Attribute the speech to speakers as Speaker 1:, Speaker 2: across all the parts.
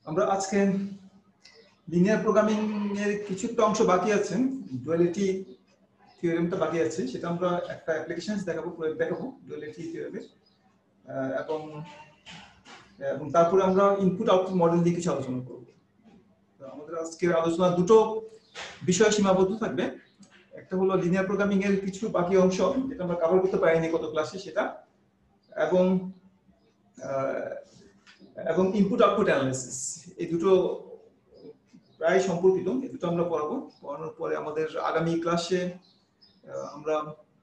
Speaker 1: আমরা আজকে linear programming এর কিছু অংশ বাকি আছে, ডুয়ালিটি থিওরেমটা বাকি আছে, সেটা আমরা একটা অ্যাপ্লিকেশনস দেখাবো ডুয়ালিটি থিওরেমের, এবং তারপরে আমরা ইনপুট আউটপুট মডেল দিয়ে কিছু আলোচনা করব। আমাদের আজকের আলোচনা দুটো বিষয় সীমাবদ্ধ থাকবে। একটা হলো লিনিয়ার প্রোগ্রামিং এর কিছু বাকি অংশ যেটা আমরা কভার করতে পারিনি গত ক্লাসে, সেটা এবং ইনপুট আউটপুট অ্যানালাইসিস। এই দুটো প্রায় সম্পর্কিত, এই দুটো আমরা পড়ানোর পরে আমাদের আগামী ক্লাসে আমরা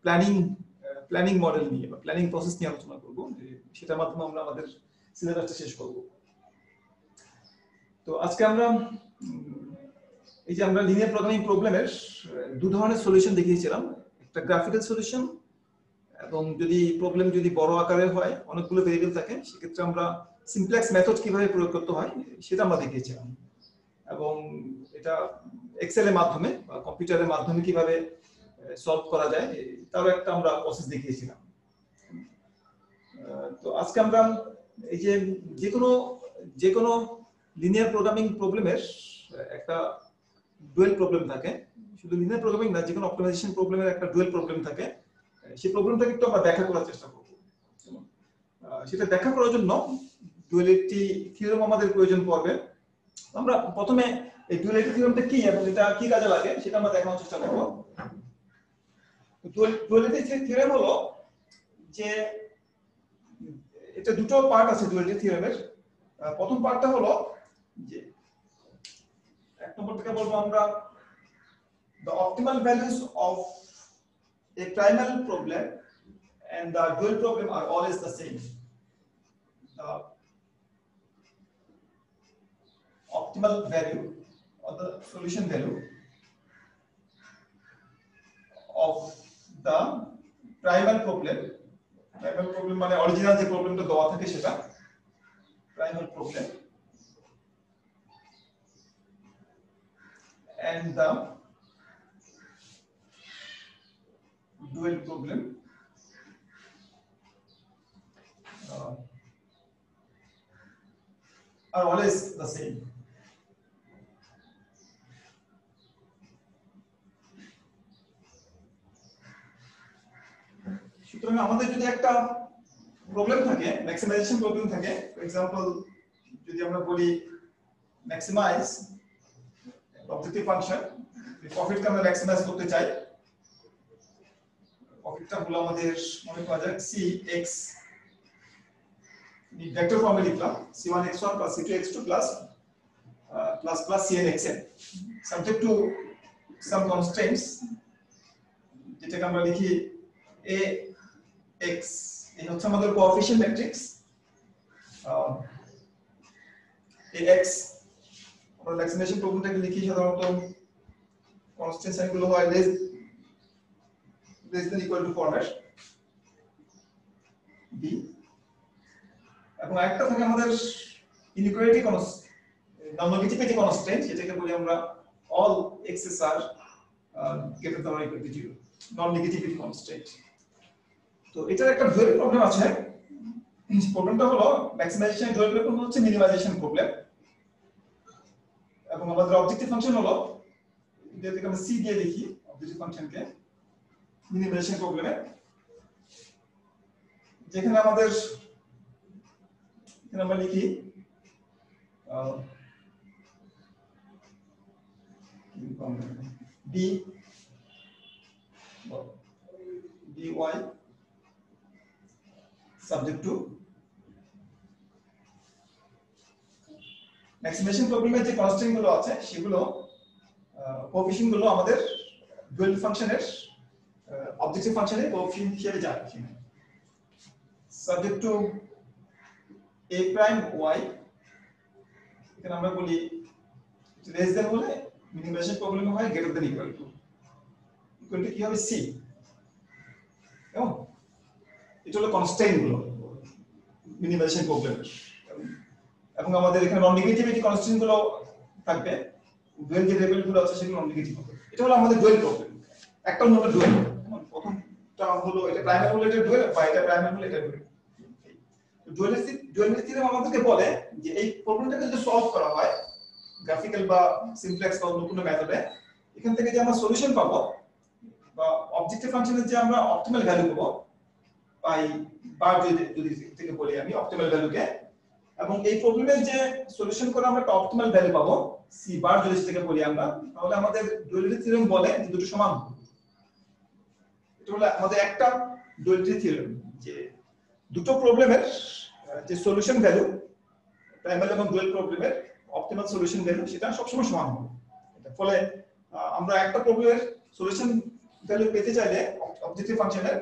Speaker 1: প্ল্যানিং মডেল নিয়ে বা প্ল্যানিং প্রসেস নিয়ে আলোচনা করব, সেটার মাধ্যমে আমরা আমাদের সিলেবাসটা শেষ করব। তো আজকে আমরা এই যে আমরা লিনিয়ার প্রোগ্রামিং প্রবলেমের দু ধরনের সলিউশন দেখিয়েছিলাম, একটা গ্রাফিক্যাল সলিউশন, এবং প্রবলেম যদি বড় আকারের হয়, অনেকগুলো ভেরিয়েবল থাকে, সেক্ষেত্রে আমরা সিমপ্লেক্স মেথড কিভাবে প্রয়োগ করতে হয় সেটা আমরা দেখিয়েছিলাম, এবং এটা এক্সেল এর মাধ্যমে বা কম্পিউটারের মাধ্যমে কিভাবে সলভ করা যায় তারও একটা আমরা প্রসেস দেখিয়েছিলাম। তো আজকে আমরা এই যে কোনো লিনিয়ার প্রোগ্রামিং প্রবলেমের একটা ডুয়েল প্রবলেম থাকে, শুধু লিনিয়ার প্রোগ্রামিং না, যে কোনো অপটিমাইজেশন প্রবলেমের একটা ডুয়েল প্রবলেম থাকে, সেই প্রবলেমটাকে একটু আমরা ব্যাখ্যা করার চেষ্টা করব। সেটা ব্যাখ্যা করার জন্য ডুয়ালিটি থিওরেম আমাদের প্রয়োজন পড়বে। আমরা প্রথমে এই ডুয়ালিটি থিওরেমটা কি এবং এটা কি কাজে লাগে সেটা আমরা দেখানোর চেষ্টা করব। ডুয়ালিটি থিওরেম হলো যে এটা দুটো পার্ট আছে ডুয়ালিটি থিওরেমের। প্রথম পার্টটা হলো যে এক নম্বর থেকে বলবো আমরা the optimal values of a primal problem and the dual problem are always the same. The optimal value or the solution value of the primal problem মানে অরিজিনাল যে প্রবলেমটা দেওয়া থাকে সেটা primal problem, and the dual problem are always the same. সুতরাং আমাদের যদি একটা প্রবলেম থাকে, ম্যাক্সিমাইজেশন প্রবলেম থাকে, ফর এক্সাম্পল যদি আমরা বলি ম্যাক্সিমাইজ অবজেক্টিভ ফাংশন, প্রফিটকে আমরা ম্যাক্সিমাইজ করতে চাই, প্রফিটটা হলো আমাদের মনে করা যাক cx, ভেক্টর ফর্মে লিখলাম c1x1 plus c2x2 plus cnxn, subject to some constraints, যেটাকে আমরা লিখি ax, এই হচ্ছে আমাদের কোএফিশিয়েন্ট ম্যাট্রিক্স ax। আমরা ম্যাক্সিমাইজেশন প্রবলেমটাকে লিখি সাধারণত কনস্ট্যান্ট সাইনগুলো হয় less than equal to format b, এবং একটা থাকে আমাদের ইনইকুয়ালিটি নন নেগেটিভিটি কনস্ট্যান্ট, যেটাকে বলি আমরা all x's are greater than or equal to 0, non negativity constant. তো এটার একটা ডুয়াল প্রবলেম আছে। প্রবলেমটা হলো ম্যাক্সিমাইজেশন ডুয়াল প্রবলেম হচ্ছে মিনিমাইজেশন প্রবলেম, এবং আমাদের অবজেক্টিভ ফাংশন হলো এটাকে আমরা c দিয়ে লিখি, অবজেক্টিভ ফাংশনকে মিনিমাইজেশন প্রবলেমে, যেখানে আমরা লিখি b dy subject to maximisation প্রবলেমের যে কনস্ট্যান্ট গুলো আছে সেগুলো কোএফিশিয়েন্ট গুলো আমাদের ডুয়াল ফাংশনের অবজেক্টিভ ফাংশনের কোএফিশিয়েন্ট হিসেবে যায়, subject to a prime y, এখানে আমরা বলি লেস দ্যান হলে মিনিমাইজেশন প্রবলেম হয় গ্রেটার দ্যান ইকুয়াল টু কি হবে c, এটা হলো কনস্ট্যান্ট গুলো মিনিমাইজেশন প্রবলেমের, এবং আমাদের এখানে নন নেগেটিভিটি কনস্ট্যান্ট গুলো থাকবে, ডুয়াল যে ভেরিয়েবল গুলো আছে সেগুলো নন নেগেটিভ হবে। এটা হলো আমাদের ডুয়াল প্রবলেম। একটা হলো ডুয়াল, প্রথমটা হলো এটা প্রাইমারি হলো এটা ডুয়াল, বা এটা প্রাইমারি হলো এটা ডুয়াল। ডুয়ালিটি থিওরেম আমাদেরকে বলে যে এই প্রবলেমটাকে যদি সলভ করা হয় গ্রাফিক্যাল বা সিমপ্লেক্স বা অন্য কোনো মেথডে, এখান থেকে যে আমরা সলিউশন পাবো বা অবজেক্টিভ ফাংশনের যে আমরা অপটিমাল ভ্যালু পাবো পাই, বা যদি থেকে বলি আমি অপটিমাল ভ্যালুকে, এবং এই প্রবলেমের যে সলিউশন করে আমরা একটা অপটিমাল ভ্যালু পাবো সি বার যদি থেকে বলি আমরা, তাহলে আমাদের ডুয়ালিটি থিওরেম বলে যে দুটো সমান। এটা হলো আমাদের একটা ডুয়ালিটি থিওরেম, যে দুটো প্রবলেমের যে সলিউশন ভ্যালু প্রাইমারি এবং ডুয়াল প্রবলেমের অপটিমাল সলিউশন ভ্যালু সেটা সবসময় সমান হবে। এটার ফলে আমরা একটা প্রবলেমের সলিউশন ভ্যালু পেতে চাইলে অবজেক্টিভ ফাংশনের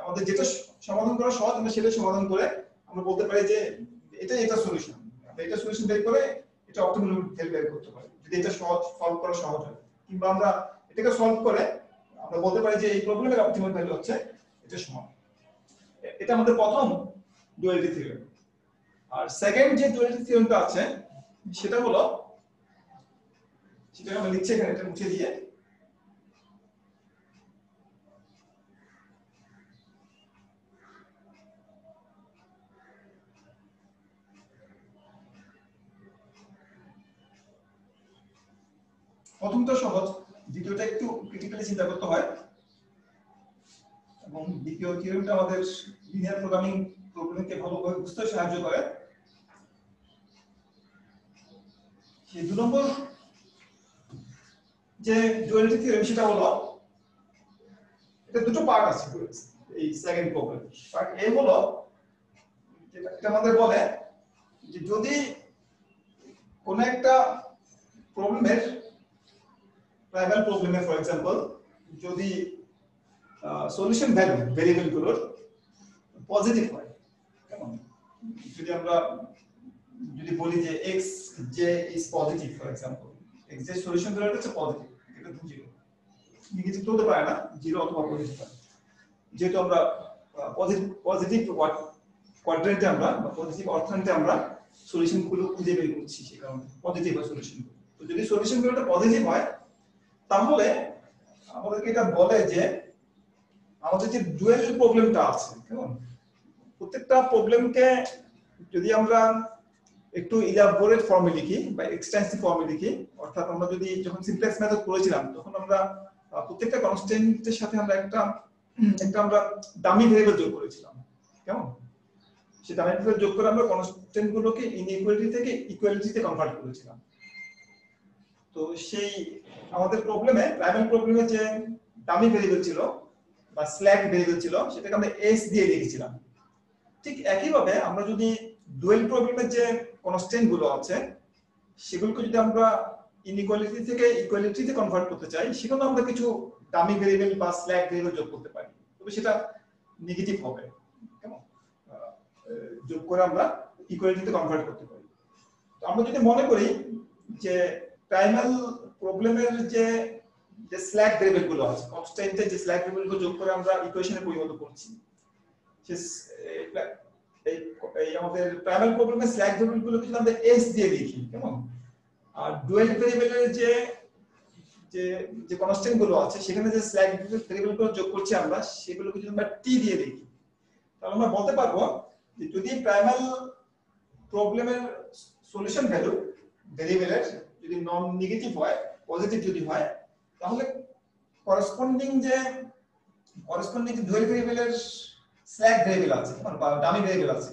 Speaker 1: আমাদের যেটা সমাধান করা সহজ আমরা সেটা সমাধান করে আমরা বলতে পারি যে এটা সলিউশন, আমরা এটা সলিউশন বের করে এটা অপটিমাল ভ্যালু বের করতে পারি যদি এটা সলভ করা সহজ হয়, কিংবা আমরা এটাকে সলভ করে আমরা বলতে পারি যে এই প্রবলেমের অপটিমাল ভ্যালু হচ্ছে এটা সমান। এটা আমাদের প্রথম ডুয়ালিটি থিওরেম। আর সেকেন্ড যে ডুয়ালিটি থিওরেমটা আছে সেটা হলো, সেটা আমরা লিখছি এখানে, এটা মুছে দিয়ে, প্রথমটা সহজ, দ্বিতীয়টা একটু ক্রিটিক্যালি চিন্তা করতে হয়, এবং দ্বিতীয় থিওরেমটা আমাদের লিনিয়ার প্রোগ্রামিং প্রবলেমকে ভালোভাবে বুঝতে সাহায্য করে। সেই 2 নম্বর যে ডুয়ালিটি থিওরেম সেটা হলো, এটা দুটো পার্ট আছে এই সেকেন্ড প্রবলেম। পার্ট এ হলো এটা আমাদের বলে যে যদি কোন একটা প্রবলেমের প্রাইমারি প্রবলেমে ফর এক্সাম্পল যদি সলিউশন ভ্যালু ভেরিয়েবল গুলোর পজিটিভ হয়, কেমন যদি আমরা যদি বলি যে x j is positive for example, x j solution value হচ্ছে পজিটিভ, এটা 0, নেগেটিভ তো হতে পারে না, 0 অথবা পজিটিভ হয়, যেহেতু আমরা পজিটিভ কোয়াড্রেন্টে আমরা বা পজিটিভ অর্থান্তে আমরা সলিউশন গুলো খুঁজে বের করছি, সেই কারণে পজিটিভ হয় সলিউশন। তো যদি সলিউশন গুলোটা পজিটিভ হয় তাহলে আমাদেরকে এটা বলে যে আমাদের যে ডুয়াল প্রবলেমটা আছে, কেমন প্রত্যেকটা প্রবলেমকে যদি আমরা একটু ইলাবোরেট ফর্মে লিখি বা এক্সটেন্সিভ ফর্মে লিখি, অর্থাৎ আমরা যদি যখন সিমপ্লেক্স মেথড করেছিলাম তখন আমরা প্রত্যেকটা কনস্ট্যান্টের সাথে আমরা একটা আমরা ডামি ভেরিয়েবল যোগ করেছিলাম, কেমন সেই ডামি ভেরিয়েবল যোগ করে আমরা কনস্ট্যান্ট গুলোকে ইনইকুয়ালিটি থেকে ইকুয়ালিটিতে কনভার্ট করেছিলাম। তো সেই আমাদের প্রবলেমে প্রাইমারি প্রবলেমে যে ডামি ভেরিয়েবল ছিল বা স্ল্যাক ভেরিয়েবল ছিল সেটাকে আমরা s দিয়ে লিখেছিলাম। ঠিক একই ভাবে আমরা যদি ডুয়াল প্রবলেমের যে কনস্ট্যান্ট গুলো আছে সেগুলোকে যদি আমরা ইনইকুয়ালিটি থেকে ইকুয়ালিটিতে কনভার্ট করতে চাই, সেখানে আমরা কিছু ডামি ভেরিয়েবল বা স্ল্যাক ভেরিয়েবল যোগ করতে পারি, তবে সেটা নেগেটিভ হবে, কেমন যোগ করে আমরা ইকুয়ালিটিতে কনভার্ট করতে পারি। তো আমরা যদি মনে করি যে প্রাইমারি প্রবলেমের যে স্ল্যাক ভেরিয়েবল গুলো আছে, কনস্ট্যান্টের যে স্ল্যাক ভেরিয়েবল গুলো যোগ করে আমরা ইকুয়েশনে পরিণত করছি, এই আমাদের প্রাইমারি প্রবলেমের স্ল্যাক ভেরিয়েবল গুলোকে যদি আমরা s দিয়ে লিখি, কেমন আর ডুয়াল ভেরিয়েবলের যে যে কনস্ট্যান্ট গুলো আছে সেখানে যে স্ল্যাক ভেরিয়েবল গুলো যোগ করছি আমরা সেগুলোকে যদি আমরা t দিয়ে লিখি, তাহলে আমরা বলতে পারবো যে যদি প্রাইমারি প্রবলেমের সলিউশন ভ্যালু ভেরিয়েবলের যদি নন নেগেটিভ হয়, পজিটিভ যদি হয়, তাহলে করেসপন্ডিং যে ডুয়াল ভেরিয়েবলের স্ল্যাক ভেরিয়েবল আছে বা ডামি ভেরিয়েবল আছে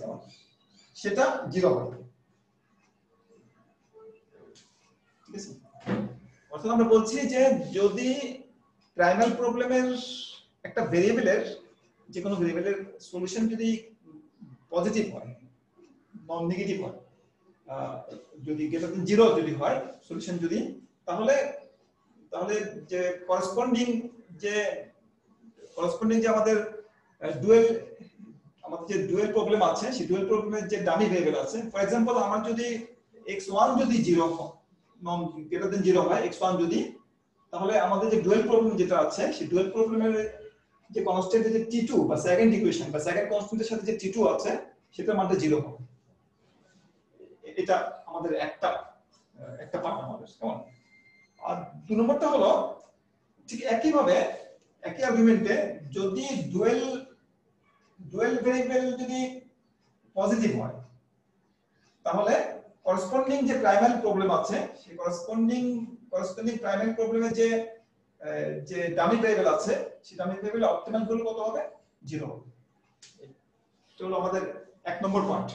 Speaker 1: সেটা 0 হবে। ঠিক আছে, অর্থাৎ আমরা বলছি যে যদি প্রাইমারি প্রবলেমের একটা ভেরিয়েবলের যে কোনো ভেরিয়েবলের সলিউশন যদি পজিটিভ হয়, নন নেগেটিভ হয়, যদি গ্রেটার দ্যান 0 যদি হয় সলিউশন যদি, তাহলে যে করেসপন্ডিং যে আমাদের ডুয়াল প্রবলেম আছে সেই ডুয়াল প্রবলেমের যে ডামি ভেরিয়েবল আছে, ফর এক্সাম্পল আমার যদি x1 যদি 0 নন গ্রেটার দ্যান 0 হয়, x1 যদি, তাহলে আমাদের যে ডুয়াল প্রবলেম যেটা আছে সেই ডুয়াল প্রবলেমের যে কনস্ট্যান্ট যে t2 বা সেকেন্ড ইকুয়েশন বা সেকেন্ড কনস্ট্যান্টের সাথে যে t2 আছে সেটার মানটা 0 হবে। এটা আমাদের একটা পার্ট আমাদের, কেমন। আর 2 নম্বরটা হলো ঠিক একই ভাবে একই আর্গুমেন্টে যদি ডুয়াল ভেরিয়েবল যদি পজিটিভ হয় তাহলে করসপন্ডিং যে প্রাইমারি প্রবলেম আছে সেই করসপন্ডিং প্রাইমারি প্রবলেমে যে যে ডামি ভেরিয়েবল আছে সেই ডামি ভেরিয়েবল অপটিমাল ভ্যালু কত হবে 0 হবে। এটা হলো আমাদের এক নম্বর পয়েন্ট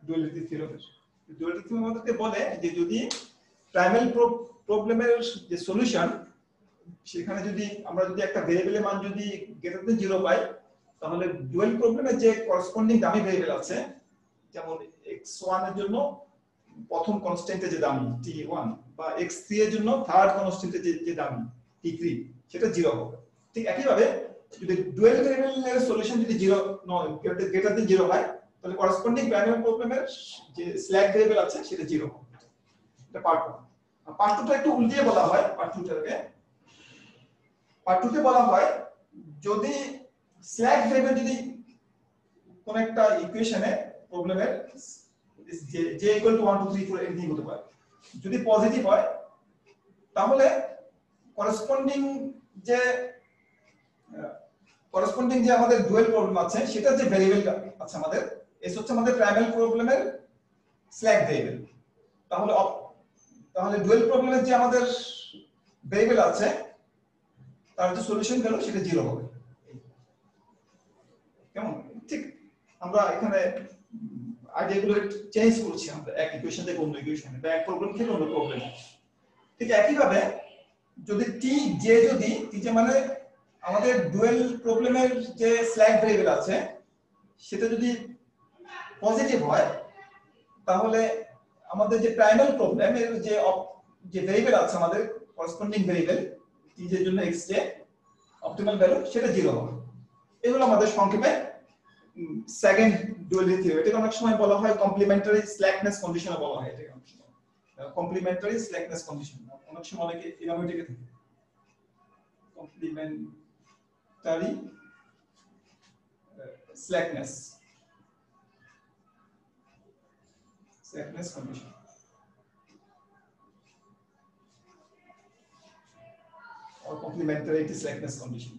Speaker 1: ডুয়ালিটি থিওরেমের। ডুয়ালিটি থিওরেম আমাদেরকে বলে যে যদি প্রাইমারি প্রবলেমের যে সলিউশন সেখানে যদি আমরা যদি একটা ভেরিয়েবলের মান যদি গ্রেটার দেন 0 পাই তাহলে ডুয়াল প্রবলেমের যে করসপন্ডিং ডামি ভেরিয়েবল আছে যেমন x1 এর জন্য প্রথম কনস্ট্যান্টের যে দামি t1 বা x3 এর জন্য থার্ড কনস্ট্যান্টের যে দামি t3 সেটা 0 হবে। ঠিক একই ভাবে যদি ডুয়াল ভেরিয়েবলের সলিউশন যদি 0 নয় গ্রেটার দেন 0 হয় তাহলে করসপন্ডিং প্রাইমারি প্রবলেমের যে স্ল্যাক ভেরিয়েবল আছে সেটা 0 হবে। এটা পার্ট 1। আর পার্ট 2 টা একটু উল্টিয়ে বলা হয়। পার্ট 2 তে বলা হয় যদি স্ল্যাক ভেরিয়েবল যদি কোন একটা ইকুয়েশনে প্রবলেমের j = 1 2 3 4 এনিথিং হতে পারে যদি পজিটিভ হয় তাহলে করসপন্ডিং যে আমাদের ডুয়াল প্রবলেম আছে সেটা যে ভেরিয়েবলটা আছে আমাদের এস হচ্ছে আমাদের প্রাইমারি প্রবলেমের স্ল্যাক ভেরিয়েবল তাহলে ডুয়াল প্রবলেমের যে আমাদের ভেরিয়েবল আছে তার যে সলিউশন ভ্যালু সেটা 0 হবে। কেমন? ঠিক আমরা এখানে আইডিয়াগুলো চেঞ্জ করছি আমরা এক ইকুয়েশন থেকে অন্য ইকুয়েশনে বা এক প্রবলেম থেকে অন্য প্রবলেমে। ঠিক একই ভাবে যদি টি যে মানে আমাদের ডুয়াল প্রবলেমের যে স্ল্যাক ভেরিয়েবল আছে সেটা যদি পজিটিভ হয় তাহলে আমাদের যে প্রাইমারি প্রবলেমের যে ভেরিয়েবল আছে আমাদের করসপন্ডিং ভেরিয়েবল টি এর জন্য xj অপটিমাল ভ্যালু সেটা 0 হবে। এগুলো আমাদের সংক্ষেপে সেকেন্ড ডুয়ালিটি থিওরি। এটাকে অনেক সময় বলা হয় কমপ্লিমেন্টারি স্ল্যাকনেস কন্ডিশন বলা হয়। এটাকে অনেক সময় কমপ্লিমেন্টারি স্ল্যাকনেস কন্ডিশন, অনেক সময় অনেকে এভাবে লিখে থাকে complementary slackness condition. or complementarity slackness condition।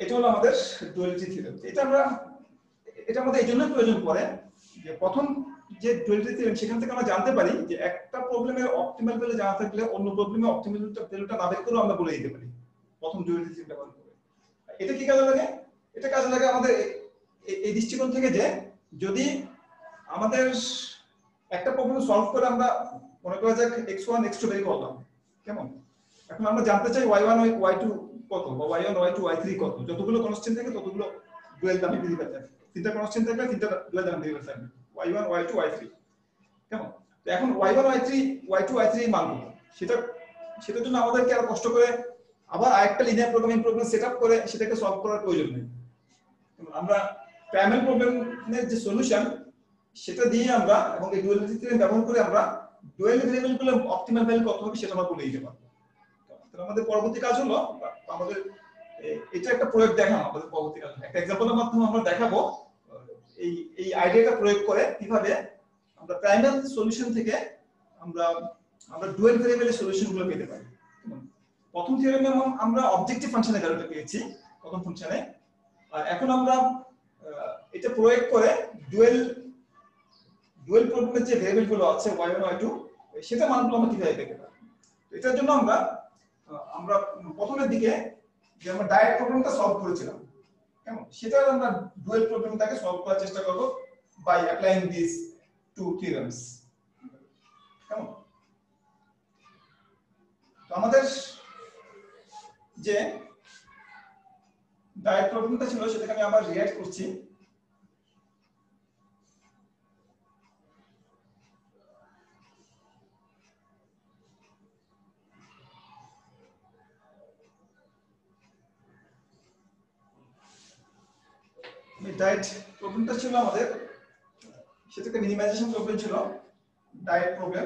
Speaker 1: এটা হলো আমাদের ডুয়ালিটি থিওরেম। এটা আমাদের এইজন্য প্রয়োজন পড়ে যে প্রথম যে ডুয়ালিটি থিওরেম সেখান থেকে আমরা জানতে পারি যে একটা প্রবলেমের অপটিমাল ভ্যালু জানা থাকলে অন্য প্রবলেমের অপটিমাল ভ্যালুটা না বের করেও আমরা বলে দিতে পারি প্রথম ডুয়ালিটি থিওরেম ব্যবহার করে। এটা কি কাজে লাগে? এটা কাজে লাগে আমাদের এই দৃষ্টিকোণ থেকে যে যদি আমাদের একটা প্রবলেম সলভ করে আমরা মনে করা যাক x1 x2 বের করলাম, কেমন? এখন আমরা জানতে চাই y1 y2 কত বা y1 y2 y3 কত। যতগুলো কনস্ট্যান্ট থাকে ততগুলো ডুয়াল দামি ভেরিয়েবল থাকে। তিনটা কনস্ট্যান্ট থাকলে তিনটা ডুয়াল দামি ভেরিয়েবল থাকবে y1 y2 y3, কেমন? তো এখন y1 y3 y2 y3 মান কত সেটার জন্য আমাদেরকে আর কষ্ট করে আবার আরেকটা লিনিয়ার প্রোগ্রামিং প্রবলেম সেটআপ করে সেটাকে সলভ করার প্রয়োজন নেই। আমরা প্রাইমারি প্রবলেমের যে সলিউশন সেটা দিয়ে আমরা এবং এই ডুয়ালিটি থিওরেম ব্যবহার করে আমরা ডুয়াল ভেরিয়েবলগুলো অপটিমাল ভ্যালু কত হবে সেটা আমরা বলে দিতে পারবো। তাহলে আমাদের পরবর্তী কাজ হলো আমাদের এটা একটা প্রয়োগ দেখানো। আমাদের পরবর্তী কাজ একটা এক্সাম্পলের মাধ্যমে আমরা দেখাবো এই আইডিয়াটা প্রয়োগ করে কিভাবে আমরা প্রাইমারি সলিউশন থেকে আমরা ডুয়াল ভেরিয়েবলের সলিউশনগুলো পেতে পারি। প্রথম থিওরেমে আমরা অবজেক্টিভ ফাংশনের ভ্যালুটা পেয়েছি প্রথম ফাংশনে, আর এখন আমরা এটা প্রয়োগ করে ডুয়াল প্রবলেমের যে ভেরিয়েবলগুলো আছে y1 y2 সেটা মানগুলো আমরা কিভাবে পেতে পারি। এটার জন্য আমরা প্রথমের দিকে যে আমরা ডাইরেক্ট প্রবলেমটা সলভ করেছিলাম, কেমন? সেটা আমরা ডুয়াল প্রবলেমটাকে সলভ করার চেষ্টা করব by applying this two theorems, কেমন? তো আমাদের যে ডাইরেক্ট প্রবলেমটা ছিল সেটাকে আমি আবার রিঅ্যাক্ট করছি। ডাইরেক্ট প্রবলেমটা ছিল আমাদের সেটাকে মিনিমাইজেশন প্রবলেম ছিল direct problem.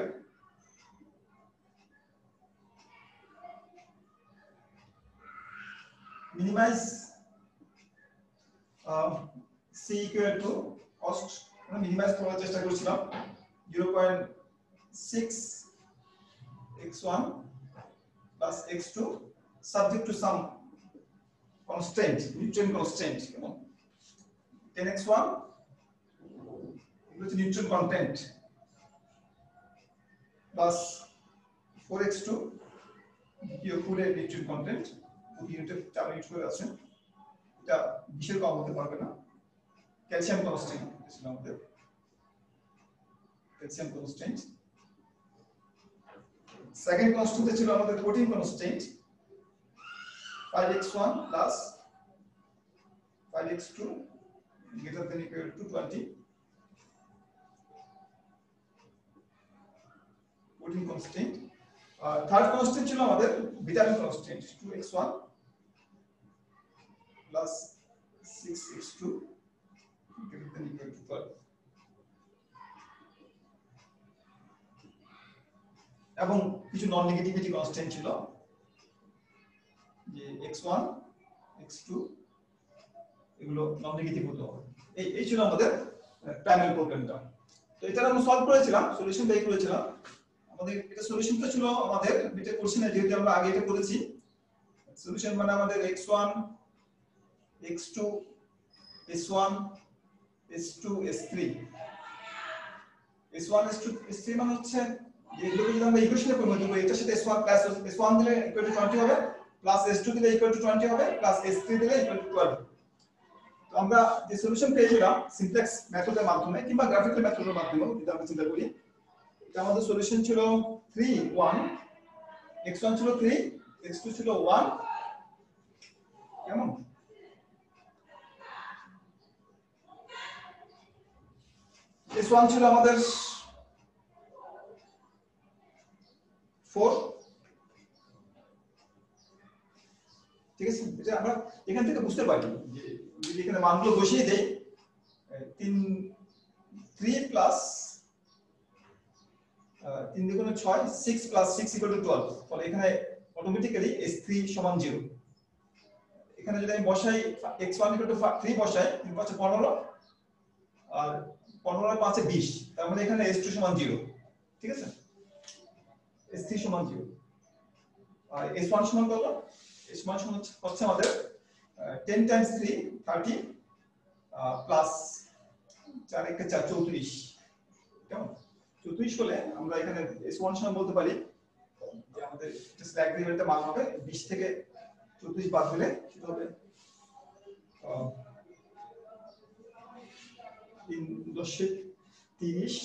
Speaker 1: Minimise c equal to cost আমরা মিনিমাইজ করার চেষ্টা করেছিলাম 0.6 x1 plus x2 subject to some constant, nutrient constant, 10x1 এগুলো হচ্ছে নিউট্রন কন্টেন্ট প্লাস 4x2 দ্বিতীয় ফুলের নিউট্রন কন্টেন্ট ইউনিটে 4 ইউনিট করে আছে, এটা বিশের কম হতে পারবে না। ক্যালসিয়াম কনস্ট্যান্ট ছিল আমাদের, ক্যালসিয়াম কনস্ট্যান্ট। সেকেন্ড কনস্ট্যান্ট ছিল আমাদের protein constant 5x1 plus 5x2 greater than equal to 20. Protein constant. Third constant ছিল আমাদের vitamin constant 2x1 plus 6x2 greater than equal to 12. এবং কিছু নন নেগেটিভিটি কনস্ট্যান্ট ছিল যে x1 x2 এগুলো নন নেগেটিভ হতে হবে। এই ছিল আমাদের প্যানেল প্রবলেমটা। তো এটা আমরা সলভ করেছিলাম, সলিউশন বের করেছিলাম। আমাদের এটা সলিউশনটা ছিল আমাদের এটা কোশ্চেনে যেহেতু আমরা আগে এটা করেছি, সলিউশন মানে আমাদের x1 x2 s1 s2 s3 s1 s2 s3 মানে হচ্ছে যে এগুলোকে যদি আমরা ইকুয়েশনে পরিণত করি, এটার সাথে s1 প্লাস s1 দিলে ইকুয়াল টু 20 হবে, প্লাস s2 দিলে ইকুয়াল টু 20 হবে, প্লাস s3 দিলে ইকুয়াল টু 12। তো আমরা যে সলিউশন পেয়েছিলাম সিনট্যাক্স মেথডের মাধ্যমে কিংবা গ্রাফিক্যাল মেথডের মাধ্যমে যদি আমরা চিন্তা করি, এটা আমাদের সলিউশন ছিল 3 1, x1 ছিল 3, x2 ছিল 1, কেমন? s1 ছিল আমাদের 4, ঠিক আছে? এটা আমরা এখান থেকে বুঝতে পারি যে যদি এখানে মানগুলো বসিয়ে দেই 3 প্লাস 3 দুগুণে 6 6 প্লাস 6 ইকুয়াল টু 12, ফলে এখানে অটোমেটিক্যালি s3 সমান 0। এখানে যদি আমি বসাই x1 ইকুয়াল টু 3 বসাই 3 পাঁচে 15 আর 15 আর 5 এ 20, তার মানে এখানে s2 সমান 0, ঠিক আছে? s3 সমান 0 আর s1 সমান কত? s1 সমান হচ্ছে আমাদের 10 টাইমস 3 30 প্লাস 4 1 4 34, কেমন? 34 হলে আমরা এখানে s1 সমান বলতে পারি যে আমাদের এটা স্ল্যাক ভেরিয়েবলটা মান হবে 20 থেকে 34 বাদ দিলে সেটা হবে 3.30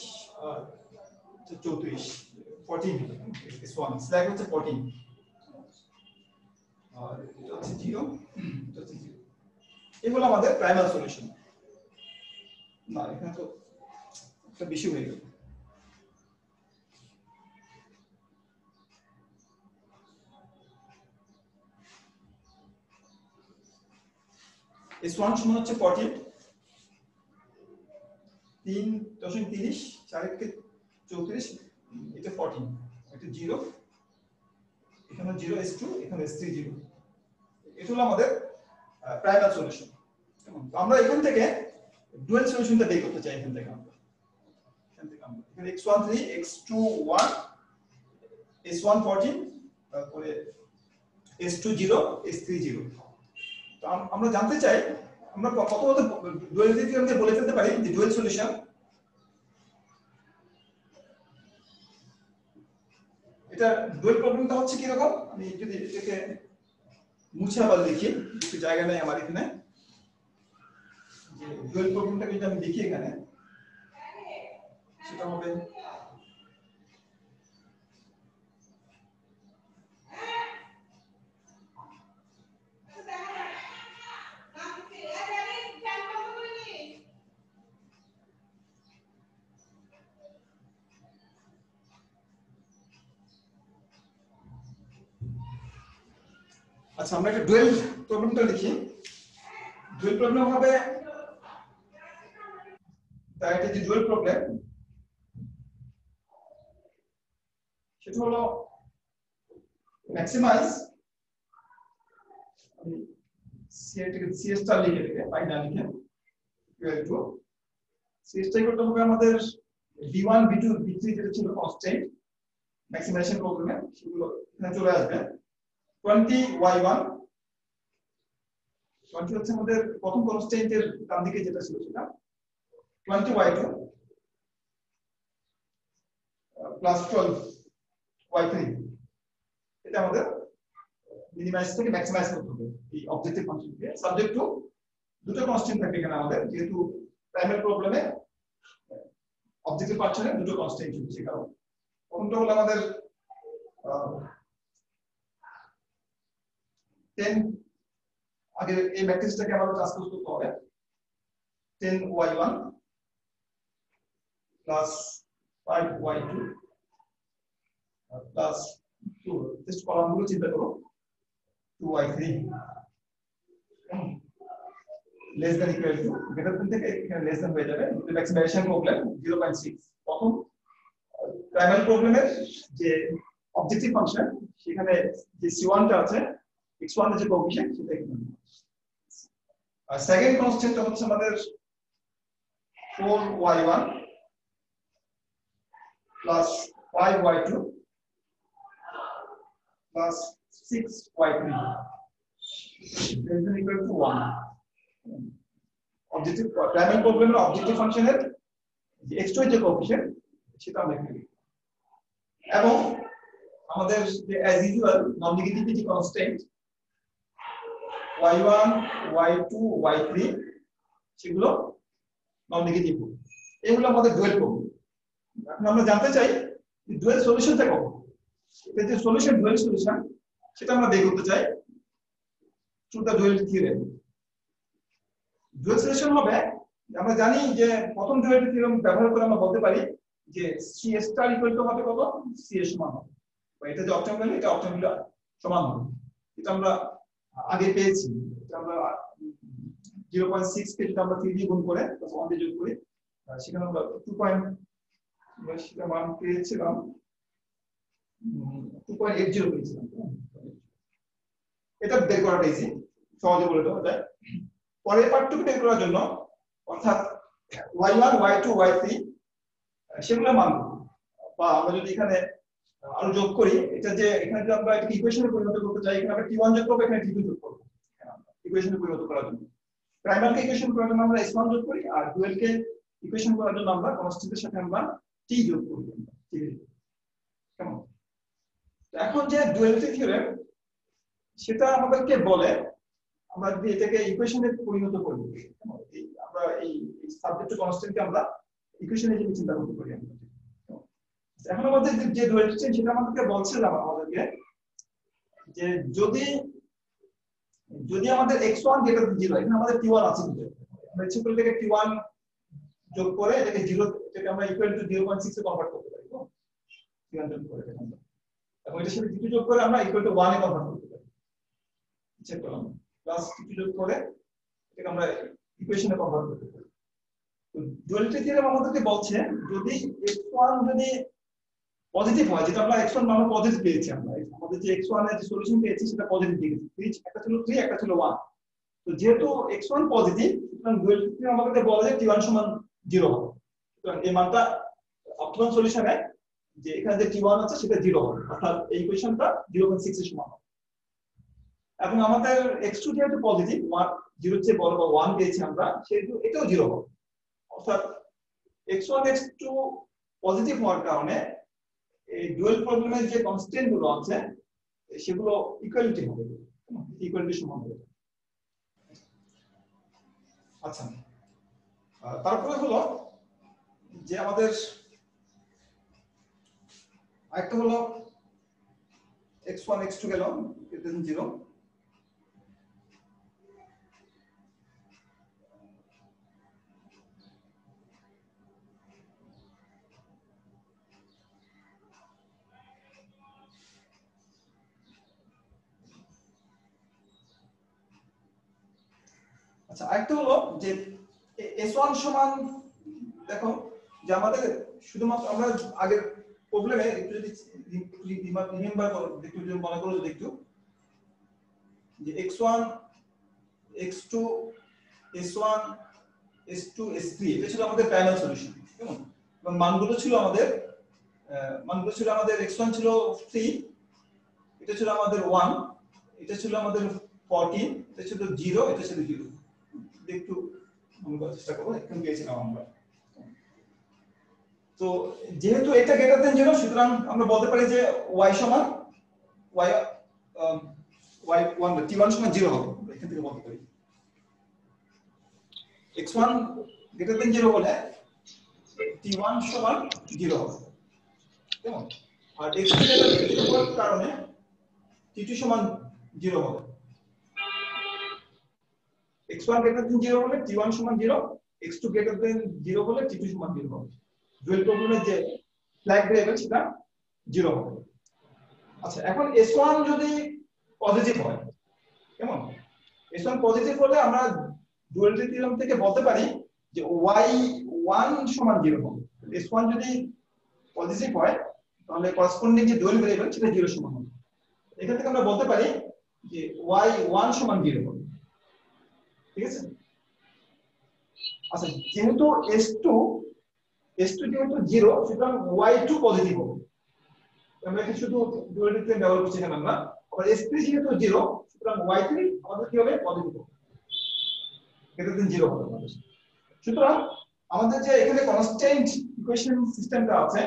Speaker 1: আর 34 14 s1 স্ল্যাক হচ্ছে 14 আর এটা হচ্ছে 0, এটা হচ্ছে 0। এই হলো আমাদের প্রাইমাল সলিউশন। না এখানে তো একটা বেশি হয়ে গেল। s1 সমান হচ্ছে 14, 3.30 4 কে 34, এটা 14, এটা 0, এখানে 0 s2, এখানে s3 0। এটা হলো আমাদের প্রাইমাল সলিউশন। কেমন? তো আমরা এখান থেকে ডুয়াল সলিউশনটা বের করতে চাই। এখান থেকে আমরা এখানে x1 3 x2 1 s1 14 তারপরে s2 0 s3 0। তো আমরা জানতে চাই আমরা প্রথমত ডুয়ালিটি আমরা বলে ফেলতে পারি যে ডুয়াল সলিউশন এটা ডুয়াল প্রবলেমটা হচ্ছে কি রকম, আমি যদি এটাকে মুছে আবার লিখি, একটু জায়গা নেই আমার এখানে, যে ডুয়াল প্রবলেমটাকে যদি আমি লিখি এখানে সেটা হবে আচ্ছা আমরা একটা ডুয়াল প্রবলেমটা লিখি। ডুয়াল প্রবলেম হবে তাই এটা যে ডুয়াল প্রবলেম সেটা হলো ম্যাক্সিমাইজ সিএসটা লিখে লিখে বাইনা লিখে ইকুয়াল টু সিএসটা করতে হবে আমাদের v1 v2 v3 যেটা ছিল কনস্ট্যান্ট ম্যাক্সিমাইজেশন প্রবলেমে সেগুলো এখানে চলে আসবে। 20y1 20 হচ্ছে আমাদের প্রথম কনস্ট্যান্টের ডান দিকে যেটা ছিল সেটা, 20y2 প্লাস 12 y3 এটা আমাদের মিনিমাইজ থেকে ম্যাক্সিমাইজ করতে হবে এই অবজেক্টিভ ফাংশনকে সাবজেক্ট টু দুটো কনস্ট্যান্ট থাকে এখানে আমাদের যেহেতু প্রাইমারি প্রবলেমে অবজেক্টিভ ফাংশনে দুটো কনস্ট্যান্ট ছিল সে কারণে প্রথমটা হলো আমাদের 10 আগে এই ম্যাট্রিক্সটাকে আমাদের ট্রান্সপোজ করতে হবে 10y1 plus 5y2 plus 2 just কলামগুলো চিন্তা করো 2y3 less than equal to greater than থেকে এখানে less than হয়ে যাবে ম্যাক্সিমাইজেশন প্রবলেম 0.6 প্রথম প্রাইমারি প্রবলেমের যে অবজেক্টিভ ফাংশন সেখানে যে c1 টা আছে x1 এর যে কোএফিশিয়েন্ট সেটা এখানে আর সেকেন্ড কনস্ট্যান্ট হচ্ছে আমাদের 4y1 plus 5y2 plus 6y3 less than equal to 1 objective primary প্রবলেমের অবজেক্টিভ ফাংশনের যে x2 এর যে কোএফিশিয়েন্ট সেটা আমরা এখানে লিখব এবং আমাদের যে as usual non negativity constant y1 y2 y3 সেগুলো নন নেগেটিভ এগুলো আমাদের ডুয়াল প্রবলেম এখন আমরা জানতে চাই ডুয়াল সলিউশনটা কত এর যে সলিউশন ডুয়াল সলিউশন সেটা আমরা বের করতে চাই through the dual theorem dual solution হবে আমরা জানি যে প্রথম ডুয়াল থিওরেম ব্যবহার করে আমরা বলতে পারি যে c স্টার ইকুয়াল টু হবে কত c এর সমান হবে বা এটা যে অপশন ভ্যালু এটা অপশন ভ্যালু সমান হবে এটা আমরা আগে পেয়েছি এটা আমরা 0.6 কে যদি আমরা 3 দিয়ে গুণ করে প্লাস 1 দিয়ে যোগ করি সেখানে আমরা 2. সেটা মান পেয়েছিলাম 2.80 পেয়েছিলাম এটা বের করাটা ইজি সহজে বলে দেওয়া যায় পরের পার্টটুকু বের করার জন্য অর্থাৎ y1 y2 y3 সেগুলো মান বা আমরা যদি এখানে আরো যোগ করি এটা যে এখানে যদি আমরা এটাকে ইকুয়েশনে পরিণত করতে চাই এখানে আমরা t1 যোগ করব এখানে t2 যোগ করব ইকুয়েশনে পরিণত করার জন্য প্রাইমারকে ইকুয়েশন করার জন্য আমরা s1 যোগ করি আর ডুয়াল কে ইকুয়েশন করার জন্য আমরা কনস্ট্যান্টের সাথে আমরা t যোগ করি কেমন এখন যে ডুয়ালিটি থিওরেম সেটা আমাদেরকে বলে আমরা যদি এটাকে ইকুয়েশনে পরিণত করি আমরা এই সাবজেক্ট কনস্ট্যান্টকে আমরা ইকুয়েশনে হিসেবে চিন্তা করতে পারি আমরা এখন আমাদের যে ডুয়ালিটি সেটা আমাদেরকে বলছে আমাদেরকে যে যদি আমাদের x1 গ্রেটার দেন 0 এখানে আমাদের t1 আছে কিন্তু আমরা ইচ্ছা করলে এটাকে t1 যোগ করে এটাকে 0 এটাকে আমরা ইকুয়াল টু 0.6 এ কনভার্ট করতে পারি তো t1 যোগ করে এটা আমরা এবং এটার সাথে t2 যোগ করে আমরা ইকুয়াল টু 1 এ কনভার্ট করতে পারি ইচ্ছা করলাম প্লাস t2 যোগ করে এটাকে আমরা ইকুয়েশনে কনভার্ট করতে পারি তো ডুয়ালিটি থিওরেম আমাদেরকে বলছে যদি x1 যদি পজিটিভ হয় যেটা আমরা x1 মান পজিটিভ পেয়েছি আমরা আমাদের যে x1 এর যে সলিউশন পেয়েছি সেটা পজিটিভ দিয়েছে একটা ছিল 3 একটা ছিল 1 তো যেহেতু x1 পজিটিভ সুতরাং ডুয়ালিটি থিওরেম আমাদেরকে বলে যে t1 সমান 0 হবে সুতরাং এই মানটা অপটিমাম সলিউশনে যে এখানে যে t1 আছে সেটা 0 হবে অর্থাৎ এই ইকুয়েশনটা 0.6 এর সমান হবে এবং আমাদের x2 যেহেতু পজিটিভ 0 এর চেয়ে বড় বা 1 পেয়েছি আমরা সেহেতু এটাও 0 হবে অর্থাৎ x1 x2 পজিটিভ হওয়ার কারণে এই ডুয়াল প্রবলেমের যে কনস্ট্যান্ট গুলো আছে সেগুলো ইকুয়ালিটি হবে ইকুয়ালিটি সমান হবে আচ্ছা তারপরে হলো যে আমাদের আরেকটা হলো x1 x2 গেল এটা 0 আচ্ছা আরেকটা হলো যে s1 সমান দেখো যে আমাদের শুধুমাত্র আমরা আগের প্রবলেমে একটু যদি রিমেম্বার করো একটু যদি মনে করো একটু যে x1 x2 s1 s2 s3 এটা ছিল আমাদের প্যানেল সলিউশন কেমন এবং মানগুলো ছিল আমাদের x1 ছিল 3 এটা ছিল আমাদের 1 এটা ছিল আমাদের 14 এটা ছিল 0 এটা ছিল 0 একটু আমরা চেষ্টা করব একটু পেয়েছিলাম আমরা তো যেহেতু এটা গ্রেটার দেন 0 সুতরাং আমরা বলতে পারি যে y সমান y y1 t1 সমান 0 হবে এখান থেকে বলতে পারি x1 গ্রেটার দেন 0 হলে t1 সমান 0 হবে কেমন আর x2 গ্রেটার দেন 0 হওয়ার কারণে t2 সমান 0 হবে x1 গ্রেটার দেন 0 হলে t1 সমান 0 x2 গ্রেটার দেন 0 হলে t2 সমান 0 হবে ডুয়াল প্রবলেমের যে ফ্ল্যাগ ভেরিয়েবল সেটা 0 হবে আচ্ছা এখন s1 যদি পজিটিভ হয় কেমন s1 পজিটিভ হলে আমরা ডুয়ালিটি থিওরেম থেকে বলতে পারি যে y1 সমান 0 হবে s1 যদি পজিটিভ হয় তাহলে করেসপন্ডিং যে ডুয়াল ভেরিয়েবল সেটা 0 সমান হবে এখান থেকে আমরা বলতে পারি যে y1 সমান 0 হবে ঠিক আছে আচ্ছা যেহেতু s2 যেহেতু 0 সুতরাং y2 পজিটিভ হবে আমরা কি শুধু ডুয়ালিটি ব্যবহার করছি এখানে আমরা আবার s3 যেহেতু 0 সুতরাং y3 আমাদের কি হবে পজিটিভ হবে এটা দিন 0 হবে আমাদের সুতরাং আমাদের যে এখানে কনস্ট্যান্ট ইকুয়েশন সিস্টেমটা আছে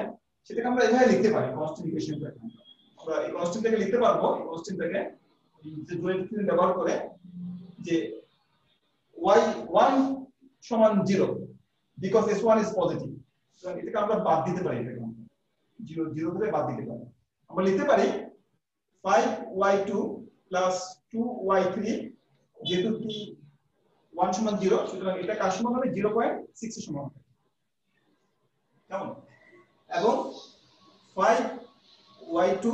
Speaker 1: সেটাকে আমরা এভাবে লিখতে পারি কনস্ট্যান্ট ইকুয়েশনটা আমরা এই কনস্ট্যান্টটাকে লিখতে পারবো এই কনস্ট্যান্টটাকে যে ডুয়ালিটি থিওরেম ব্যবহার করে যে y1 সমান 0 because s1 is positive সুতরাং এটাকে আমরা বাদ দিতে পারি এটাকে 0 ধরে বাদ দিতে পারি আমরা লিখতে পারি 5y2 2y3 যেহেতু t1 সমান 0 সুতরাং এটা কার সমান হবে 0.6 এর সমান হবে কেমন এবং 5y2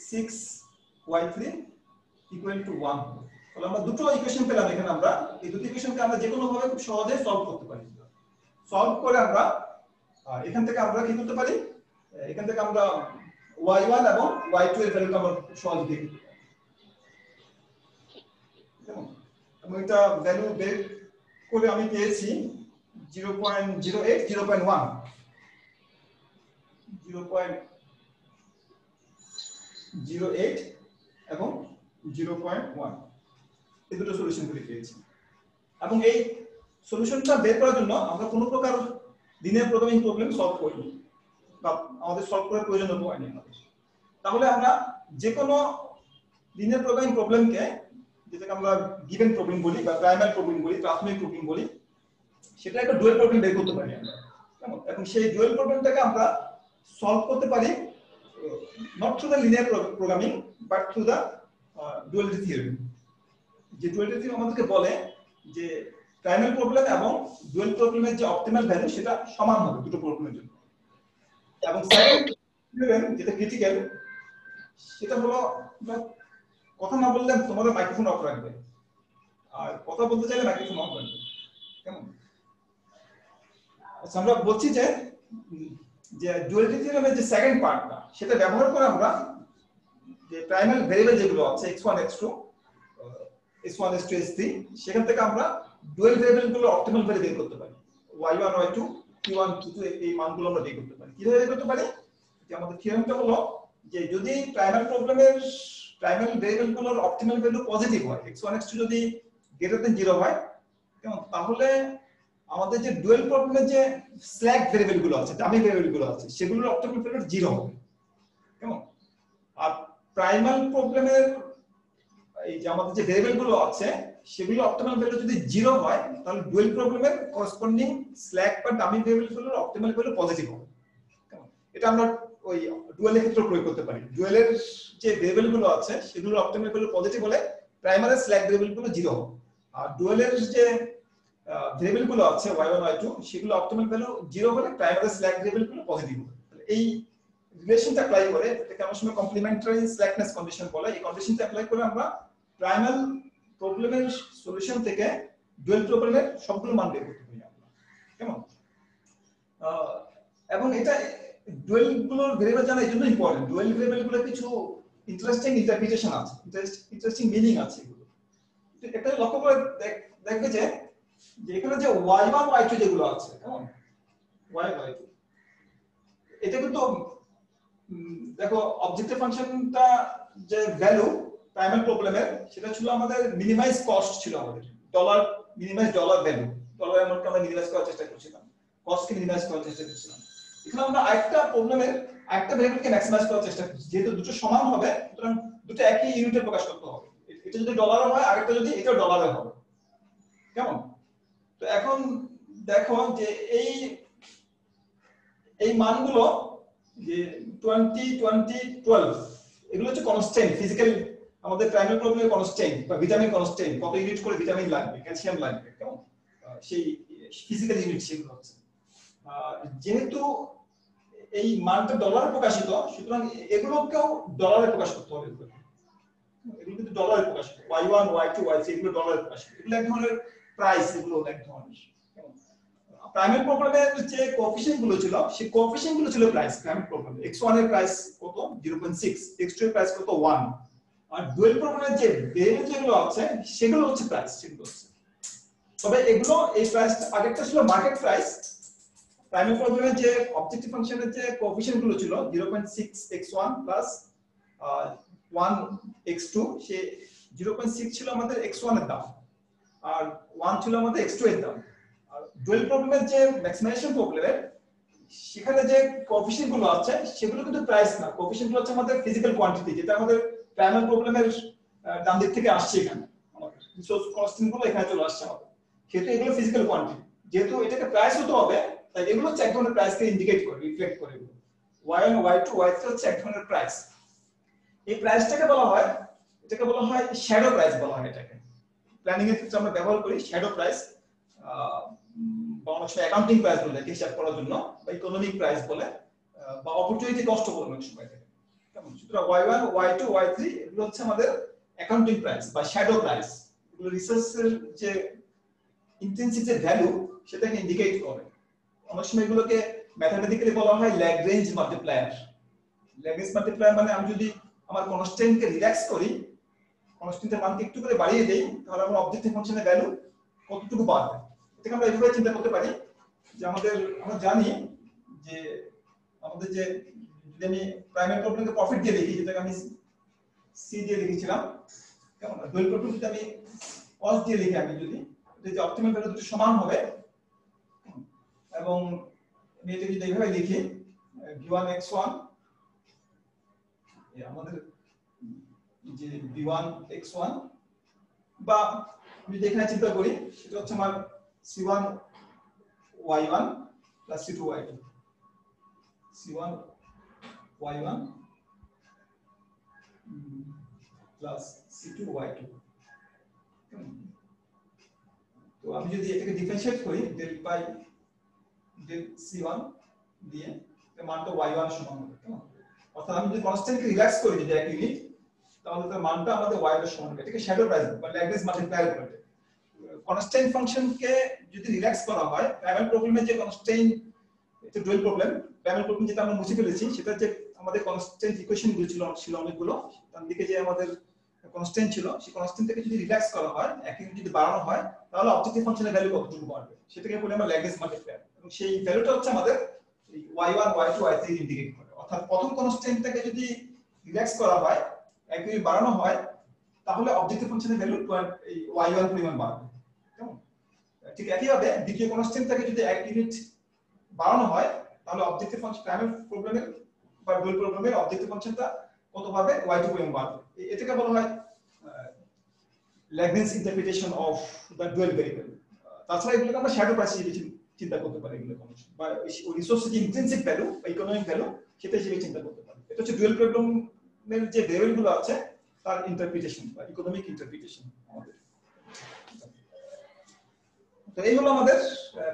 Speaker 1: 6y3 1 তাহলে আমরা দুটো ইকুয়েশন পেলাম এখানে আমরা এই দুটো ইকুয়েশনকে আমরা যে কোনো ভাবে খুব সহজে সলভ করতে পারি সলভ করে আমরা এখান থেকে আমরা কি করতে পারি এখান থেকে আমরা y1 এবং y2 এর ভ্যালুটা আমরা সহজে দেখতে পারি কেমন এবং এটা ভ্যালু বের করে আমি পেয়েছি 0.08 0.1 0.08 এবং 0.1 এই দুটো সলিউশন করে পেয়েছি এবং এই সলিউশনটা বের করার জন্য আমরা কোনো প্রকার লিনিয়ার প্রোগ্রামিং প্রবলেম সলভ করিনি বা আমাদের সলভ করার প্রয়োজন হয়নি আমাদের তাহলে আমরা যে কোনো লিনিয়ার প্রোগ্রামিং প্রবলেমকে যেটাকে আমরা গিভেন প্রবলেম বলি বা প্রাইমারি প্রবলেম বলি প্রাথমিক প্রবলেম বলি সেটা একটা ডুয়াল প্রবলেম বের করতে পারি আমরা কেমন এখন সেই ডুয়াল প্রবলেমটাকে আমরা সলভ করতে পারি not through the linear programming but through the duality theorem যে ডুয়ালিটি থিওরেম আমাদেরকে বলে যে প্রাইমারি প্রবলেম এবং ডুয়াল প্রবলেমের যে অপটিমাল ভ্যালু সেটা সমান হবে দুটো প্রবলেমের জন্য এবং সেকেন্ড থিওরেম যেটা ক্রিটিক্যাল সেটা হলো কথা না বললে তোমাদের মাইক্রোফোন অফ রাখবে আর কথা বলতে চাইলে মাইক্রোফোন অফ রাখবে কেমন আচ্ছা আমরা বলছি যে ডুয়ালিটি থিওরেমের যে সেকেন্ড পার্টটা সেটা ব্যবহার করে আমরা যে প্রাইমারি ভেরিয়েবল যেগুলো আছে x1 x2 s1 s2 s3 সেখান থেকে আমরা ডুয়াল ভেরিয়েবলগুলো অপটিমাল ভ্যালু বের করতে পারি y1 y2 t1 t2 এই মানগুলো আমরা বের করতে পারি কিভাবে বের করতে পারি যে আমাদের থিওরেমটা হলো যে যদি প্রাইমারি প্রবলেমের প্রাইমারি ভেরিয়েবলগুলোর অপটিমাল ভ্যালু পজিটিভ হয় x1 x2 যদি গ্রেটার দেন 0 হয় কেমন তাহলে আমাদের যে ডুয়াল প্রবলেমের যে স্ল্যাক ভেরিয়েবলগুলো আছে ডামি ভেরিয়েবলগুলো আছে সেগুলোর অপটিমাল ভ্যালু 0 হবে কেমন আর প্রাইমারি প্রবলেমের এই যে আমাদের যে ভেরিয়েবলগুলো আছে সেগুলো অপটিমাল ভ্যালু যদি 0 হয় তাহলে ডুয়াল প্রবলেমের করেসপন্ডিং স্ল্যাক বা ডামি ভেরিয়েবলগুলোর অপটিমাল ভ্যালু পজিটিভ হবে কেমন এটা আমরা ওই ডুয়ালের ক্ষেত্রে প্রয়োগ করতে পারি ডুয়ালের যে ভেরিয়েবলগুলো আছে সেগুলোর অপটিমাল ভ্যালু পজিটিভ হলে প্রাইমারি স্ল্যাক ভেরিয়েবলগুলো 0 হবে আর ডুয়ালের যে ভেরিয়েবলগুলো আছে y1 y2 সেগুলো অপটিমাল ভ্যালু 0 হলে প্রাইমারি স্ল্যাক ভেরিয়েবলগুলো পজিটিভ হবে এই রিলেশনটা অ্যাপ্লাই করে এটাকে আমরা সময় কমপ্লিমেন্টারি স্ল্যাকনেস কন্ডিশন বলে এই কন্ডিশনটা অ্যাপ্লাই করে আমরা প্রাইমারি প্রবলেমের সলিউশন থেকে ডুয়াল প্রবলেমের সবগুলো মান বের করতে পারি আমরা কেমন এবং এটা ডুয়াল গুলোর ভেরিয়েবল জানা এই জন্য ইম্পর্টেন্ট ডুয়াল ভেরিয়েবল গুলো কিছু ইন্টারেস্টিং ইন্টারপ্রিটেশন আছে ইন্টারেস্টিং মিনিং আছে এগুলো এটা লক্ষ্য করে দেখবে যে এখানে যে y1 y2 যেগুলো আছে কেমন y2 এটা কিন্তু দেখো অবজেক্টিভ ফাংশনটা যে ভ্যালু প্রাইমারি প্রবলেমের সেটা ছিল আমাদের মিনিমাইজ কস্ট ছিল আমাদের dollar minimise dollar value dollar অ্যামাউন্টকে আমরা মিনিমাইজ করার চেষ্টা করছিলাম কস্টকে মিনিমাইজ করার চেষ্টা করছিলাম। এখানে আমরা আরেকটা প্রবলেমের আরেকটা ভেরিয়েবলকে ম্যাক্সিমাইজ করার চেষ্টা করছি, যেহেতু দুটো সমান হবে সুতরাং দুটো একই ইউনিটে প্রকাশ করতে হবে। এটা যদি ডলারে হয়, আরেকটা যদি এটা ডলারে হবে, কেমন? তো এখন দেখো যে এই মানগুলো যে 20 20 12 এগুলো হচ্ছে কনস্ট্যান্ট, ফিজিক্যাল আমাদের প্রাইমারি প্রবলেমের কনস্ট্যান্ট বা ভিটামিন কনস্ট্যান্ট, কত ইউনিট করে ভিটামিন লাগবে, ক্যালসিয়াম লাগবে, কেমন? সেই ফিজিক্যাল ইউনিট সেগুলো হচ্ছে। যেহেতু এই মানটা ডলারে প্রকাশিত, সুতরাং এগুলোকেও ডলারে প্রকাশ করতে হবে। এগুলো কিন্তু ডলারে প্রকাশিত, y1 y2 y3 এগুলো ডলারে প্রকাশিত। এগুলো এক ধরনের প্রাইস, এগুলো এক ধরনের। প্রাইমারি প্রবলেমের যে কোএফিশিয়েন্ট গুলো ছিল, সেই কোএফিশিয়েন্ট গুলো ছিল প্রাইস। প্রাইমারি প্রবলেমে x1 এর প্রাইস কত 0.6, x2 এর প্রাইস কত 1, আর ডুয়াল প্রবলেমের যে ভেরিয়েবল যেগুলো আছে সেগুলো হচ্ছে প্রাইস, সেগুলো হচ্ছে। তবে এগুলো এই প্রাইস আগেরটা ছিল মার্কেট প্রাইস। প্রাইমারি প্রবলেমের যে অবজেক্টিভ ফাংশনের যে কোএফিশিয়েন্ট গুলো ছিল 0.6 x1 প্লাস 1 x2, সে 0.6 ছিল আমাদের x1 এর দাম আর 1 ছিল আমাদের x2 এর দাম। আর ডুয়াল প্রবলেমের যে ম্যাক্সিমাইজেশন প্রবলেমের সেখানে যে কোএফিশিয়েন্ট গুলো আছে সেগুলো কিন্তু প্রাইস না, কোএফিশিয়েন্ট গুলো হচ্ছে আমাদের ফিজিক্যাল কোয়ান্টিটি, যেটা আমাদের প্রাইমারি প্রবলেমের ডান দিক থেকে আসছে। এখানে আমাদের রিসোর্স কনস্ট্যান্ট গুলো এখানে চলে আসছে আমাদের, সেহেতু এগুলো ফিজিক্যাল কোয়ান্টিটি। যেহেতু এটাকে প্রাইস হতে হবে, তাই এগুলো হচ্ছে এক ধরনের প্রাইসকে ইন্ডিকেট করে, রিফ্লেক্ট করে। y1 y2 y3 হচ্ছে এক ধরনের প্রাইস। এই প্রাইসটাকে বলা হয়, এটাকে বলা হয় শ্যাডো প্রাইস বলা হয়। এটাকে প্ল্যানিং এর ক্ষেত্রে আমরা ব্যবহার করি শ্যাডো প্রাইস, বা অনেক সময় অ্যাকাউন্টিং প্রাইস বলে হিসাব করার জন্য, বা ইকোনমিক প্রাইস বলে, বা অপরচুনিটি কস্ট বলে অনেক সময়। কেমন? সুতরাং y1 y2 y3 এগুলো হচ্ছে আমাদের অ্যাকাউন্টিং প্রাইস বা শ্যাডো প্রাইস। এগুলো রিসোর্সের যে ইন্টেন্সিভ যে ভ্যালু সেটাকে ইন্ডিকেট করে। অনেক সময় এগুলোকে ম্যাথমেটিক্যালি বলা হয় ল্যাগ্রেঞ্জ মাল্টিপ্লায়ার। ল্যাগ্রেঞ্জ মাল্টিপ্লায়ার মানে আমি যদি আমার কনস্ট্যান্টকে রিল্যাক্স করি, কনস্ট্যান্টের মানকে একটু করে বাড়িয়ে দেই, তাহলে আমার অবজেক্টিভ ফাংশনের ভ্যালু কতটুকু বাড়বে। এটাকে আমরা এইভাবে চিন্তা করতে পারি যে আমরা জানি যে আমাদের যে যদি আমি প্রাইমারি প্রবলেমকে প্রফিট দিয়ে লিখি, যেটাকে আমি সি দিয়ে লিখেছিলাম, কেমন? ডুয়াল প্রবলেম যদি আমি কস দিয়ে লিখি, আমি যদি যে অপটিমাল ভ্যালু দুটো সমান হবে, এবং আমি এটা যদি এইভাবে লিখি v1 x1, আমাদের যে v1 x1, বা আমি যদি এখানে চিন্তা করি সেটা হচ্ছে আমার c1 y1 plus c2 y2, c1 y1 plus c2 y2। তো আমি যদি এটাকে ডিফারেন্সিয়েট করি del বাই del c1 দিয়ে, এর মানটা y1 এর সমান হবে, কেমন? অর্থাৎ আমি যদি কনস্ট্যান্টকে রিল্যাক্স করি যদি এক ইউনিট, তাহলে তার মানটা আমাদের y এর সমান হবে। এটাকে শ্যাডো প্রাইস বা ল্যাগ্রেঞ্জ মাল্টিপ্লায়ার বলে। কনস্ট্যান্ট ফাংশনকে যদি রিল্যাক্স করা হয়, প্রাইমারি প্রবলেমে যে কনস্ট্যান্ট, এটা ডুয়াল প্রবলেম, প্রাইমারি প্রবলেম যেটা আমরা মুছে ফেলেছি, সেটা যে আমাদের কনস্ট্যান্ট ইকুয়েশন গুলো ছিল অনেকগুলো, তার দিকে যে আমাদের কনস্ট্যান্ট ছিল, সেই কনস্ট্যান্টটাকে যদি রিল্যাক্স করা হয়, এক ইউনিট যদি বাড়ানো হয়, তাহলে অবজেক্টিভ ফাংশনের ভ্যালু কতটুকু বাড়বে সেটাকে বলি আমরা ল্যাগ্রেঞ্জ মাল্টিপ্লায়ার। এবং সেই ভ্যালুটা হচ্ছে আমাদের y1 y2 y3 ইন্ডিকেট করে। অর্থাৎ প্রথম কনস্ট্যান্টটাকে যদি রিল্যাক্স করা হয়, এক ইউনিট বাড়ানো হয়, তাহলে অবজেক্টিভ ফাংশনের ভ্যালু y1 পরিমাণ বাড়বে, কেমন? ঠিক একইভাবে দ্বিতীয় কনস্ট্যান্টটাকে যদি এক ইউনিট বাড়ানো হয়, তাহলে অবজেক্টিভ ফাংশন প্রাইমারি প্রবলেমের বা ডুয়াল প্রবলেমের অবজেক্টিভ ফাংশনটা কত পাবে, y2 পরিমাণ বাড়বে। এটাকে বলা হয় Lagrange interpretation of the dual variable. তাছাড়া এগুলোকে আমরা শ্যাডো প্রাইস হিসেবে চিন্তা করতে পারি, এগুলো বা রিসোর্সের যে ইন্ট্রিনসিক ভ্যালু বা ইকোনমিক ভ্যালু সেটা হিসেবে চিন্তা করতে পারি। এটা হচ্ছে ডুয়াল প্রবলেমের যে ভেরিয়েবল গুলো আছে তার ইন্টারপ্রিটেশন বা ইকোনমিক ইন্টারপ্রিটেশন আমাদের। তো এই হলো আমাদের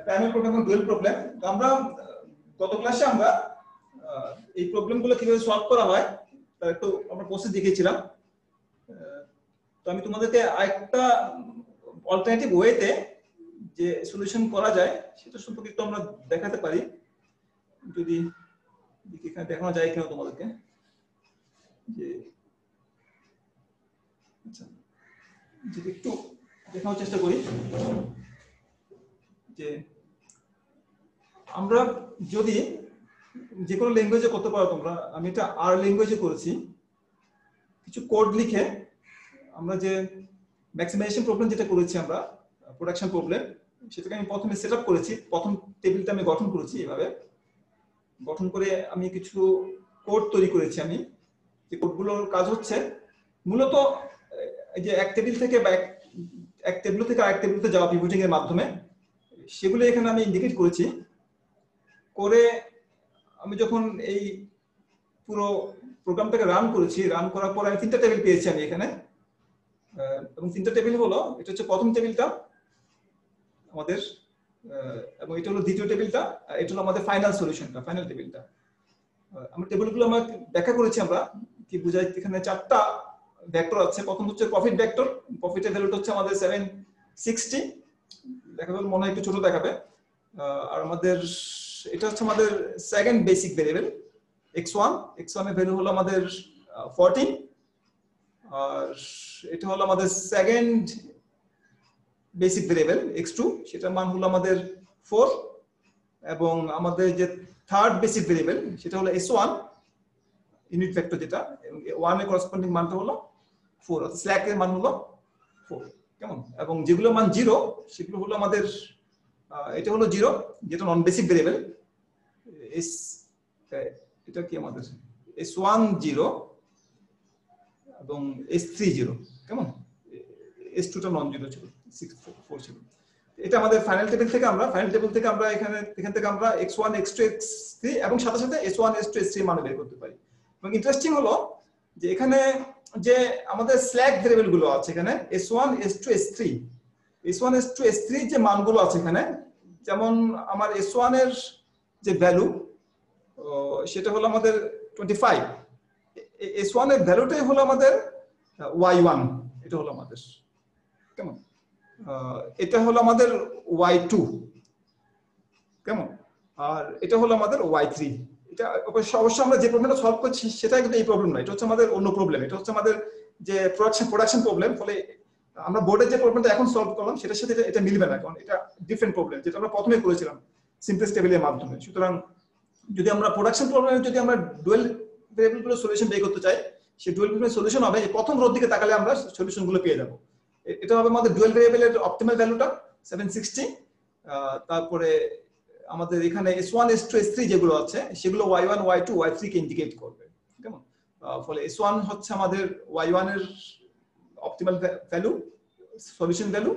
Speaker 1: প্রাইমারি প্রবলেম এবং ডুয়াল প্রবলেম। তো আমরা গত ক্লাসে আমরা এই প্রবলেমগুলো কিভাবে সলভ করা হয় তার একটু আমরা প্রসেস দেখিয়েছিলাম। তো আমি তোমাদেরকে আরেকটা অল্টারনেটিভ ওয়েতে যে সলিউশন করা যায় সেটা সম্পর্কে একটু আমরা দেখাতে পারি, যদি এখানে দেখানো যায় কিনা তোমাদেরকে। যে আচ্ছা, যদি একটু দেখানোর চেষ্টা করি যে আমরা যদি যে কোনো ল্যাঙ্গুয়েজে করতে পারো তোমরা, আমি এটা আর ল্যাঙ্গুয়েজে করেছি, কিছু কোড লিখে আমরা যে ম্যাক্সিমাইজেশন প্রবলেম যেটা করেছি আমরা, প্রোডাকশন প্রবলেম, সেটাকে আমি প্রথমে সেটআপ করেছি। প্রথম টেবিলটা আমি গঠন করেছি এভাবে, গঠন করে আমি কিছু কোড তৈরি করেছি। আমি যে কোডগুলোর কাজ হচ্ছে মূলত এই যে এক টেবিল থেকে বা এক টেবিল থেকে আরেক টেবিলতে যাওয়া পিভটিং এর মাধ্যমে, সেগুলো এখানে আমি ইন্ডিকেট করেছি। করে আমি যখন এই পুরো প্রোগ্রামটাকে রান করেছি, রান করার পর আমি 3টা টেবিল পেয়েছি আমি এখানে, এবং 3টা টেবিল হলো, এটা হচ্ছে প্রথম টেবিলটা আমাদের, এবং এটা হলো দ্বিতীয় টেবিলটা, এটা হলো আমাদের ফাইনাল সলিউশনটা, ফাইনাল টেবিলটা। আমরা টেবিলগুলো আমরা ব্যাখ্যা করেছি আমরা কি বুঝাই। এখানে 4টা ভেক্টর আছে। প্রথম হচ্ছে প্রফিট ভেক্টর, প্রফিটের ভ্যালুটা হচ্ছে আমাদের 760, দেখাবে মনে হয় একটু ছোট দেখাবে। আর আমাদের এটা হচ্ছে আমাদের second basic variable x1, x1 এর ভ্যালু হলো আমাদের 14, আর এটা হলো আমাদের সেকেন্ড বেসিক ভেরিয়েবল x2, সেটার মান হলো আমাদের 4, এবং আমাদের যে থার্ড বেসিক ভেরিয়েবল সেটা হলো s1 ইউনিট ভেক্টর, যেটা 1 এর করেসপন্ডিং মানটা হলো 4, অর্থাৎ স্ল্যাক এর মান হলো 4, কেমন। এবং যেগুলো মান 0 সেগুলো হলো আমাদের, এটা হলো 0 যেটা নন বেসিক ভেরিয়েবল, এটা কি আমাদের s1 0 এবং s3 0, কেমন। s2 টা নন জিরো ছিল, 4 ছিল। এটা আমাদের ফাইনাল টেবিল থেকে আমরা এখান থেকে আমরা x1 x2 x3 এবং সাথে সাথে s1 s2 s3 মান বের করতে পারি। এবং ইন্টারেস্টিং হলো যে এখানে যে আমাদের স্ল্যাক ভেরিয়েবল গুলো আছে এখানে s1 s2 s3, s1 s2 s3 যে মানগুলো আছে এখানে, যেমন আমার s1 এর যে ভ্যালু সেটা হলো আমাদের 25, s1 এর ভ্যালুটাই হলো আমাদের y1, এটা হলো আমাদের, কেমন। এটা হলো আমাদের y2, কেমন। আর এটা হলো আমাদের y3। এটা অবশ্য আমরা যে প্রবলেমটা সলভ করছি সেটা কিন্তু এই প্রবলেম না, এটা হচ্ছে আমাদের অন্য প্রবলেম। এটা হচ্ছে আমাদের যে প্রোডাকশন প্রবলেম। ফলে আমরা বোর্ডের যে প্রবলেমটা এখন সলভ করলাম সেটার সাথে এটা মিলবে না, কারণ এটা ডিফারেন্ট প্রবলেম যেটা আমরা প্রথমে করেছিলাম সিম্পলেক্স টেবিলের মাধ্যমে। সুতরাং যদি আমরা প্রোডাকশন প্রবলেমে যদি আমরা ডুয়াল ভেরিয়েবলগুলোর সলিউশন বের করতে চাই, সেই ডুয়াল ভেরিয়েবলের সলিউশন হবে এই প্রথম রোর দিকে তাকালে আমরা সলিউশনগুলো পেয়ে যাব। এটা হবে আমাদের ডুয়াল ভেরিয়েবলের অপটিমাল ভ্যালুটা 760, তারপরে আমাদের এখানে s1 s2 s3 যেগুলো আছে সেগুলো y1 y2 y3 কে ইন্ডিকেট করবে, কেমন। ফলে s1 হচ্ছে আমাদের y1 এর optimal value, solution value,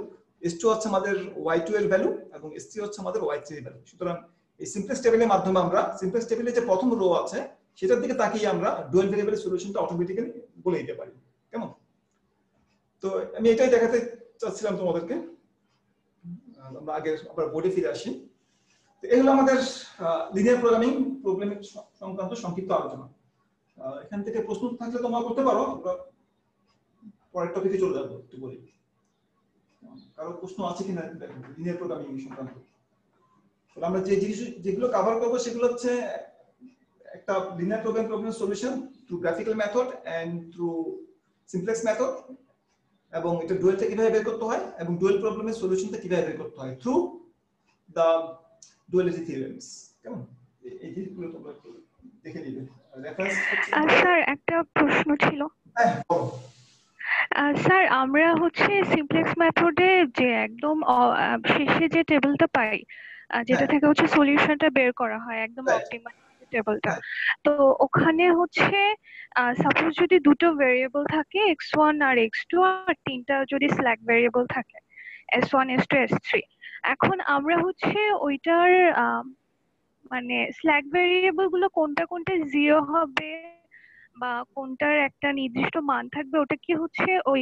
Speaker 1: s2 হচ্ছে আমাদের y2 এর ভ্যালু, এবং s3 হচ্ছে আমাদের y3 এর ভ্যালু। সুতরাং এই সিম্পলেক্স টেবিলের মাধ্যমে আমরা সিম্পলেক্স টেবিলে যে প্রথম রো আছে সেটার দিকে তাকিয়ে আমরা ডুয়াল ভেরিয়েবলের সলিউশনটা অটোমেটিক্যালি বলে দিতে পারি, কেমন। তো আমি এটাই দেখাতে চাচ্ছিলাম তোমাদেরকে। আমরা আগে আবার বোর্ডে ফিরে আসি। তো এই হলো আমাদের লিনিয়ার প্রোগ্রামিং প্রবলেমের সংক্রান্ত সংক্ষিপ্ত আলোচনা। এখান থেকে প্রশ্ন থাকলে তোমরা করতে পারো, আমরা পরের টপিকে চলে যাবো একটু বলি। কারো প্রশ্ন আছে কিনা লিনিয়ার প্রোগ্রামিং সংক্রান্ত। তাহলে আমরা যে যেগুলো কভার করবো সেগুলো হচ্ছে একটা linear programming solution through graphical method and through simplex method, এবং এটা ডুয়ালটা কিভাবে বের করতে হয় এবং ডুয়াল প্রবলেমের সলিউশনটা কিভাবে বের করতে হয় থ্রু দা ডুয়ালিটি থিওরেমস, কেমন। এই জিনিসগুলো তোমরা দেখে নিবে। রেফারেন্স
Speaker 2: স্যার একটা প্রশ্ন ছিল। স্যার আমরা হচ্ছে সিমপ্লেক্স মেথডে যে একদম শেষে যে টেবিলটা পাই, যেটা থেকে হচ্ছে সলিউশনটা বের করা হয় একদম অপটিমাল টেবিলটা, তো ওখানে হচ্ছে সাপোজ যদি দুটো ভেরিয়েবল থাকে x1 আর x2 আর তিনটা যদি স্ল্যাক ভেরিয়েবল থাকে s1 s2 s3, এখন আমরা হচ্ছে ওইটার মানে স্ল্যাক ভেরিয়েবল গুলো কোনটা কোনটা 0 হবে বা কোনটার একটা নির্দিষ্ট মান থাকবে, ওটা কি হচ্ছে ওই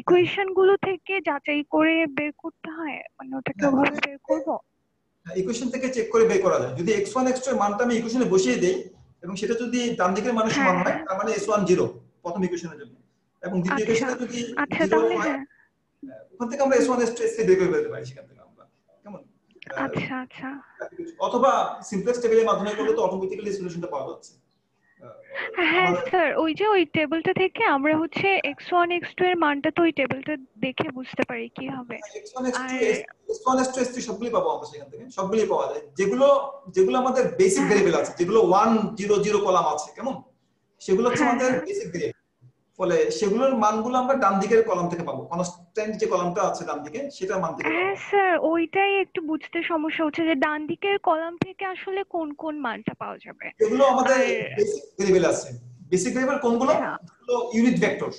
Speaker 2: ইকুয়েশন গুলো থেকে যাচাই করে বের করতে হয়, মানে ওটাকে ওভাবে বের করব?
Speaker 1: ইকুয়েশন থেকে চেক করে বের করা যায়। যদি x1 x2 এর মানটা আমি ইকুয়েশনে বসিয়ে দেই এবং সেটা যদি ডান দিকের মানের সমান হয় তার মানে s1 0 প্রথম ইকুয়েশনের জন্য, এবং দ্বিতীয় ইকুয়েশনে যদি 0 হয় ওখান থেকে আমরা s1 s2 s3 বের করে ফেলতে পারি সেখান থেকে আমরা, কেমন।
Speaker 2: আচ্ছা আচ্ছা।
Speaker 1: অথবা সিমপ্লেক্স টেবিলের মাধ্যমে করলে তো অটোমেটিক্যালি সলিউশনটা পাওয়া যাচ্ছে।
Speaker 2: হ্যাঁ স্যার, ওই যে ওই টেবিলটা থেকে আমরা হচ্ছে x1 x2 এর মানটা তো ওই টেবিলটা দেখে বুঝতে পারি কি হবে।
Speaker 1: s1 s2 s3 সবগুলোই পাবো আমরা সেখান থেকে, সবগুলোই পাওয়া যায়। যেগুলো আমাদের বেসিক ভেরিয়েবল আছে, যেগুলো 1 0 0 কলাম আছে, কেমন, সেগুলো হচ্ছে আমাদের বেসিক ভেরিয়েবল। ফলে সেগুলোর মানগুলো আমরা ডান দিকের কলাম থেকে পাবো, কনস্ট্যান্ট যে কলামটা আছে ডান দিকে সেটার মান থেকে পাবো।
Speaker 2: হ্যাঁ স্যার, ওইটাই একটু বুঝতে সমস্যা হচ্ছে যে ডান দিকের কলাম থেকে আসলে কোন কোন মানটা পাওয়া যাবে।
Speaker 1: এগুলো আমাদের
Speaker 2: আর
Speaker 1: বেসিক ভেরিয়েবল আছে। বেসিক ভেরিয়েবল কোনগুলো?
Speaker 2: আচ্ছা,
Speaker 1: যেগুলো ইউনিট ভেক্টর।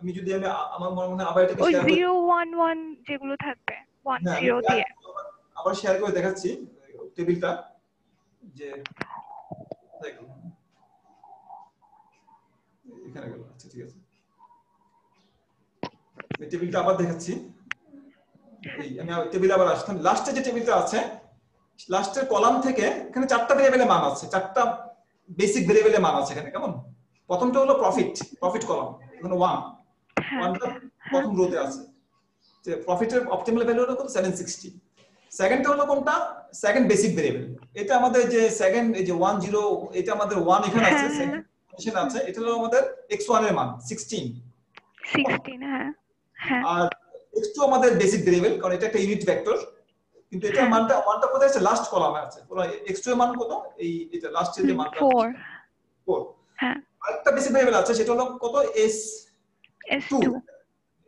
Speaker 1: আমি যদি আমার মনে হয় আবার এটাকে
Speaker 2: ওই
Speaker 1: শেয়ার করি।
Speaker 2: 011 যেগুলো থাকবে
Speaker 1: হ্যাঁ,
Speaker 2: 10 দিয়ে।
Speaker 1: আবার শেয়ার করে দেখাচ্ছি টেবিলটা, যে দেখো এখানে গেল। আচ্ছা ঠিক আছে, এই টেবিলটা আবার দেখাচ্ছি। এই আমি টেবিলে আবার আসলাম। লাস্টে যে টেবিলটা আছে, লাস্টের কলাম থেকে এখানে 4টা ভেরিয়েবলের মান আছে, 4টা বেসিক ভেরিয়েবলের মান আছে এখানে। কেমন? প্রথমটা হলো প্রফিট কলাম, এখানে 1
Speaker 2: হ্যাঁ
Speaker 1: টা
Speaker 2: হ্যাঁ
Speaker 1: প্রথম রোতে আছে, যে প্রফিটের অপটিমাল ভ্যালু হলো কত? 760। সেকেন্ডটা হলো কোনটা? Second basic variable. এটা আমাদের যে সেকেন্ড, এই যে 10, এটা আমাদের 1 এখানে আছে,
Speaker 2: হ্যাঁ
Speaker 1: সেকেন্ড পজিশন আছে, এটা হলো আমাদের x1 এর মান 16।
Speaker 2: 16। হ্যাঁ হ্যাঁ
Speaker 1: আর x2 আমাদের বেসিক ভেরিয়েবল, কারণ এটা একটা ইউনিট ভেক্টর, কিন্তু এটা
Speaker 2: হ্যাঁ
Speaker 1: মানটা কোথায় আছে? লাস্ট কলামে আছে। x2 এর মান কত? এই এটা লাস্টের যে মানটা আছে
Speaker 2: 4।
Speaker 1: 4।
Speaker 2: হ্যাঁ
Speaker 1: আরেকটা বেসিক ভেরিয়েবল আছে, সেটা হলো কত? s2।
Speaker 2: S2।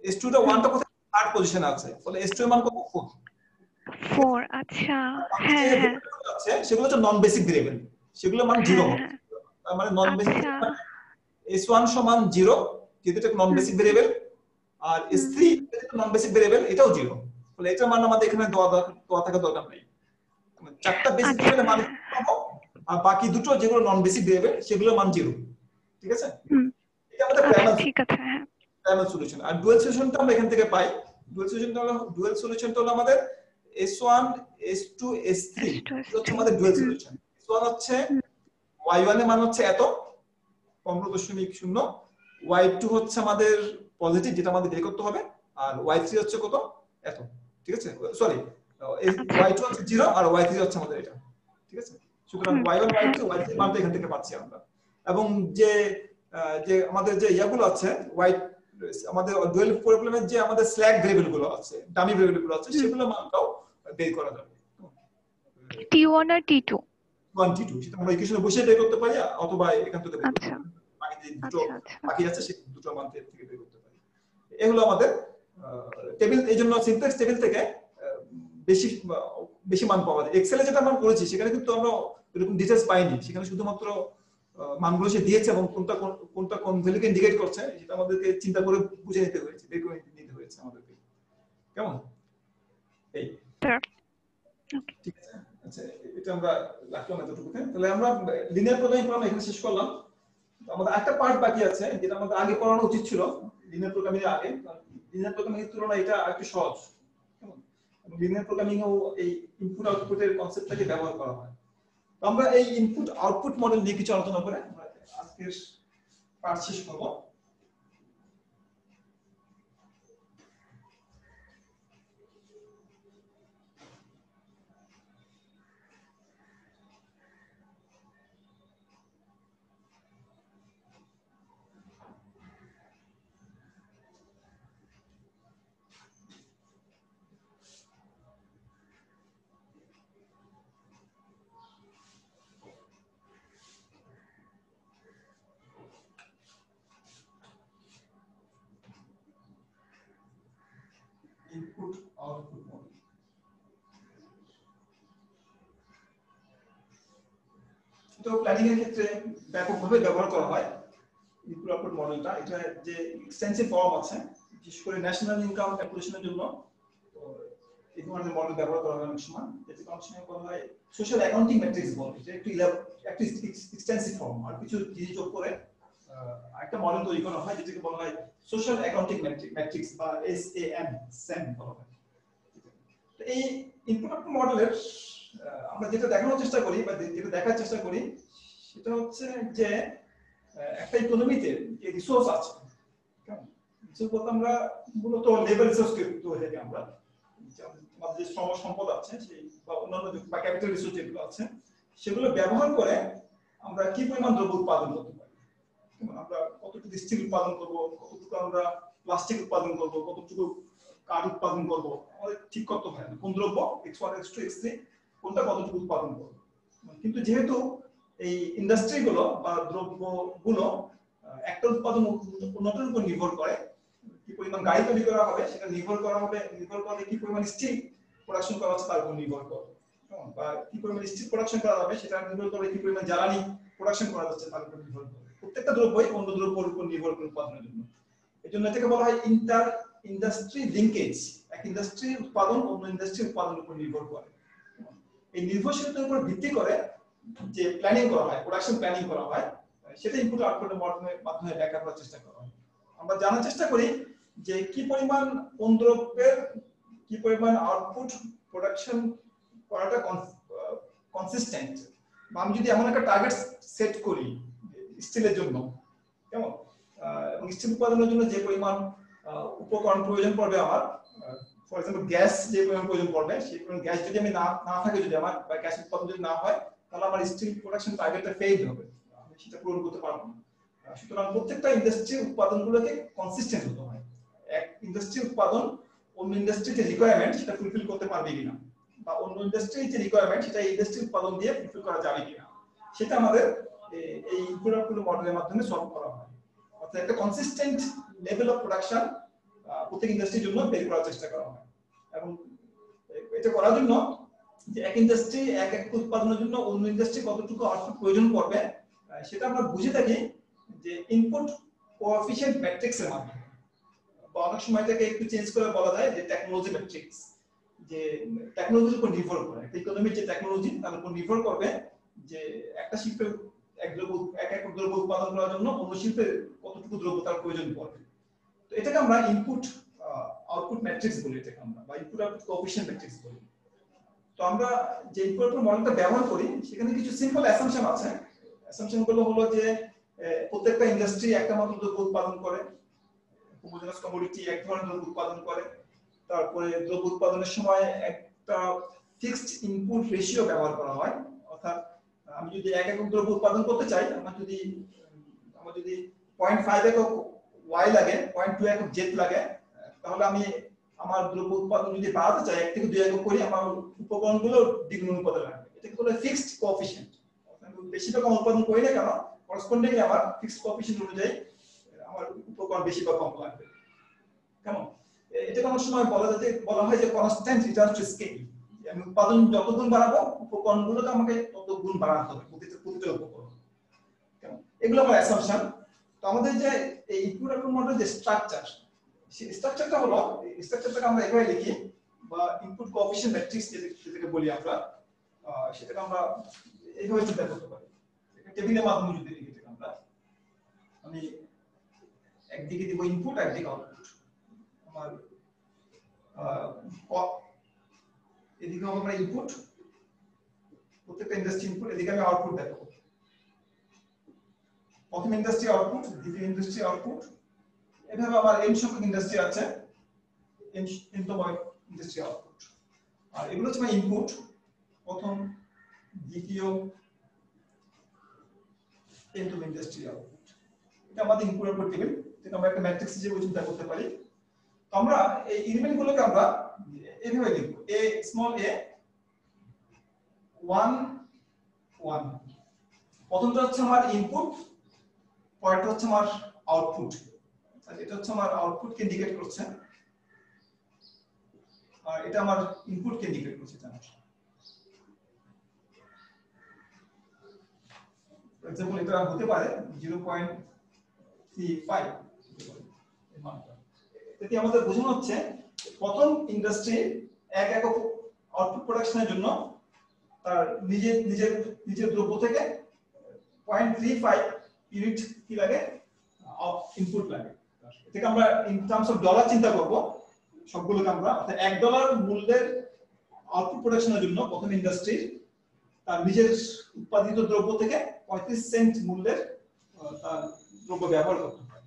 Speaker 1: s2 টা 1 টা কোথায়? থার্ড পজিশনে আছে, ফলে s2 এর মান কত? 4। ঠিক আছে?
Speaker 2: 4। আচ্ছা।
Speaker 1: বাকি যে
Speaker 2: হ্যাঁ হ্যাঁ
Speaker 1: ভেরিয়েবলগুলো আছে সেগুলো হচ্ছে নন বেসিক ভেরিয়েবল, সেগুলো মান 0
Speaker 2: হ্যাঁ
Speaker 1: হবে।
Speaker 2: হ্যাঁ
Speaker 1: তার মানে নন বেসিক
Speaker 2: আচ্ছা।
Speaker 1: s1 সমান 0, যেহেতু এটা নন
Speaker 2: হুম
Speaker 1: বেসিক ভেরিয়েবল। আর
Speaker 2: হুম
Speaker 1: s3 যেটা নন বেসিক ভেরিয়েবল, এটাও 0। ফলে এটার মান আমাদের এখানে দেওয়া থাকা দরকার নেই। মানে 4টা বেসিক
Speaker 2: আচ্ছা।
Speaker 1: ভেরিয়েবলের মান পাবো, আর বাকি দুটো যেগুলো নন বেসিক ভেরিয়েবল সেগুলোর মান 0। ঠিক আছে?
Speaker 2: হুম
Speaker 1: এটা আমাদের
Speaker 2: আচ্ছা, ঠিক আছে। হ্যাঁ
Speaker 1: প্রাইমাল সলিউশন। আর ডুয়াল সলিউশনটা আমরা এখান থেকে পাই। ডুয়াল সলিউশনটা হলো আমাদের s1 s2 s3,
Speaker 2: S2
Speaker 1: এটা হচ্ছে
Speaker 2: S3।
Speaker 1: আমাদের ডুয়াল
Speaker 2: হুম
Speaker 1: সলিউশন। s1 হচ্ছে
Speaker 2: হুম
Speaker 1: y1 এর মান হচ্ছে এত 15.0, y2 হচ্ছে আমাদের পজিটিভ, যেটা আমাদের বের করতে হবে, আর y3 হচ্ছে কত? এত। ঠিক আছে? সরি,
Speaker 2: আচ্ছা।
Speaker 1: y2 হচ্ছে 0 আর y3 হচ্ছে আমাদের এটা। ঠিক আছে? সুতরাং
Speaker 2: হুম
Speaker 1: y1
Speaker 2: হ্যাঁ
Speaker 1: y2 y3 মানটা এখান থেকে পাচ্ছি আমরা। এবং যে যে আমাদের যে ইয়াগুলো আছে, y আমাদের ডুয়াল প্রবলেমের যে আমাদের স্ল্যাগ ভেরিয়েবল গুলো আছে, ডামি ভেরিয়েবল গুলো আছে,
Speaker 2: হুম
Speaker 1: সেগুলো মানটাও বের করা যাবে।
Speaker 2: T1 আর T2।
Speaker 1: 1 T2 সেটা আমরা ইকুয়েশনে বসে বের করতে পারি, অথবা এখান থেকে বের করতে
Speaker 2: আচ্ছা
Speaker 1: পারি। বাকি যে দুটো
Speaker 2: আচ্ছা আচ্ছা।
Speaker 1: বাকি আছে সেই দুটো মান থেকে বের করতে পারি। এগুলো আমাদের টেবিল। এই জন্য সিমপ্লেক্স টেবিল থেকে বেশি বেশি মান পাওয়া যায়। এক্সেলে যেটা মান করেছি সেখানে কিন্তু আমরা এরকম ডিটেইলস পাইনি, সেখানে শুধুমাত্র মানগুলো সে দিয়েছে এবং কোনটা কোন ভ্যালুকে ইন্ডিকেট করছে সেটা আমাদেরকে চিন্তা করে বুঝে নিতে হয়েছে, বের করে নিতে হয়েছে আমাদেরকে। কেমন? এই
Speaker 2: স্যার ওকে।
Speaker 1: ঠিক আছে। আচ্ছা, এটা আমরা রাখলাম এতটুকুতে। তাহলে আমরা লিনিয়ার প্রোগ্রামিং পড়া এখানে শেষ করলাম। তো আমাদের একটা পার্ট বাকি আছে, যেটা আমাদের আগে পড়ানো উচিত ছিল লিনিয়ার প্রোগ্রামিং এর আগে। লিনিয়ার প্রোগ্রামিং এর তুলনায় এটা একটু সহজ। কেমন? লিনিয়ার প্রোগ্রামিং এও এই ইনপুট আউটপুটের কনসেপ্টটাকে ব্যবহার করা হয়। তো আমরা এই ইনপুট আউটপুট মডেল নিয়ে কিছু আলোচনা করে আমরা আজকের পার্ট শেষ করব। Input output model. তো প্ল্যানিং এর ক্ষেত্রে ব্যাপকভাবে ব্যবহার করা হয় ইনপুট আউটপুট মডেলটা। এটা যে এক্সটেন্সিভ ফর্ম আছে, বিশেষ করে ন্যাশনাল ইনকাম ক্যালকুলেশনের জন্য, তো এই ধরনের মডেল ব্যবহার করা হয় অনেক সময়। এতে অনেক সময় বলা হয় সোশ্যাল অ্যাকাউন্টিং ম্যাট্রিক্স বলে। এটা একটু একটা এক্সটেন্সিভ ফর্ম, আর কিছু জিনিস যোগ করে একটা মডেল তৈরি করা হয়, যেটাকে বলা হয় সোশ্যাল অ্যাকাউন্টিং ম্যাট্রিক্স বা SAM বলা হয়। তো এই ইনপুট আউটপুট মডেলের আমরা যেটা দেখানোর চেষ্টা করি বা যেটা দেখার চেষ্টা করি সেটা হচ্ছে যে একটা ইকোনমিতে যে রিসোর্স আছে, রিসোর্স বলতে আমরা মূলত লেবার রিসোর্স কে ধরে থাকি আমরা। আমাদের যে শ্রম সম্পদ আছে সেই বা অন্যান্য বা ক্যাপিটাল রিসোর্স যেগুলো আছে সেগুলো ব্যবহার করে আমরা কি পরিমাণ দ্রব্য উৎপাদন করতে পারি। আমরা কতটুকু স্টিল উৎপাদন করব, কতটুকু আমরা প্লাস্টিক উৎপাদন করব, কতটুকু কাঠ উৎপাদন করব, আমাদের ঠিক করতে হয় না কোন দ্রব্য x1 x2 x3 কোনটা কতটুকু উৎপাদন করব। কিন্তু যেহেতু এই ইন্ডাস্ট্রিগুলো বা দ্রব্যগুলো একটা উৎপাদন অন্যটার উপর নির্ভর করে। কি পরিমাণ গাড়ি তৈরি করা হবে সেটা নির্ভর করে কি পরিমাণ স্টিল প্রোডাকশন করা হচ্ছে তার উপর নির্ভর করে, বা কি পরিমাণ স্টিল প্রোডাকশন করা হবে সেটা নির্ভর করে কি পরিমাণ জ্বালানি প্রোডাকশন করা হচ্ছে তার উপর নির্ভর করে। প্রত্যেকটা দ্রব্যই অন্য দ্রব্যের উপর নির্ভর করে উৎপাদনের জন্য। এজন্য এটাকে বলা হয় ইন্টার ইন্ডাস্ট্রি লিঙ্কেজ। এক ইন্ডাস্ট্রির উৎপাদন অন্য ইন্ডাস্ট্রির উৎপাদনের উপর নির্ভর করে। এই নির্ভরশীলতার উপর ভিত্তি করে যে প্ল্যানিং করা হয়, প্রোডাকশন প্ল্যানিং করা হয়, সেটা ইনপুট আউটপুটের মাধ্যমে ব্যাখ্যা করার চেষ্টা করা হয়। আমরা জানার চেষ্টা করি যে কি পরিমাণ কোন দ্রব্যের কি পরিমাণ আউটপুট প্রোডাকশন করাটা কনসিস্টেন্ট, বা আমি যদি এমন একটা টার্গেট সেট করি স্টিলের জন্য, কেমন, এবং স্টিল উৎপাদনের জন্য যে পরিমাণ উপকরণ প্রয়োজন পড়বে আমার, ফর এক্সাম্পল গ্যাস যে পরিমাণ প্রয়োজন পড়বে, সেই পরিমাণ গ্যাস যদি আমি না থাকে, যদি আমার বা গ্যাস উৎপাদন যদি না হয়, তাহলে আমার স্টিল প্রোডাকশন টার্গেটটা ফেইল হবে, আমি সেটা পূরণ করতে পারবো না। সুতরাং প্রত্যেকটা ইন্ডাস্ট্রির উৎপাদনগুলোকে কনসিস্টেন্ট হতে হয়। এক ইন্ডাস্ট্রির উৎপাদন অন্য ইন্ডাস্ট্রির যে রিকোয়ারমেন্ট সেটা ফুলফিল করতে পারবে কিনা, বা অন্য ইন্ডাস্ট্রির যে রিকোয়ারমেন্ট সেটা ইন্ডাস্ট্রির উৎপাদন দিয়ে ফুলফিল করা যাবে কিনা, সেটা আমাদের এই ইনপুট মডেলের মাধ্যমে সলভ করা হয়। অর্থাৎ একটা কনসিস্টেন্ট লেভেল অফ প্রোডাকশন প্রত্যেক ইন্ডাস্ট্রির জন্য বের করার চেষ্টা করা হয়। এবং এটা করার জন্য যে এক ইন্ডাস্ট্রি এক উৎপাদনের জন্য অন্য ইন্ডাস্ট্রি কতটুকু আউটপুট প্রয়োজন পড়বে সেটা আমরা বুঝে থাকি যে ইনপুট কোএফিশিয়েন্ট ম্যাট্রিক্স এর মাধ্যমে, বা অনেক সময় এটাকে একটু চেঞ্জ করে বলা যায় যে টেকনোলজি ম্যাট্রিক্স। যে টেকনোলজির উপর নির্ভর করে, একটা ইকোনমির যে টেকনোলজি তার উপর নির্ভর করবে যে একটা শিল্পের এক দ্রব্য উৎপাদন করার জন্য অন্য শিল্পের কতটুকু দ্রব্য তার প্রয়োজন পড়বে। তো এটাকে আমরা ইনপুট আউটপুট ম্যাট্রিক্স বলি, এটাকে আমরা, বা ইনপুট আউটপুট কোএফিশিয়েন্ট ম্যাট্রিক্স বলি। তো আমরা যে ইনপুট মডেলটা ব্যবহার করি সেখানে কিছু সিম্পল অ্যাসাম্পশন আছে। অ্যাসাম্পশন গুলো হলো যে প্রত্যেকটা ইন্ডাস্ট্রি একটা মাত্র দ্রব্য উৎপাদন করে, হোমোজেনাস কমোডিটি এক ধরনের দ্রব্য উৎপাদন করে, তারপরে দ্রব্য উৎপাদনের সময় একটা ফিক্সড ইনপুট রেশিও ব্যবহার করা হয়। অর্থাৎ আমি যদি এক একক দ্রব্য উৎপাদন করতে চাই, আমার যদি 0.5 একক ওয়াই লাগে, 0.2 একক জেড লাগে, তাহলে আমি আমার দ্রব্য উৎপাদন যদি বাড়াতে চাই 1 থেকে 2 একক করি, আমার উপকরণগুলো দ্বিগুণ অনুপাতে লাগবে। এটাকে বলে ফিক্সড কোএফিশিয়েন্ট। বেশি বা কম উৎপাদন করি না কেন, করসপন্ডিংলি আমার ফিক্সড কোএফিশিয়েন্ট অনুযায়ী আমার উপকরণ বেশি বা কম লাগবে। কেমন, এটা কোন সময় বলা হয় যে কনস্ট্যান্ট রিটার্ন টু স্কেল। আমি উৎপাদন যত গুণ বাড়াবো উপকরণগুলোকে আমাকে তত গুণ বাড়াতে হবে, প্রতিটা উপকরণ। কেমন, এগুলো আমার অ্যাসাম্পশন। তো আমাদের যে এই ইনপুট মডেল যে স্ট্রাকচার, সেই স্ট্রাকচারটা হলো, স্ট্রাকচারটাকে আমরা এভাবে লিখি, বা ইনপুট কোএফিশিয়েন্ট ম্যাট্রিক্স যেটাকে বলি আমরা, সেটাকে আমরা এইভাবে চিন্তা করতে পারি। এটা টেবিলের মাধ্যমে যদি লিখি, এটা আমরা, আমি একদিকে দিব ইনপুট, একদিকে আউটপুট। আমার এদিকে হবে আমরা ইনপুট, প্রত্যেকটা ইন্ডাস্ট্রি ইনপুট, এদিকে আমি আউটপুট দেখাবো। প্রথম ইন্ডাস্ট্রি আউটপুট, দ্বিতীয় ইন্ডাস্ট্রি আউটপুট, এভাবে আমার n সংখ্যক ইন্ডাস্ট্রি আছে, n তম ইন্ডাস্ট্রি আউটপুট। আর এগুলো হচ্ছে আমার ইনপুট, প্রথম, দ্বিতীয়, n তম ইন্ডাস্ট্রি আউটপুট। এটা আমাদের ইনপুট আউটপুট টেবিল, এটা আমরা একটা ম্যাট্রিক্স হিসেবে চিন্তা করতে পারি। তো আমরা এই এলিমেন্টগুলোকে আমরা এইভাবে লিখব, a স্মল a 1 1। প্রথমটা হচ্ছে আমার ইনপুট, পরেরটা হচ্ছে আমার আউটপুট। এটা হচ্ছে আমার আউটপুটকে ইন্ডিকেট করছে, আর এটা আমার ইনপুটকে ইন্ডিকেট করছে। ফর এক্সাম্পল এটা হতে পারে 0.35 এর মানটা। এতে আমাদের বোঝানো হচ্ছে প্রথম ইন্ডাস্ট্রি এক একক আউটপুট প্রোডাকশনের জন্য তার নিজের দ্রব্য থেকে 0.35 ইউনিট কি লাগে, ইনপুট লাগে। এটাকে আমরা ইন টার্মস অফ ডলার চিন্তা করব সবগুলোকে আমরা, অর্থাৎ $1 মূল্যের আউটপুট প্রোডাকশনের জন্য প্রথম ইন্ডাস্ট্রি তার নিজের উৎপাদিত দ্রব্য থেকে 35 সেন্ট মূল্যের তার দ্রব্য ব্যবহার করতে হয়।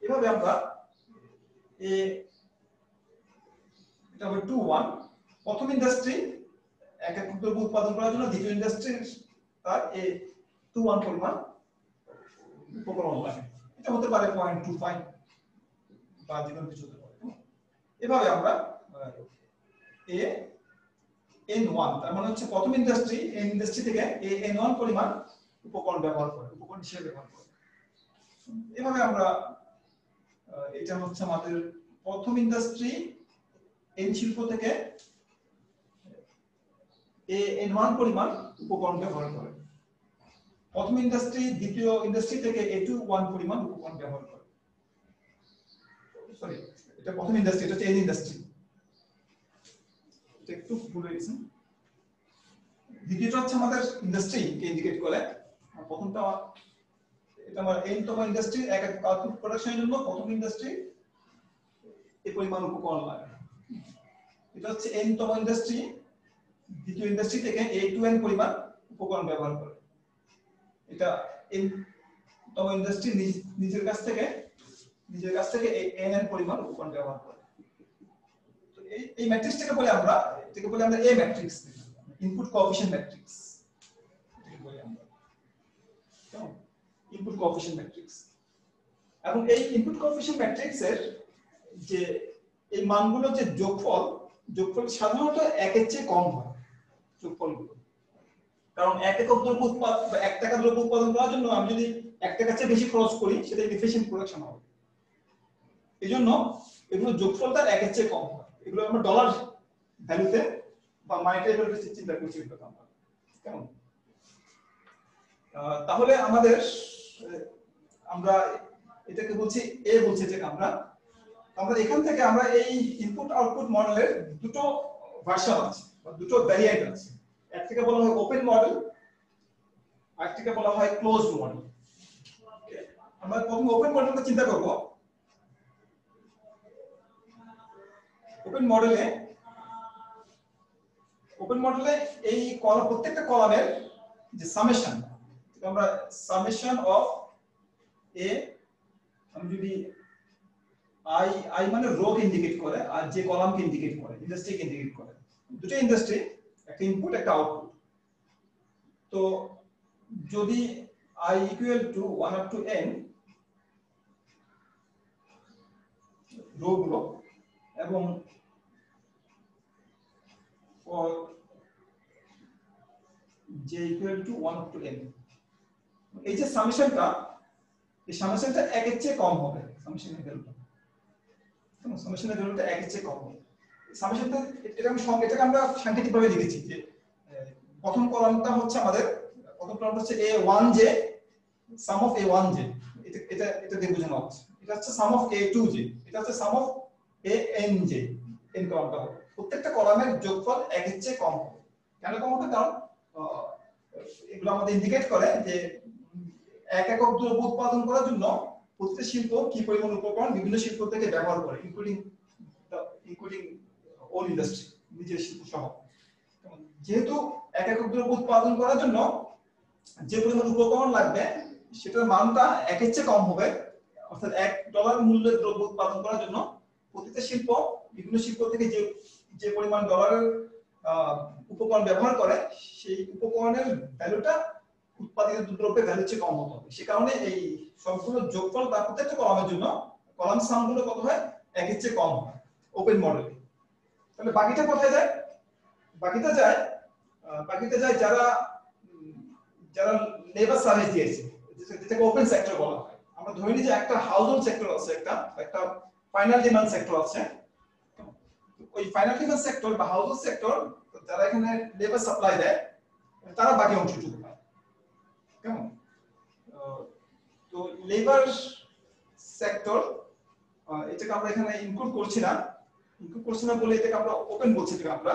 Speaker 1: এভাবে আমরা এটা হবে 2-1। প্রথম ইন্ডাস্ট্রি এক একক দ্রব্য উৎপাদন করার জন্য দ্বিতীয় ইন্ডাস্ট্রির তার 2-1 পরিমাণ উপকরণ লাগে। এটা হতে পারে 0.25 বা যেকোনো কিছু হতে পারে। এভাবে আমরা n1, তার মানে হচ্ছে প্রথম ইন্ডাস্ট্রি ইন্ডাস্ট্রি থেকে n1 পরিমাণ উপকরণ ব্যবহার করে, উপকরণ হিসেবে ব্যবহার করে। এভাবে আমরা এটা হচ্ছে আমাদের প্রথম ইন্ডাস্ট্রি এন শিল্প থেকে N1 পরিমাণ উপকরণ ব্যবহার করে। প্রথম ইন্ডাস্ট্রি দ্বিতীয় ইন্ডাস্ট্রি থেকে A21 পরিমাণ উপকরণ ব্যবহার করে। সরি, এটা প্রথম ইন্ডাস্ট্রি, এটা হচ্ছে এন ইন্ডাস্ট্রি। এটা একটু ভুল হয়ে গেছে। দ্বিতীয়টা হচ্ছে আমাদের ইন্ডাস্ট্রি কে ইন্ডিকেট করে। প্রথমটা এটা আমার এন তম ইন্ডাস্ট্রি এক এক আউটপুট প্রোডাকশনের জন্য প্রথম ইন্ডাস্ট্রি এই পরিমাণ উপকরণ লাগে। এটা হচ্ছে এন তম ইন্ডাস্ট্রি দ্বিতীয় ইন্ডাস্ট্রি থেকে A2N পরিমাণ উপকরণ ব্যবহার করে। এটা এন তম ইন্ডাস্ট্রি নিজের কাছ থেকে NN পরিমাণ উপকরণ ব্যবহার করে। তো এই ম্যাট্রিক্সটাকে বলে আমরা A matrix, input coefficient matrix এটাকে বলি আমরা। কেমন? Input coefficient matrix. এবং এই ইনপুট কোএফিশিয়েন্ট ম্যাট্রিক্সের যে এই মানগুলো যে যোগফল সাধারণত 1 এর চেয়ে কম হয় যোগফলগুলো। কারণ 1 একক দ্রব্য উৎপাদন বা 1 টাকা দ্রব্য উৎপাদন করার জন্য আমি যদি 1 টাকার চেয়ে বেশি খরচ করি সেটা এফিশিয়েন্ট প্রোডাকশন হবে। এজন্য এগুলো যোগফলটা 1 এর চেয়ে কম হয়। এগুলো আমরা ডলার ভ্যালুতে বা মানিটারি ভ্যালুতে চিন্তা করছি এগুলো আমরা। কেমন? তাহলে আমরা এটাকে বলছি এ বলছি এটাকে আমরা এখান থেকে আমরা এই ইনপুট আউটপুট মডেলের দুটো ভার্সন আছে বা দুটো ভ্যারিয়েন্ট আছে। একটাকে বলা হয় ওপেন মডেল, আরেকটাকে বলা হয় ক্লোজড মডেল। আমরা প্রথমে ওপেন মডেলটা চিন্তা করব। ওপেন মডেলে এই প্রত্যেকটা কলামের যে সামেশন, আমরা সামেশন অফ এ, আমি যদি আই মানে রো কে ইন্ডিকেট করে আর যে কলামকে ইন্ডিকেট করে ইন্ডাস্ট্রিকে ইন্ডিকেট করে। দুটো ইন্ডাস্ট্রি, একটা ইনপুট একটা আউটপুট। তো যদি I equal to 1 up to n rho গুলো এবং for j equal to 1 up to n, এই যে সামেশনটা 1 এর চেয়ে কম হবে। সামেশনের ভ্যালুটা 1 এর চেয়ে কম হবে। সামেশনটা এটাকে আমরা সাংকেতিকভাবে লিখেছি যে প্রথম কলামটা হচ্ছে আমাদের A1j sum of A1j, এটা দিয়ে বোঝানো হচ্ছে। এটা হচ্ছে sum of A2j, এটা হচ্ছে sum of ANj। n কলামটা হবে, প্রত্যেকটা কলামের যোগফল 1 এর চেয়ে কম হবে। কেন কম হবে? কারণ এগুলো আমাদের ইন্ডিকেট করে যে এক একক দ্রব্য উৎপাদন করার জন্য প্রতিটা শিল্প কি পরিমাণ উপকরণ বিভিন্ন শিল্প থেকে ব্যবহার করে, ইনক্লুডিং অল ইন্ডাস্ট্রি, নিজের শিল্প সহ। যেহেতু এক একক দ্রব্য উৎপাদন করার জন্য যে পরিমাণ উপকরণ লাগবে সেটার মানটা 1 এর চেয়ে কম হবে, অর্থাৎ $1 মূল্যের দ্রব্য উৎপাদন করার জন্য প্রতিটা শিল্প বিভিন্ন শিল্প থেকে যে পরিমাণ ডলারের উপকরণ ব্যবহার করে সেই উপকরণের ভ্যালুটা উৎপাদিত দ্রব্যের ভ্যালুর চেয়ে কম হতে হবে। সে কারণে এই সম্পূর্ণ যোগফল বা প্রত্যেকটা কলামের জন্য কলাম সামগুলো কত হয়? 1 এর চেয়ে কম হয় ওপেন মডেলে। তাহলে বাকিটা কোথায় যায়? বাকিটা যায় যারা লেবার সার্ভিস দিয়েছে, যেটাকে ওপেন সেক্টর বলা হয়। আমরা ধরে নিই যে একটা হাউসহোল্ড সেক্টর আছে, একটা ফাইনাল ডিমান্ড সেক্টর আছে। ওই ফাইনাল ডিমান্ড সেক্টর বা হাউসহোল্ড সেক্টর যারা এখানে লেবার সাপ্লাই দেয় তারা বাকি অংশটুকু পায়। কেমন? তো লেবার সেক্টর এটাকে আমরা এখানে ইনক্লুড করছি না বলে এটাকে আমরা ওপেন বলছি। আমরা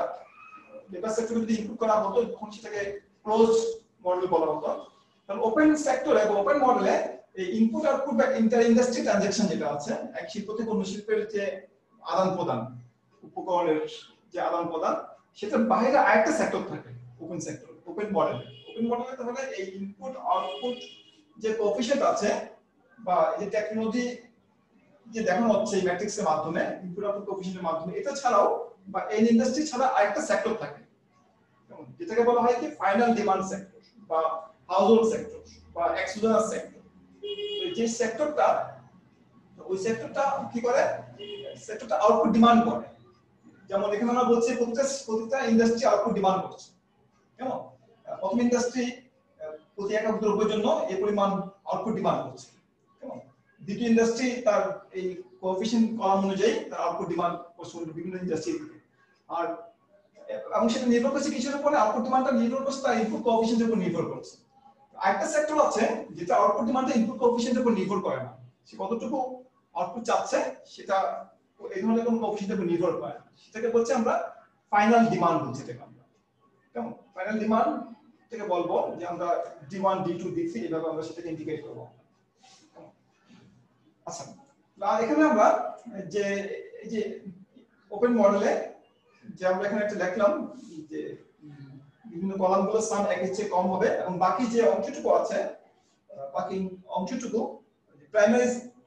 Speaker 1: লেবার সেক্টর যদি ইনক্লুড করা হতো তখন সেটাকে ক্লোজ মডেল বলা হতো। তাহলে ওপেন সেক্টর এবং ওপেন মডেলে এই ইনপুট আউটপুট বা ইন্টার ইন্ডাস্ট্রি ট্রানজাকশন যেটা আছে, এক শিল্প থেকে অন্য শিল্পের যে আদান প্রদান, উপকরণের যে আদান প্রদান, সেটার বাইরে আরেকটা সেক্টর থাকে ওপেন সেক্টর, ওপেন মডেলে। তাহলে এই ইনপুট আউটপুট যে কোএফিশিয়েন্ট আছে বা এই টেকনোলজি যে দেখানো হচ্ছে এই ম্যাট্রিক্সের মাধ্যমে, ইনপুট আউটপুট কোএফিশিয়েন্টের মাধ্যমে, এটা ছাড়াও বা এই ইন্ডাস্ট্রি ছাড়া আরেকটা সেক্টর থাকে যেটাকে বলা হয় কি ফাইনাল ডিমান্ড সেক্টর বা হাউসহোল্ড সেক্টর বা এক্সোজেনাস সেক্টর। যে সেক্টরটা, ওই সেক্টরটা কি করে? সেক্টরটা আউটপুট ডিমান্ড করে। যেমন এখানে আমরা বলছি প্রতিটা ইন্ডাস্ট্রি আউটপুট ডিমান্ড করছে। কেমন? প্রথম ইন্ডাস্ট্রি প্রতি একক দ্রব্যের জন্য এই পরিমাণ আউটপুট ডিমান্ড করছে। কেমন? দ্বিতীয় ইন্ডাস্ট্রি তার এই কোএফিশিয়েন্ট কলাম অনুযায়ী তার আউটপুট ডিমান্ড করছে বিভিন্ন ইন্ডাস্ট্রি থেকে। আর এবং সেটা নির্ভর করছে কিসের উপরে? আউটপুট ডিমান্ডটা নির্ভর করছে তার ইনপুট কোএফিশিয়েন্টের উপর নির্ভর করছে। আরেকটা সেক্টর আছে যেটা আউটপুট ডিমান্ডটা ইনপুট কোএফিশিয়েন্টের উপর নির্ভর করে না, সে কতটুকু আউটপুট চাচ্ছে সেটা এই ধরনের কোনো কোএফিশিয়েন্টের উপর নির্ভর করে না, সেটাকে বলছে আমরা ফাইনাল ডিমান্ড বলছি। এটাকে আমরা কেমন ফাইনাল ডিমান্ড থেকে বলবো যে আমরা D1 D2 D3 এভাবে আমরা সেটাকে ইন্ডিকেট করব। আচ্ছা, এখানে আমরা যে এই যে ওপেন মডেলে যে আমরা এখানে একটা লিখলাম যে বিভিন্ন কলামগুলোর স্থান একের চেয়ে কম হবে এবং বাকি যে অংশটুকু আছে বাকি অংশটুকু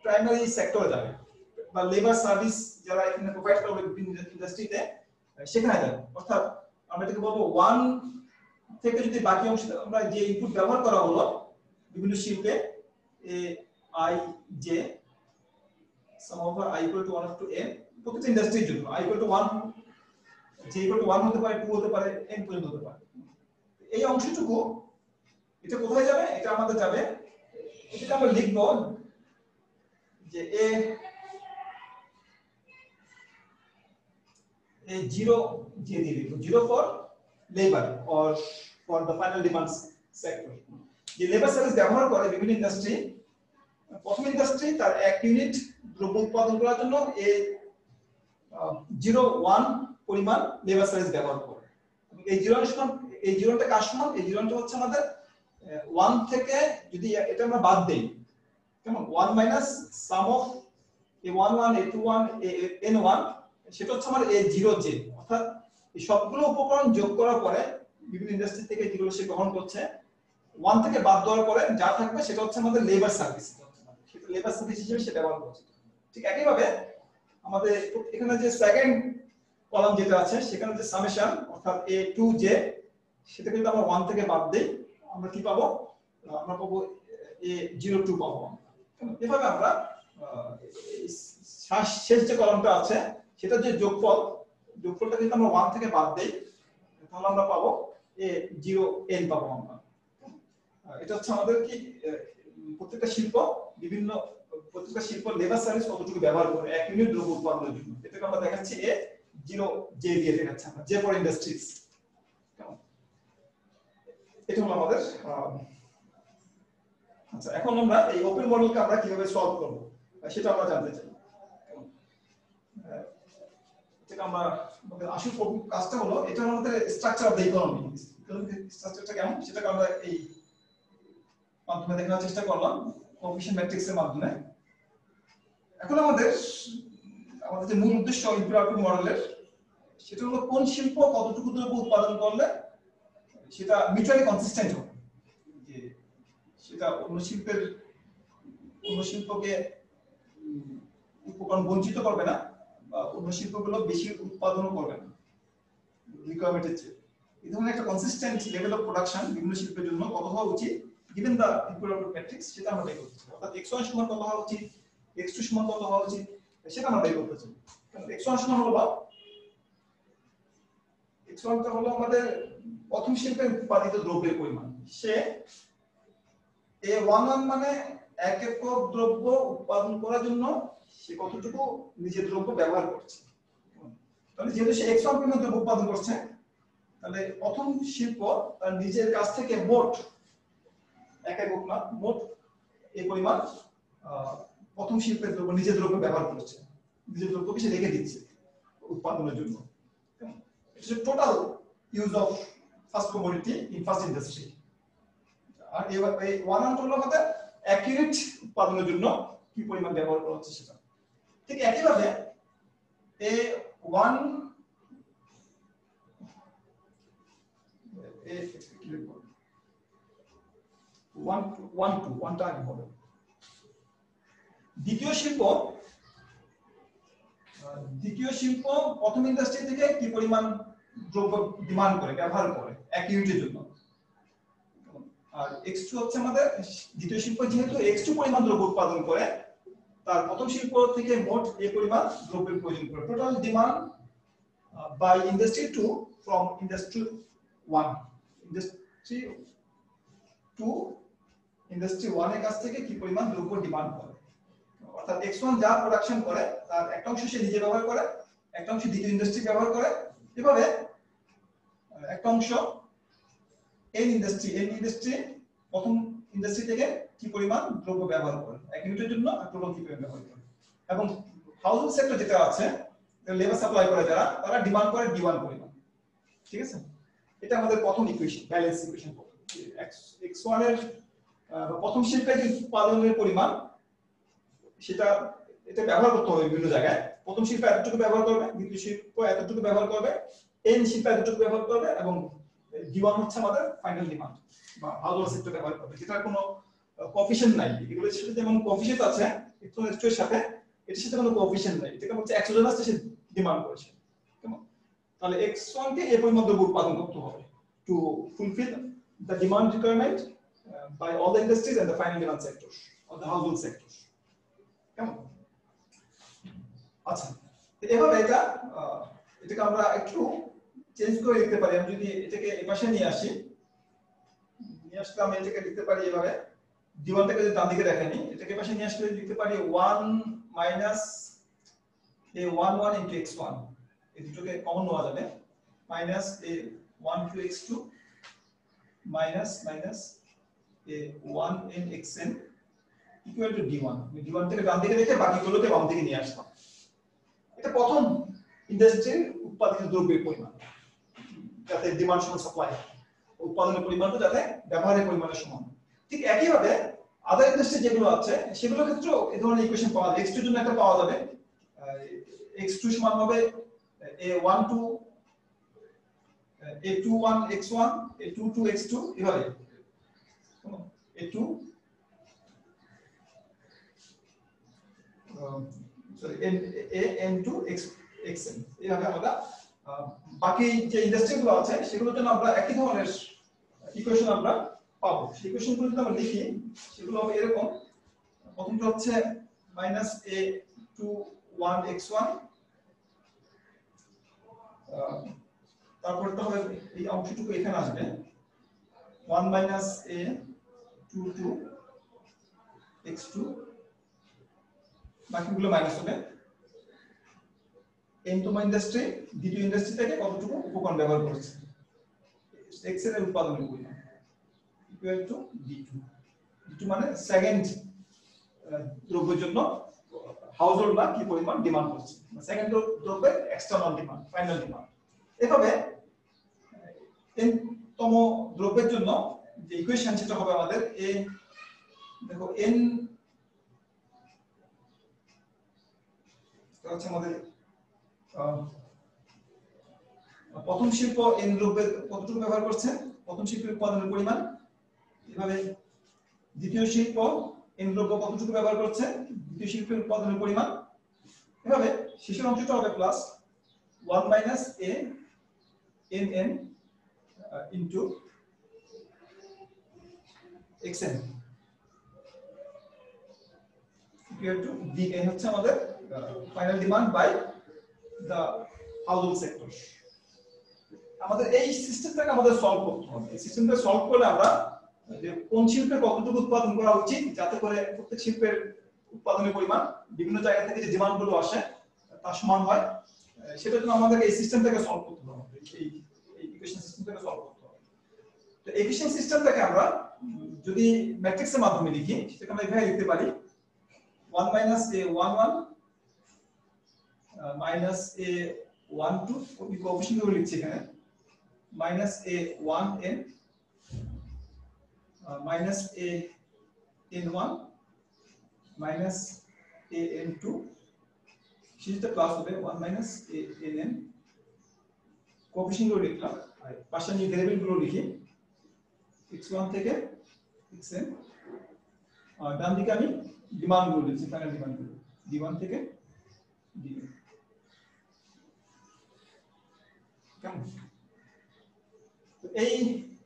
Speaker 1: প্রাইমারি সেক্টরে যাবে বা লেবার সার্ভিস যারা এখানে প্রোভাইড করবে বিভিন্ন ইন্ডাস্ট্রিতে সেখানে যাবে। অর্থাৎ আমরা এটাকে বলবো 1 থেকে যদি বাকি অংশ আমরা যে ইনপুট ব্যবহার করা হলো বিভিন্ন শিল্পে A I J sum over I equal to 1 up to n প্রত্যেকটা ইন্ডাস্ট্রির জন্য I equal to 1 j equal to 1 হতে পারে 2 হতে পারে n পর্যন্ত হতে পারে। এই অংশটুকু এটা কোথায় যাবে? এটা আমাদের যাবে, এটা আমরা লিখব যে a 0 j দিয়ে লিখব 0 for labor or for the final demand sector। যে লেবার সার্ভিস ব্যবহার করে বিভিন্ন ইন্ডাস্ট্রি, প্রথম ইন্ডাস্ট্রি তার 1 ইউনিট দ্রব্য উৎপাদন করার জন্য এই 0.1 পরিমাণ লেবার সার্ভিস ব্যবহার করে। এই জিরোটা কার সমান? এই জিরোটা হচ্ছে আমাদের 1 থেকে যদি এটা আমরা বাদ দেই, কেমন 1 minus some of a11 a21 n1, সেটা হচ্ছে আমার a0j। অর্থাৎ এই সবগুলো উপকরণ যোগ করার পরে বিভিন্ন ইন্ডাস্ট্রি থেকে যেগুলো সে গ্রহণ করছে 1 থেকে বাদ দেওয়ার পরে যা থাকবে সেটা হচ্ছে আমাদের লেবার সার্ভিস, সেটা লেবার সার্ভিস হিসেবে সেটা ব্যবহার করছে। ঠিক একইভাবে আমাদের এখানে যে সেকেন্ড কলাম যেটা আছে সেখানে যে সামেশন অর্থাৎ a2j, সেটা কিন্তু আমরা 1 থেকে বাদ দেই, আমরা কি পাবো? আমরা পাবো a02 পাবো। এভাবে আমরা শেষ যে কলামটা আছে সেটা যে যোগফলটা কিন্তু আমরা 1 থেকে বাদ দেই, তাহলে আমরা পাবো a0n পাবো আমরা। এটা হচ্ছে আমাদের কি প্রত্যেকটা শিল্প লেবার সার্ভিস কতটুকু ব্যবহার করে 1 ইউনিট দ্রব্য উৎপাদনের জন্য, এটাকে আমরা দেখাচ্ছি a0j দিয়ে দেখাচ্ছি আমরা, যে ফর ইন্ডাস্ট্রিজ। এটা হলো আমাদের। আচ্ছা, এখন আমরা এই ওপেন মডেলকে আমরা কিভাবে সলভ করব সেটা আমরা জানতে চাই। এটা আমরা আসল কাজটা হলো, এটা আমাদের স্ট্রাকচার অফ দ্য ইকোনমি। স্ট্রাকচারটা কেমন সেটাকে আমরা এই মাধ্যমে দেখানোর চেষ্টা করলাম কোএফিশিয়েন্ট ম্যাট্রিক্সের মাধ্যমে। এখন আমাদের যে মূল উদ্দেশ্য ইনপুট আউটপুট মডেলের, সেটা হলো কোন শিল্প কতটুকু দ্রব্য উৎপাদন করলে সেটা মিউচুয়ালি কনসিস্টেন্ট হবে, যে সেটা অন্য শিল্পকে উপকরণ বঞ্চিত করবে না বা অন্য শিল্পগুলো বেশি উৎপাদন করবে না রিকোয়ারমেন্টের চেয়ে। এই ধরনের একটা কনসিস্টেন্ট লেভেল অফ প্রোডাকশন বিভিন্ন শিল্পের জন্য কত হওয়া উচিত given the input output matrix, সেটা আমরা বের করতে চাই। অর্থাৎ x1 সমান কত হওয়া উচিত, x2 সমান কত হওয়া উচিত, সেটা আমরা বের করতে চাই। x1 সমান হলো x1 টা হলো আমাদের প্রথম শিল্পে উৎপাদিত দ্রব্যের পরিমাণ। সে a11 মানে এক একক দ্রব্য উৎপাদন করার জন্য সে কতটুকু নিজের দ্রব্য ব্যবহার করছে। তাহলে যেহেতু সে x1 পরিমাণ দ্রব্য উৎপাদন করছে, তাহলে প্রথম শিল্প তার নিজের কাছ থেকে মোট এক একক না, মোট এই পরিমাণ প্রথম শিল্পের দ্রব্য নিজের দ্রব্য ব্যবহার করছে, নিজের দ্রব্যকে সে রেখে দিচ্ছে উৎপাদনের জন্য। এটা হচ্ছে total use of first commodity in first industry. আর এই 1 হলো আমাদের এক ইউনিট উৎপাদনের জন্য কি পরিমাণ ব্যবহার করা হচ্ছে সেটা। ঠিক একইভাবে a1 1 টা আগে হবে। দ্বিতীয় শিল্প প্রথম ইন্ডাস্ট্রি থেকে কি পরিমাণ দ্রব্য ডিমান্ড করে ব্যবহার করে এক ইউনিটের জন্য। আর x2 হচ্ছে আমাদের দ্বিতীয় শিল্প যেহেতু x2 পরিমাণ দ্রব্য উৎপাদন করে, তার প্রথম শিল্প থেকে মোট এই পরিমাণ দ্রব্যের প্রয়োজন পড়ে। Total demand by industry 2 from industry 1, industry 2 industry 1 এর কাছ থেকে কি পরিমাণ দ্রব্য ডিমান্ড করে। অর্থাৎ x1 যা প্রোডাকশন করে তার একটা অংশ সে নিজে ব্যবহার করে, একটা অংশ দ্বিতীয় ইন্ডাস্ট্রি ব্যবহার করে, এভাবে একটা অংশ n ইন্ডাস্ট্রি প্রথম ইন্ডাস্ট্রি থেকে কি পরিমাণ দ্রব্য ব্যবহার করে এক ইউনিটের জন্য আর টোটাল কি পরিমাণ ব্যবহার করে। এবং হাউসহোল্ড সেক্টর যেটা আছে লেবার সাপ্লাই করে যারা, তারা ডিমান্ড করে d1 পরিমাণ। ঠিক আছে, এটা আমাদের প্রথম ইকুয়েশন, ব্যালেন্স ইকুয়েশন। x1 এর প্রথম শিল্পের যে উৎপাদনের পরিমাণ সেটা এটা ব্যবহার করতে হবে বিভিন্ন জায়গায়। প্রথম শিল্প এতটুকু ব্যবহার করবে, দ্বিতীয় শিল্প এতটুকু ব্যবহার করবে, n শিল্প এতটুকু ব্যবহার করবে, এবং d1 হচ্ছে আমাদের ফাইনাল ডিমান্ড বা হাউসহোল্ড সেক্টর ব্যবহার করবে। যেটার কোনো কোএফিশিয়েন্ট নাই, এগুলোর সাথে যেমন কোএফিশিয়েন্ট আছে x1 x2 এর সাথে, এটার সাথে কোনো কোএফিশিয়েন্ট নাই, এটাকে হচ্ছে এক্সোজেনাস সে ডিমান্ড করেছে। কেমন? তাহলে x1 কে এই পরিমাণ দ্রব্য উৎপাদন করতে হবে two fulfil the demand requirement by all the industries and the final demand sectors or the household sectors. কেমন? আচ্ছা, এভাবে এটাকে আমরা একটু চেঞ্জ করে লিখতে পারি। আমি যদি এটাকে এই পাশে নিয়ে আসি, আমি এটাকে লিখতে পারি এভাবে, d1 টাকে যদি ডান দিকে দেখানি, এটাকে পাশে নিয়ে আসলে লিখতে পারি 1 minus a11 into x1, এই দুটোকে কমন নেওয়া যাবে, minus a1 to x2 minus a1 in xn equal to d1। d1 থেকে ডান দিকে রেখে বাকিগুলোকে বাম দিকে নিয়ে আসলাম। এটা প্রথম ইন্ডাস্ট্রির উৎপাদিত দ্রব্যের পরিমাণ, যাতে ডিমান্ড সমান সাপ্লাই, উৎপাদনের পরিমাণটা যাতে ব্যবহারের পরিমাণের সমান। ঠিক একইভাবে আদার ইন্ডাস্ট্রি যেগুলো আছে সেগুলোর ক্ষেত্রেও এই ধরনের ইকুয়েশন পাওয়া যায়। x2 এর জন্য একটা পাওয়া যাবে, x2 সমান হবে a12 a21 x1 a22 x2, এভাবে a2 সরি n2 xn, এভাবে আমরা বাকি যে ইন্ডাস্ট্রিগুলো আছে সেগুলোর জন্য আমরা একই ধরনের ইকুয়েশন আমরা পাবো। সেই ইকুয়েশনগুলো যদি আমরা লিখি সেগুলো হবে এরকম, প্রথমটা হচ্ছে -a21 x1, তারপরটা হবে এই অংশটুকু এখানে আসবে 1 a22 x2, বাকিগুলো মাইনাস হবে n-তম ইন্ডাস্ট্রি দ্বিতীয় ইন্ডাস্ট্রি থেকে কতটুকু উপকরণ ব্যবহার করেছে, x এর উৎপাদনের পরিমাণ ইকুয়াল টু d2। d2 মানে সেকেন্ড দ্রব্যের জন্য হাউসহোল্ড বা কি পরিমাণ ডিমান্ড করছে, সেকেন্ড দ্রব্যের এক্সটার্নাল ডিমান্ড, ফাইনাল ডিমান্ড। এভাবে n-তম দ্রব্যের জন্য যে ইকুয়েশন সেটা হবে আমাদের দেখো n হচ্ছে আমাদের প্রথম শিল্প n দ্রব্যের কতটুকু ব্যবহার করছে, প্রথম শিল্পের উৎপাদনের পরিমাণ, এভাবে দ্বিতীয় শিল্প n দ্রব্য কতটুকু ব্যবহার করছে, দ্বিতীয় শিল্পের উৎপাদনের পরিমাণ, এভাবে শেষের অংশটা হবে plus 1 a nn into xn equal to dn হচ্ছে আমাদের final demand by the household sector. আমাদের এই সিস্টেমটাকে আমাদের সলভ করতে হবে। এই সিস্টেমটা সলভ করলে আমরা যে কোন শিল্পে কতটুকু উৎপাদন করা উচিত যাতে করে প্রত্যেক শিল্পের উৎপাদনের পরিমাণ বিভিন্ন জায়গা থেকে যে ডিমান্ডগুলো আসে তার সমান হয়, সেটার জন্য আমাদের এই সিস্টেমটাকে সলভ করতে হবে, এই ইকুয়েশন সিস্টেমটাকে সলভ করতে হবে। তো ইকুয়েশন সিস্টেমটাকে আমরা যদি ম্যাট্রিক্সের মাধ্যমে লিখি সেটাকে আমরা এভাবে লিখতে পারি 1 a11 a12, আমি কোএফিশিয়েন্ট গুলো লিখছি এখানে, a1n an1 an2, সেটা প্লাস হবে 1 ann, কোএফিশিয়েন্ট গুলো লিখলাম, আর পাশে নিয়ে ভেরিয়েবল গুলো লিখি x1 থেকে xn, আর ডান দিকে আমি ডিমান্ড গুলো লিখছি, ফাইনাল ডিমান্ড গুলো d1 থেকে dn। কেমন? এই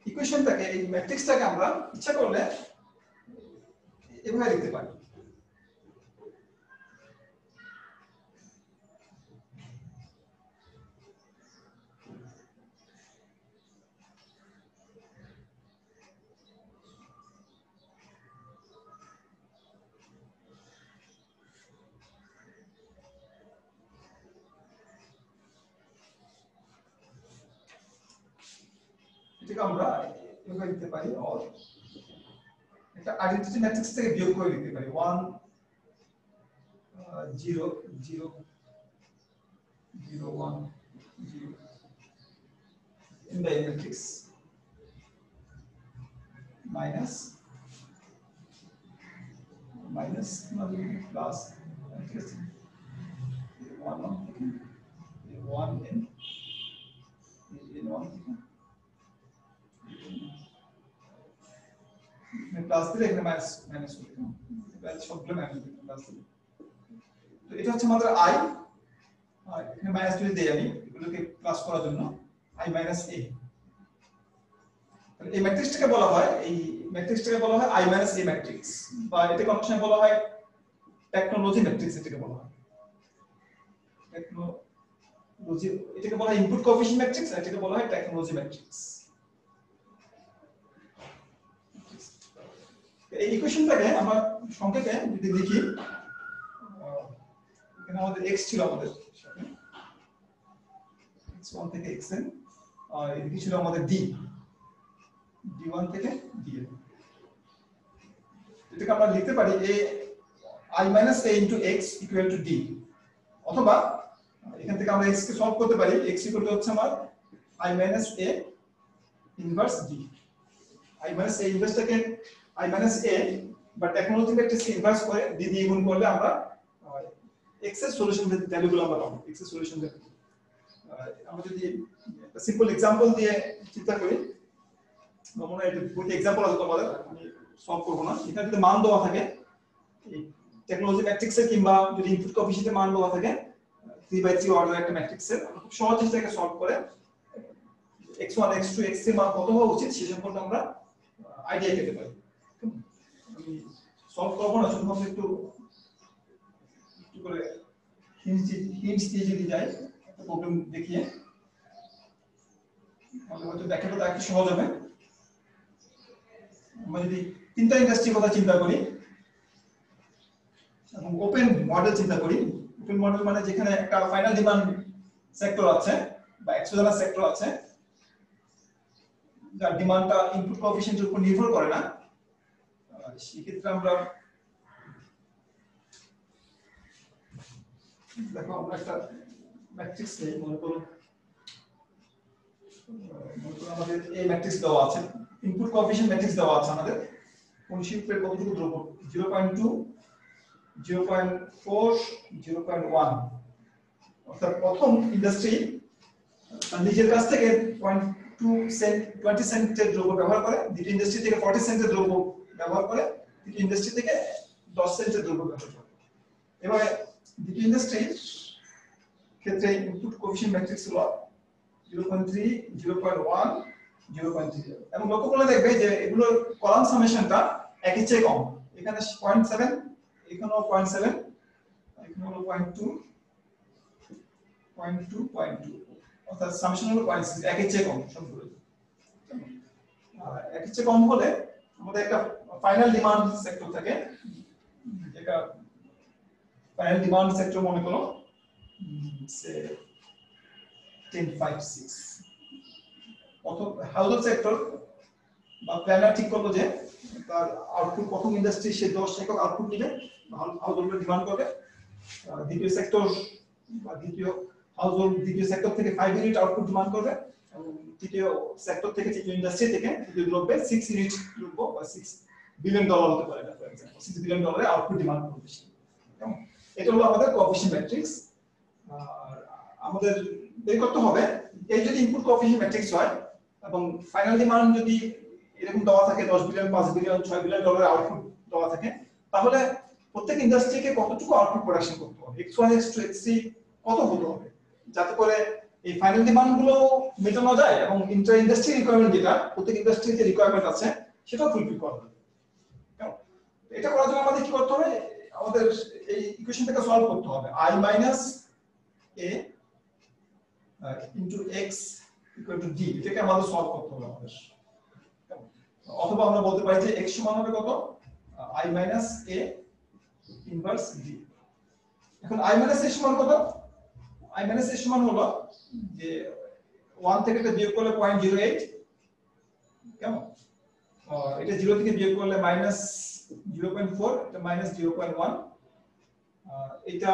Speaker 1: ইকুয়েশনটাকে, এই ম্যাট্রিক্সটাকে আমরা ইচ্ছা করলে এভাবে লিখতে পারি। এটাকে আমরা এভাবে লিখতে পারি, অর একটা আইডেন্টিটি ম্যাট্রিক্স থেকে বিয়োগ করে লিখতে পারি 1 0 0 0 1 0 in the matrix minus plus matrix 1 1 in 1 plus দিলে এখানে মাইনাস হবে, সবগুলো মাইনাস দিলে প্লাস দিলে। তো এটা হচ্ছে আমাদের i, আর এখানে মাইনাস যদি দেই আমি এগুলোকে প্লাস করার জন্য i মাইনাস a। তাহলে এই ম্যাট্রিক্সটাকে বলা হয় i মাইনাস a ম্যাট্রিক্স, বা এটাকে অনেক সময় বলা হয় টেকনোলজি ম্যাট্রিক্স। এটাকে বলা হয় টেকনোলজি, এটাকে বলা হয় ইনপুট কোএফিশিয়েন্ট ম্যাট্রিক্স, আর এটাকে বলা হয় টেকনোলজি ম্যাট্রিক্স। এই ইকুয়েশনটাকে আমরা সংক্ষেপে যদি লিখি, এখানে আমাদের x ছিল আমাদের সাথে, x1 থেকে xn, আর এদিকে ছিল আমাদের d1 থেকে dn। এটাকে আমরা লিখতে পারি i minus a into x equal to d, অথবা এখান থেকে আমরা x কে সলভ করতে পারি, x equal to হচ্ছে আমার i minus a inverse d। i minus a inverse টাকে i minus a বা টেকনোলজি ম্যাট্রিক্স ইনভার্স করে d দিয়ে গুণ করলে আমরা x এর সলিউশন ভ্যালুগুলো আমরা পাবো। x এর সলিউশন ভ্যালু আমরা যদি একটা সিম্পল एग्जांपल দিয়ে চিন্তা করি, মনে হয় এটা বহুত एग्जांपल আছে তোমাদের, আমি সলভ করব না। এখানে যদি মান দেওয়া থাকে এই টেকনোলজি ম্যাট্রিক্সের, কিংবা যদি ইনপুট কোএফিশিয়েন্টের মান দেওয়া থাকে 3/3 অর্ডার একটা ম্যাট্রিক্সের, খুব সহজে এটাকে সলভ করে x1 x2 x3 মান কত হওয়া উচিত সেই সম্পর্কে আমরা আইডিয়া পেতে পারি। আমি সলভ করব না, শুধুমাত্র একটু করে হিন্টস দিয়ে যদি যাই একটা প্রবলেম দেখিয়ে, তাহলে হয়তো ব্যাখ্যাটা একটু সহজ হবে। আমরা যদি তিনটা ইন্ডাস্ট্রির কথা চিন্তা করি এবং ওপেন মডেল চিন্তা করি, ওপেন মডেল মানে যেখানে একটা ফাইনাল ডিমান্ড সেক্টর আছে বা এক্সোজেনাস সেক্টর আছে, যার ডিমান্ডটা ইনপুট কোএফিশিয়েন্টের উপর নির্ভর করে না, সেই ক্ষেত্রে আমরা দেখো আমরা একটা ম্যাট্রিক্স নেই, মনে করো আমাদের এই ম্যাট্রিক্স দেওয়া আছে, ইনপুট কোএফিশিয়েন্ট ম্যাট্রিক্স দেওয়া আছে আমাদের, কোনশিপের কতটুকু দ্রব্য 0.2 0.4 0.1, অর্থাৎ প্রথম ইন্ডাস্ট্রি নিজের কাছ থেকে 20 সেন্টের দ্রব্য ব্যবহার করে, দ্বিতীয় ইন্ডাস্ট্রি থেকে 40 সেন্টের দ্রব্য ব্যবহার করে, তৃতীয় ইন্ডাস্ট্রি থেকে 10 সেন্টের দ্রব্য ব্যবহার করে। এবারে দ্বিতীয় ইন্ডাস্ট্রির ক্ষেত্রে ইনপুট কোএফিশিয়েন্ট ম্যাট্রিক্স হলো 0.3 0.1 0.3, এবং লক্ষ্য করলে দেখবে যে এগুলোর কলাম সামেশনটা একই চেয়ে কম। এখানে 0.7, এখানেও 0.7, এখানে হলো 0.2 0.2 0.2, অর্থাৎ সামেশন হলো 0.6, একই চেয়ে কম সবগুলো। একই চেয়ে কম হলে আমাদের একটা ফাইনাল ডিমান্ড সেক্টর থাকে, যেটা ফাইনাল ডিমান্ড সেক্টর মনে করো সে 1056, অথবা হাউস সেক্টর বা প্ল্যানার ঠিক করলো যে তার আউটপুট প্রথম ইন্ডাস্ট্রি সে 10 একক আউটপুট নিবে, হাউসহোল্ডের ডিমান্ড করবে, দ্বিতীয় সেক্টর বা দ্বিতীয় সেক্টর থেকে 5 ইউনিট আউটপুট ডিমান্ড করবে, এবং তৃতীয় সেক্টর থেকে তৃতীয় ইন্ডাস্ট্রি থেকে তৃতীয় দ্রব্যে 6 ইউনিট দ্রব্য বা $6 বিলিয়ন হতে পারে, for example $6 billion output demand করবে। এটা হলো আমাদের কোএফিশিয়েন্ট ম্যাট্রিক্স। আর আমাদের বের করতে হবে এই যদি ইনপুট কোএফিশিয়েন্ট ম্যাট্রিক্স হয় এবং ফাইনাল ডিমান্ড যদি এরকম দেওয়া থাকে 10 বিলিয়ন 5 বিলিয়ন $6 বিলিয়ন আউটপুট দেওয়া থাকে, তাহলে প্রত্যেক ইন্ডাস্ট্রিকে কতটুকু আউটপুট প্রোডাকশন করতে হবে, x1 x2 x3 কত হতে হবে, যাতে করে এই ফাইনাল ডিমান্ড গুলো মেটানো যায় এবং ইন্টার ইন্ডাস্ট্রি রিকোয়ারমেন্ট, যেটা প্রত্যেক ইন্ডাস্ট্রিতে রিকোয়ারমেন্ট আছে সেটাও ফুলফিল করা হবে। এটা করার জন্য আমাদের কি করতে হবে, আমাদের এই ইকুয়েশনটাকে সলভ করতে হবে। i minus a into x equal to d, এটাকে আমাদের সলভ করতে হবে আমাদের। অথবা আমরা বলতে পারি যে x সমান হবে কত, i minus a inverse d। এখন i minus a সমান কত, i minus a সমান হলো যে 1 থেকে এটা বিয়োগ করলে 0.08, কেমন এটা 0 থেকে বিয়োগ করলে -0.4, এটা -0.1, এটা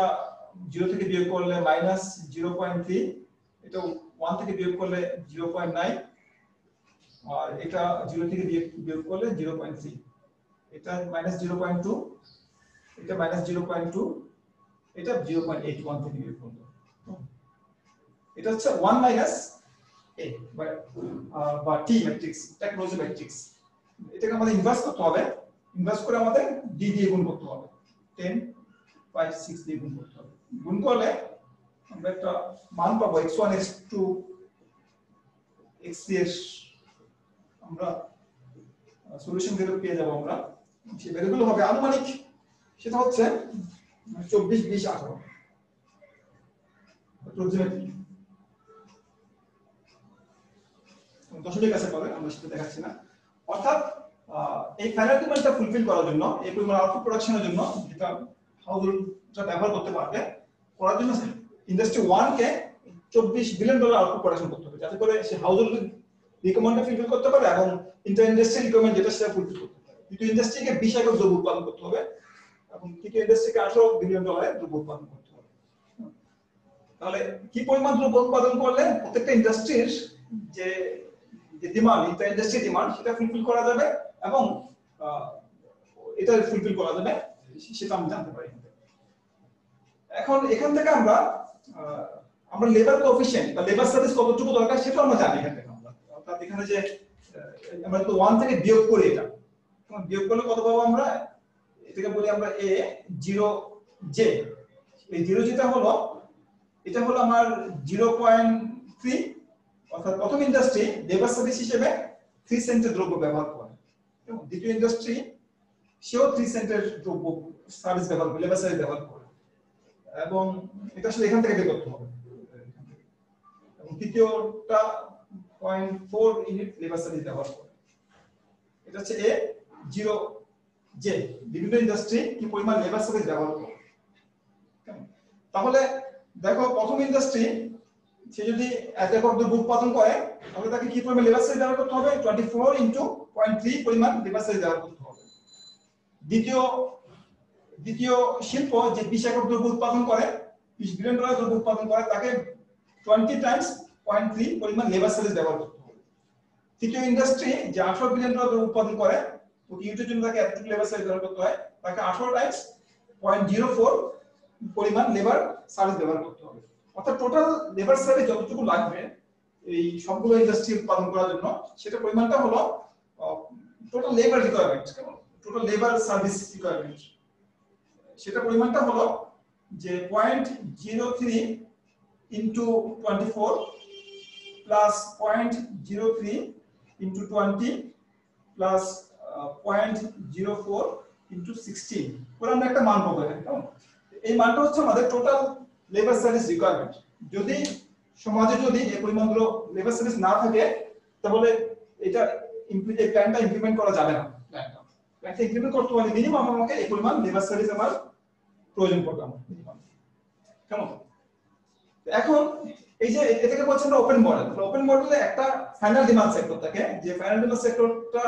Speaker 1: 0 থেকে বিয়োগ করলে -0.3, এটা 1 থেকে বিয়োগ করলে 0.9, আর এটা 0 থেকে বিয়োগ করলে 0.3, এটা -0.2, এটা -0.2, এটা 0.81 থেকে বিয়োগ করলে এটা হচ্ছে 1 মাইনাস a বা t ম্যাট্রিক্স, এটা ক্লোজ ম্যাট্রিক্স। এটাকে আমাদের ইনভার্স করতে হবে, ইনভার্স করে আমাদের d দিয়ে গুণ করতে হবে, 10 5 6 দিয়ে গুণ করতে হবে। গুণ করলে আমরা একটা মান পাবো x1 x2 x3 এর আমরা সলিউশন ভ্যালু পেয়ে যাব আমরা। সেই ভ্যালুগুলো হবে আনুমানিক, সেটা হচ্ছে 24 20 18 অ্যাপ্রক্সিমেটলি দশমিক আছে পরে, আমরা সেটা দেখাচ্ছি না। অর্থাৎ এই ফাইনাল ডিমান্ডটা ফুলফিল করার জন্য, এই পরিমাণ আউটপুট প্রোডাকশনের জন্য যেটা হাউজহোল্ডটা ব্যবহার করতে পারবে, করার জন্য ইন্ডাস্ট্রি 1 কে $24 বিলিয়ন আউটপুট প্রোডাকশন করতে হবে, যাতে করে সে হাউজহোল্ড রিকোয়ারমেন্টটা ফুলফিল করতে পারে এবং ইন্টার ইন্ডাস্ট্রি রিকোয়ারমেন্ট যেটা সেটা ফুলফিল করতে পারে। দ্বিতীয় ইন্ডাস্ট্রিকে 20 একর দ্রব্য উৎপাদন করতে হবে এবং তৃতীয় ইন্ডাস্ট্রিকে $18 বিলিয়ন দ্রব্য উৎপাদন করতে হবে। তাহলে কি পরিমাণ দ্রব্য উৎপাদন করলে প্রত্যেকটা ইন্ডাস্ট্রির যে ডিমান্ড, ইন্টার ইন্ডাস্ট্রি ডিমান্ড, সেটা ফুলফিল করা যাবে এবং এটা ফুলফিল করা যাবে সেটা আমরা জানতে পারি। এখন এখান থেকে আমরা লেবার কোএফিশিয়েন্ট বা লেবার সার্ভিস কতটুকু দরকার সেটা আমরা জানি এখান থেকে। অর্থাৎ এখানে যে আমরা তো 1 থেকে বিয়োগ করি, এটা বিয়োগ করলে কত পাবো আমরা, এটাকে বলি আমরা a 0j। এই 0 যেটা হলো, এটা হলো আমার 0.3, অর্থাৎ প্রথম ইন্ডাস্ট্রি লেবার সার্ভিস হিসেবে 3 সেন্টের দ্রব্য ব্যবহার করে এবং দ্বিতীয় ইন্ডাস্ট্রি সেও 3 সেন্টের দ্রব্য সার্ভিস ব্যবহার করে, লেবার সার্ভিস ব্যবহার করে, এবং এটা আসলে এখান থেকে বের করতে হবে। এবং তৃতীয়টা 0.4 ইউনিট লেবার সার্ভিস ব্যবহার করে। এটা হচ্ছে a 0j, বিভিন্ন ইন্ডাস্ট্রি কি পরিমাণ লেবার সার্ভিস ব্যবহার করে। তাহলে দেখো প্রথম ইন্ডাস্ট্রি সে যদি 1 একক দ্রব্য উৎপাদন করে, তাহলে তাকে কি পরিমাণ লেবার সার্ভিস ব্যবহার করতে হবে, 24 ইনটু 0.3 পরিমাণ লেবার সার্ভিস ব্যবহার করতে হবে। দ্বিতীয় শিল্প যে 20 একক দ্রব্য উৎপাদন করে, $20 বিলিয়ন দ্রব্য উৎপাদন করে, তাকে 20 টাইমস 0.3 পরিমাণ লেবার সার্ভিস ব্যবহার করতে হবে। তৃতীয় ইন্ডাস্ট্রি যে 18 বিলিয়ন দ্রব্য উৎপাদন করে, প্রতি ইউনিটের জন্য তাকে এতটুকু লেবার সার্ভিস ব্যবহার করতে হয়, তাকে 18 টাইমস 0.04 পরিমাণ লেবার সার্ভিস ব্যবহার করতে হবে। অর্থাৎ টোটাল লেবার সার্ভিস যতটুকু লাগবে এই সবগুলো ইন্ডাস্ট্রি উৎপাদন করার জন্য, সেটা পরিমাণটা হলো total labour requirement, total labour service requirement, সেটা পরিমাণটা হলো যে 0.03 into 24 plus 0.03 into 20 plus 0.04 into 16 করে আমরা একটা মান পাবো এখানে। এই মানটা হচ্ছে আমাদের টোটাল লেবার সার্ভিস রিকোয়ারমেন্ট। যদি সমাজে যদি এই পরিমাণগুলো লেবার সার্ভিস না থাকে, তাহলে এটা এই প্ল্যানটা ইমপ্লিমেন্ট করা যাবে না। প্ল্যানটা ইমপ্লিমেন্ট করতে হলে মিনিমাম আমাকে এই পরিমাণ লেবার সার্ভিস আমার প্রয়োজন পড়বে আমার মিনিমাম। কেমন? এখন এই যে এটাকে বলছেন আমরা ওপেন মডেল। ওপেন মডেলে একটা ফাইনাল ডিমান্ড সেক্টর থাকে, যে ফাইনাল ডিমান্ড সেক্টরটা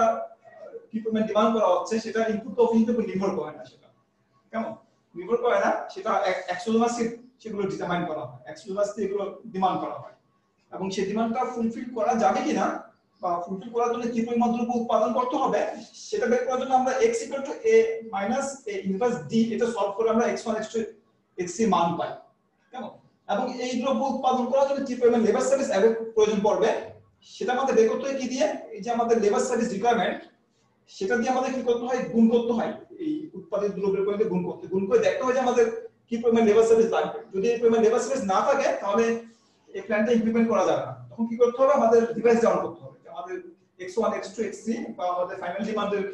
Speaker 1: কি পরিমাণ ডিমান্ড করা হচ্ছে সেটা ইনপুট কোএফিশিয়েন্টের উপর নির্ভর করে না, সেটা কেমন নির্ভর করে না, সেটা অ্যাকচুয়ালি সেগুলো ডিটারমাইন করা হয়, অ্যাকচুয়ালি এগুলো ডিমান্ড করা হয় এবং সেই ডিমান্ডটা ফুলফিল করা যাবে কিনা বা ফুলফিল করার জন্য কি পরিমাণ দ্রব্য উৎপাদন করতে হবে সেটা বের করার জন্য আমরা x = a - a inverse d এটা সলভ করে আমরা x1 x2 x3 মান পাই। কেমন? এবং এই দ্রব্য উৎপাদন করার জন্য কি পরিমাণ লেবার সার্ভিস প্রয়োজন পড়বে সেটা আমাদের বের করতে হয় কি দিয়ে, এই যে আমাদের লেবার সার্ভিস রিকোয়ারমেন্ট, সেটা দিয়ে আমাদের কি করতে হয়, গুণ করতে হয়। এই উৎপাদিত দ্রব্যের পরিমাণে গুণ করে দেখতে হয় যে আমাদের কি পরিমাণ লেবার সার্ভিস লাগবে। যদি এই পরিমাণ লেবার সার্ভিস না থাকে, তাহলে এই প্ল্যানটা ইমপ্লিমেন্ট করা যাবে না। তখন কি করতে হবে, আমাদের ডিভাইস ডাউন করতে হবে, আমাদের x1 x2 x3 বা আমাদের ফাইনাল ডিমান্ডের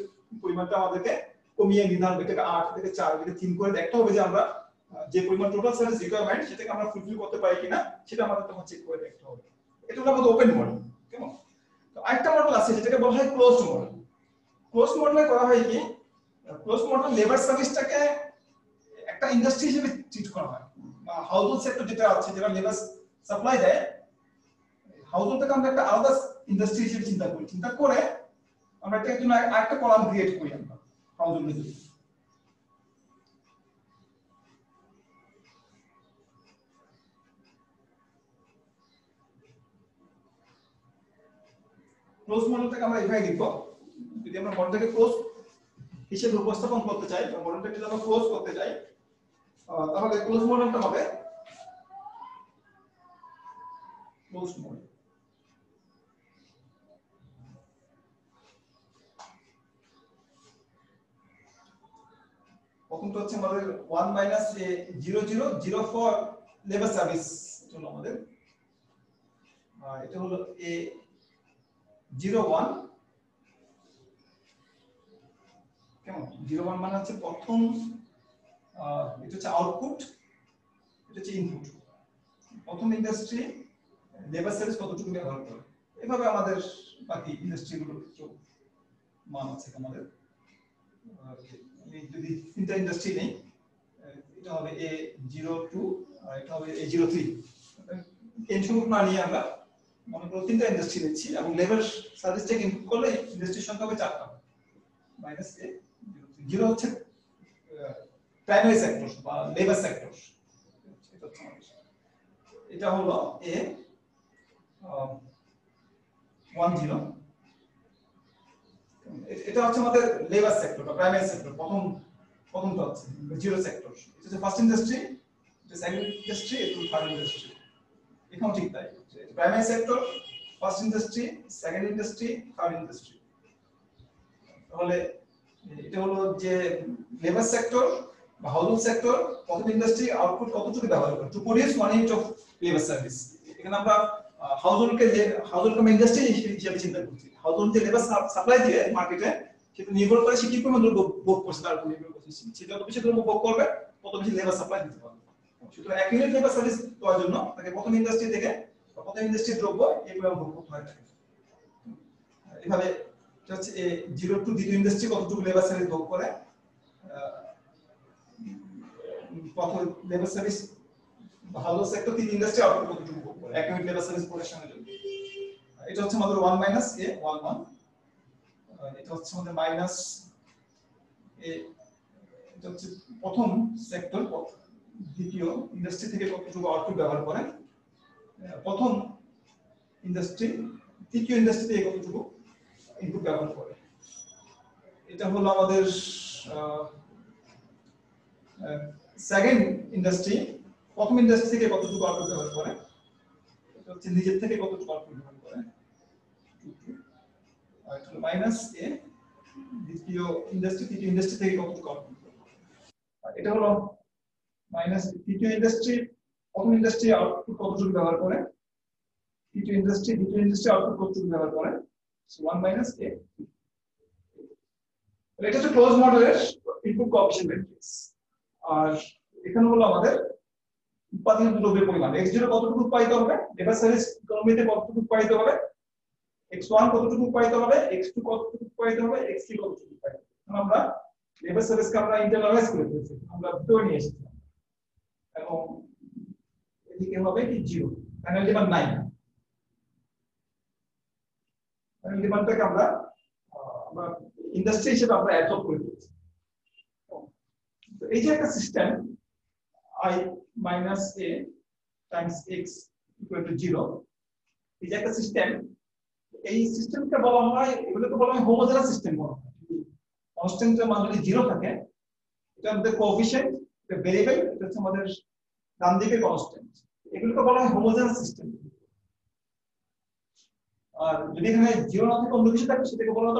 Speaker 1: পরিমাণটা আমাদেরকে কমিয়ে নির্ধারণ থেকে 8 থেকে 4 থেকে 3 করে দেখতে হবে যে আমরা যে পরিমাণ টোটাল সার্ভিস রিকোয়ারমেন্ট সেটাকে আমরা ফুলফিল করতে পারি কিনা, সেটা আমাদের তখন চেক করে দেখতে হবে। এটা হলো আমাদের ওপেন মডেল। কেমন? তো আরেকটা মডেল আছে যেটাকে বলা হয় ক্লোজড মডেল। ক্লোজড মডেলে করা হয় কি, ক্লোজড মডেল লেবার সার্ভিসটাকে একটা ইন্ডাস্ট্রি হিসেবে ট্রিট করা হয়, বা হাউজহোল্ড সেক্টর যেটা আছে, যেটা লেবার সাপ্লাই দেয়, হাউজহোল্ডটাকে আমরা একটা আলাদা ইন্ডাস্ট্রি হিসেবে চিন্তা করে আমরা এটার জন্য আরেকটা কলাম ক্রিয়েট করি আমরা হাউজের জন্য। ক্লোজ মডেলটাকে আমরা এভাবে লিখব, যদি আমরা মডেলটাকে ক্লোজ হিসেবে উপস্থাপন করতে চাই বা মডেলটাকে যদি আমরা ক্লোজ করতে চাই তাহলে ক্লোজ মডেলটা হবে ক্লোজ মডেল। প্রথমটা হচ্ছে আমাদের 1 মাইনাস এ 0004 লেবার সার্ভিস হলো আমাদের, এটা হলো এ 01 কেমন 01 মানে হচ্ছে প্রথম, এটা হচ্ছে আউটপুট, এটা হচ্ছে ইনপুট। প্রথম ইন্ডাস্ট্রি লেবার সার্ভিস কতটুকু ব্যবহার করে, এভাবে আমাদের বাকি ইন্ডাস্ট্রিগুলোর মান আছে আমাদের। যদি তিনটা ইন্ডাস্ট্রি নেই, এটা হবে A02 আর এটা হবে A03, এন সংখ্যক না নিয়ে আমরা মনে করো তিনটা ইন্ডাস্ট্রি নিচ্ছি এবং লেবার সার্ভিসটাকে ইনপুট করলে ইন্ডাস্ট্রির সংখ্যা হবে 4টা মাইনাস A03। 0 হচ্ছে প্রাইমারি সেক্টর বা লেবার সেক্টর, এটা হলো A10, এটা হচ্ছে আমাদের লেবার সেক্টর বা প্রাইমারি সেক্টর। প্রথমটা হচ্ছে জিরো সেক্টর, এটা হচ্ছে ফার্স্ট ইন্ডাস্ট্রি, এটা সেকেন্ড ইন্ডাস্ট্রি, এটা থার্ড ইন্ডাস্ট্রি। এখানেও ঠিক তাই, primary sector, first industry, second industry, third industry. তাহলে এটা হলো যে লেবার সেক্টর বা হাউজিং সেক্টর, প্রথম ইন্ডাস্ট্রি আউটপুট কতটুকু ব্যবহার করে to produce 1 unit of labour service. এখানে আমরা হাউজিংকে ইন্ডাস্ট্রি হিসেবে চিন্তা করছি। হাউজিং যে লেবার সাপ্লাই দিয়ে মার্কেটে, সেটা নির্ভর করে সে কি পরিমাণ দ্রব্য ভোগ করছে তার উপর নির্ভর করছে। সে যত বেশি দ্রব্য ভোগ করবে তত বেশি লেবার সাপ্লাই দিতে পারবে। সুতরাং 1 ইউনিট লেবার সার্ভিস দেওয়ার জন্য তাকে প্রথম ইন্ডাস্ট্রি থেকে প্রথম ইন্ডাস্ট্রির দ্রব্য এই পরিমাণ ভোগ করতে হয়। এভাবে এটা হচ্ছে A02 দ্বিতীয় ইন্ডাস্ট্রি কতটুকু লেবার সার্ভিস ভোগ করে, প্রথম লেবার সার্ভিস হাউজিং সেক্টর তিন ইন্ডাস্ট্রি আউটপুট কতটুকু ভোগ করে 1 ইউনিট লেবার সার্ভিস প্রোডাকশনের জন্য। এটা হচ্ছে আমাদের 1 মাইনাস A11, এটা হচ্ছে আমাদের মাইনাস এটা হচ্ছে প্রথম সেক্টর দ্বিতীয় ইন্ডাস্ট্রি থেকে কতটুকু আউটপুট ব্যবহার করে, প্রথম ইন্ডাস্ট্রি তৃতীয় ইন্ডাস্ট্রি থেকে কতটুকু ইনপুট ব্যবহার করে। এটা হলো আমাদের সেকেন্ড ইন্ডাস্ট্রি, প্রথম ইন্ডাস্ট্রি থেকে কতটুকু আউটপুট ব্যবহার করে, এটা হচ্ছে নিজের থেকে কতটুকু আউটপুট ব্যবহার করে। আর এটা হলো মাইনাস এ দ্বিতীয় ইন্ডাস্ট্রি তৃতীয় ইন্ডাস্ট্রি থেকে কতটুকু আউটপুট ব্যবহার করে। আর এটা হলো মাইনাস তৃতীয় ইন্ডাস্ট্রি প্রথম ইন্ডাস্ট্রি আউটপুট কতটুকু ব্যবহার করে, তৃতীয় ইন্ডাস্ট্রি দ্বিতীয় ইন্ডাস্ট্রি আউটপুট কতটুকু ব্যবহার করে। 1 মাইনাস এ। এটা হচ্ছে ক্লোজ মডেলের ইনপুট কোএফিশিয়েন্ট ম্যাট্রিক্স। আর এখানে হলো আমাদের উৎপাদিত দ্রব্যের পরিমাণ, x0 কতটুকু উৎপাদিত হবে, লেবার সার্ভিস ইকোনমিতে কতটুকু উৎপাদিত হবে, x1 কতটুকু উৎপাদিত হবে, x2 কতটুকু উৎপাদিত হবে, x3 কতটুকু উৎপাদিত হবে। আমরা লেবার সার্ভিসকে আমরা ইন্টারনালাইজ করে ফেলেছি, আমরা ভিতরে নিয়ে এসেছি এবং এদিকে হবে কি 0, ফাইনাল ডিমান্ড 9। ফাইনাল ডিমান্ডটাকে আমরা ইন্ডাস্ট্রি হিসেবে আমরা অ্যাডপ্ট করে দিয়েছি। তো এই যে একটা system i minus a times x equal to 0, এই যে একটা সিস্টেম, এই সিস্টেমকে বলা হয়, এগুলোকে বলা হয় হোমোজেনাস সিস্টেম বলা হয়। কনস্ট্যান্টের মান যদি 0 থাকে, এটা আমাদের কোএফিশিয়েন্ট, এটা ভেরিয়েবল, এটা হচ্ছে আমাদের ডান দিকে কনস্ট্যান্ট, এগুলোকে বলা হয় হোমোজেনাস সিস্টেম। আর যদি এখানে 0 না থাকে অন্য কিছু থাকে, সেটাকে বলা হয়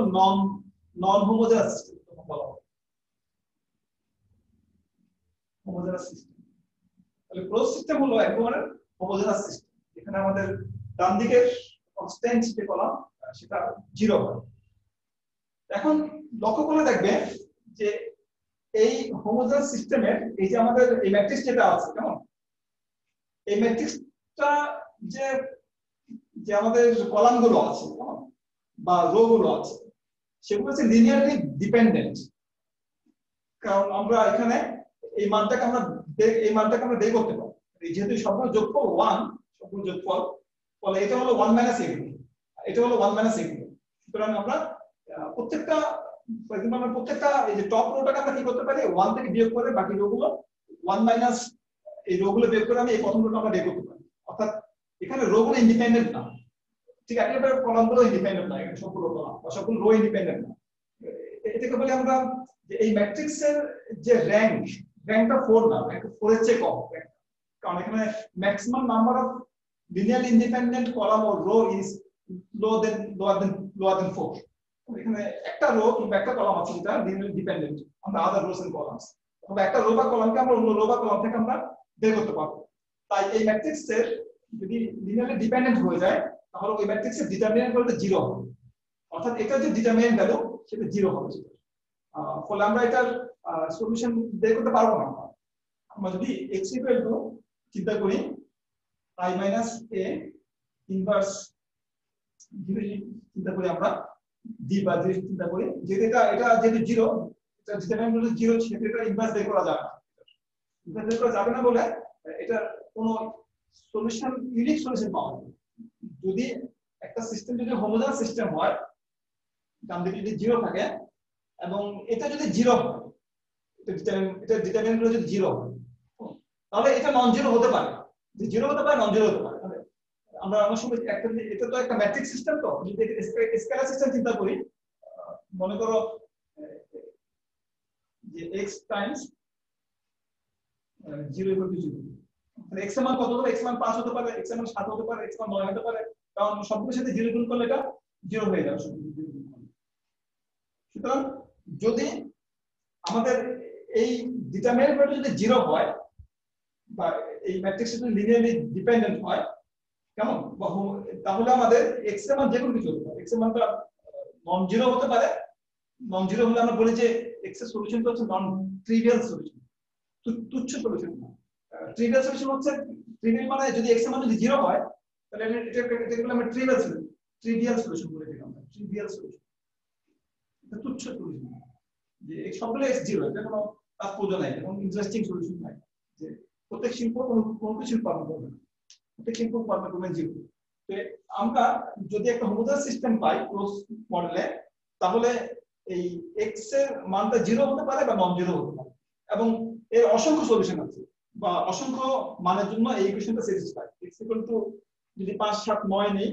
Speaker 1: নন হোমোজেনাস সিস্টেম বলা হয়। হোমোজেনাস সিস্টেম, তাহলে ক্লোজ সিস্টেম হলো এক ধরনের হোমোজেনাস সিস্টেম, এখানে আমাদের ডান দিকের কনস্ট্যান্ট যে কলাম সেটা 0 হয়। এখন লক্ষ্য করে দেখবে যে এই হোমোজেনাস সিস্টেমের এই যে আমাদের এই ম্যাট্রিক্স যেটা আছে, কেমন এই ম্যাট্রিক্সটা যে যে আমাদের কলামগুলো আছে বা রো গুলো আছে, সেগুলো হচ্ছে লিনিয়ারলি ডিপেন্ডেন্ট। কারণ আমরা এখানে এই মানটাকে আমরা বের করতে পারি, যেহেতু সবগুলো যোগফল 1, সবগুলো যোগফল, ফলে এটা হলো 1 মাইনাস a, এটা হলো 1 মাইনাস a। সুতরাং আমরা প্রত্যেকটা আমরা প্রত্যেকটা এই যে টপ রোটাকে আমরা কি করতে পারি 1 থেকে বিয়োগ করে বাকি রোগুলো 1 মাইনাস এই রোগুলো বিয়োগ করে আমি এই প্রথম রোটা আমরা বের করতে পারি। অর্থাৎ এখানে রোগুলো ইন্ডিপেন্ডেন্ট না, ঠিক আছে, একেবারে কলামগুলো ইন্ডিপেন্ডেন্ট না, এখানে সবগুলো কলাম বা সবগুলো রো ইন্ডিপেন্ডেন্ট না। এটাকে বলি আমরা যে এই ম্যাট্রিক্সের যে র্যাঙ্কটা 4 না, র্যাঙ্ক 4 এর চেয়ে কম, কারণ এখানে maximum number of linearly independent column ও রো ইজ lower than 4। এখানে একটা রো কিংবা একটা কলাম আছে যেটা লিনিয়ারলি ডিপেন্ডেন্ট আমরা আদার রোস এন্ড কলামস, অথবা একটা রো বা কলামকে আমরা অন্য রো বা কলাম থেকে আমরা বের করতে পারবো। তাই এই ম্যাট্রিক্সের যদি লিনিয়ারলি ডিপেন্ডেন্ট হয়ে যায় তাহলে ওই ম্যাট্রিক্সের ডিটারমিনেন্ট ভ্যালুটা 0 হবে, অর্থাৎ এটা যে ডিটারমিনেন্ট ভ্যালু সেটা 0 হবে। ফলে আমরা এটার সলিউশন বের করতে পারবো না। আমরা যদি x ইকুয়াল টু চিন্তা করি i মাইনাস a ইনভার্স চিন্তা করি আমরা d বা d চিন্তা করি, যেহেতু এটা যেহেতু 0, এটা ডিটারমিনেন্ট হলো 0, সেটা এটা ইনভার্স বের করা যাবে না। ইনভার্স বের করা যাবে না বলে এটা কোনো সলিউশন ইউনিক সলিউশন পাওয়া যাবে। যদি একটা সিস্টেম যদি হোমোজেনাস সিস্টেম হয়, ডান দিকে যদি 0 থাকে এবং এটা যদি 0 হয়, এটা ডিটারমিনেন্ট হলো যদি 0 হয়, তাহলে এটা নন জিরো হতে পারে, যে 0 হতে পারে নন জিরো হতে পারে। আমরা অনেক সময় একটা, এটা তো একটা ম্যাট্রিক্স সিস্টেম, তো যদি স্কেলার সিস্টেম চিন্তা করি, মনে করো যে x টাইমস 0 ইকুয়াল টু 0, মানে x এর মান কত হবে? x এর মান 5 হতে পারে, x এর মান 7 হতে পারে, x এর মান 9 হতে পারে, কারণ সবগুলোর সাথে 0 গুণ করলে এটা 0 হয়ে যাবে সবগুলো 0 গুণ করলে। সুতরাং যদি আমাদের এই ডিটারমিনেন্ট ভ্যালু যদি 0 হয় বা এই ম্যাট্রিক্স যদি লিনিয়ারলি ডিপেন্ডেন্ট হয়, কেমন, তাহলে আমাদের x এর মান যে কোনো কিছু হতে পারে, x এর মানটা নন জিরো হতে পারে। নন জিরো হলে আমরা বলি যে x এর সলিউশনটা হচ্ছে নন ট্রিভিয়াল সলিউশন, তুচ্ছ সলিউশন না। ট্রিভিয়াল সলিউশন হচ্ছে, ট্রিভিয়াল মানে যদি x এর মান যদি 0 হয় তাহলে এটাকে আমরা ট্রিভিয়াল সলিউশন বলে দিলাম। ট্রিভিয়াল সলিউশন এটা তুচ্ছ সলিউশন, যে সবগুলো x 0, এটা কোনো তাৎপর্য নাই এবং ইন্টারেস্টিং সলিউশন নাই, যে প্রত্যেক শিল্প কোনো কিছু পারফর্ম করবে না, প্রত্যেক শিল্প পারফর্ম করবে 0। তো আমরা যদি একটা হোমোজেনাস সিস্টেম পাই ক্লোজ মডেলে, তাহলে এই x এর মানটা 0 হতে পারে বা নন জিরো হতে পারে, এবং এর অসংখ্য সলিউশন আছে বা অসংখ্য মানের জন্য এই ইকুয়েশনটা স্যাটিসফাই। x ইকুয়াল টু যদি 5 7 9 নেই,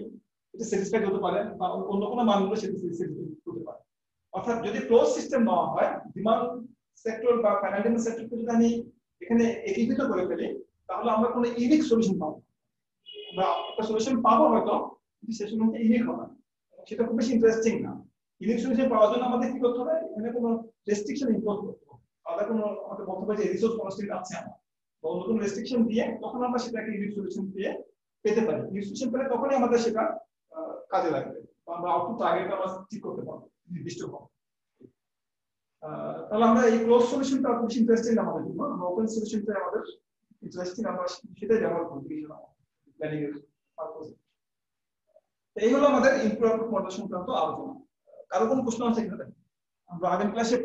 Speaker 1: এটা স্যাটিসফাইড হতে পারে, বা অন্য কোনো মানগুলো সেটা স্যাটিসফাইড হতে পারে। অর্থাৎ যদি ক্লোজ সিস্টেম নেওয়া হয়, ডিমান্ড সেক্টর বা ফাইনাল সেক্টরকে যদি আমি এখানে একীভূত করে ফেলি, তাহলে আমরা কোনো ইউনিক সলিউশন পাবো, বা একটা সলিউশন পাবো হয়তো, কিন্তু সেই সলিউশনটা ইউনিক হবে, সেটা খুব বেশি ইন্টারেস্টিং না। ইউনিক সলিউশন পাওয়ার জন্য আমাদের কি করতে হবে? এখানে কোনো রেস্ট্রিকশন ইম্পোজ করতে হবে, আলাদা কোনো আমাদের বলতে হবে যে রিসোর্স কনস্ট্রেন্ট আছে আমার, বা অন্য কোনো রেস্ট্রিকশন দিয়ে তখন আমরা সেটাকে ইউনিক সলিউশন দিয়ে পেতে পারি। ইউনিক সলিউশন পেলে তখনই আমাদের সেটা কাজে লাগবে, বা আমরা আউটপুট টার্গেটটা আমরা ঠিক করতে পারবো নির্দিষ্ট ভাবে। তাহলে আমরা এই ক্লোজ সলিউশনটা বেশি ইন্টারেস্টিং আমাদের জন্য, আমরা ওপেন সলিউশনটা আমাদের ইন্টারেস্টিং, আমরা সেটাই ব্যবহার করব প্ল্যানিং এর পারপোজে। এই হলো আমাদের ইনপুট মডেল সংক্রান্ত আলোচনা। কারো কোনো প্রশ্ন আছে কিনা? আমরা আগের ক্লাসে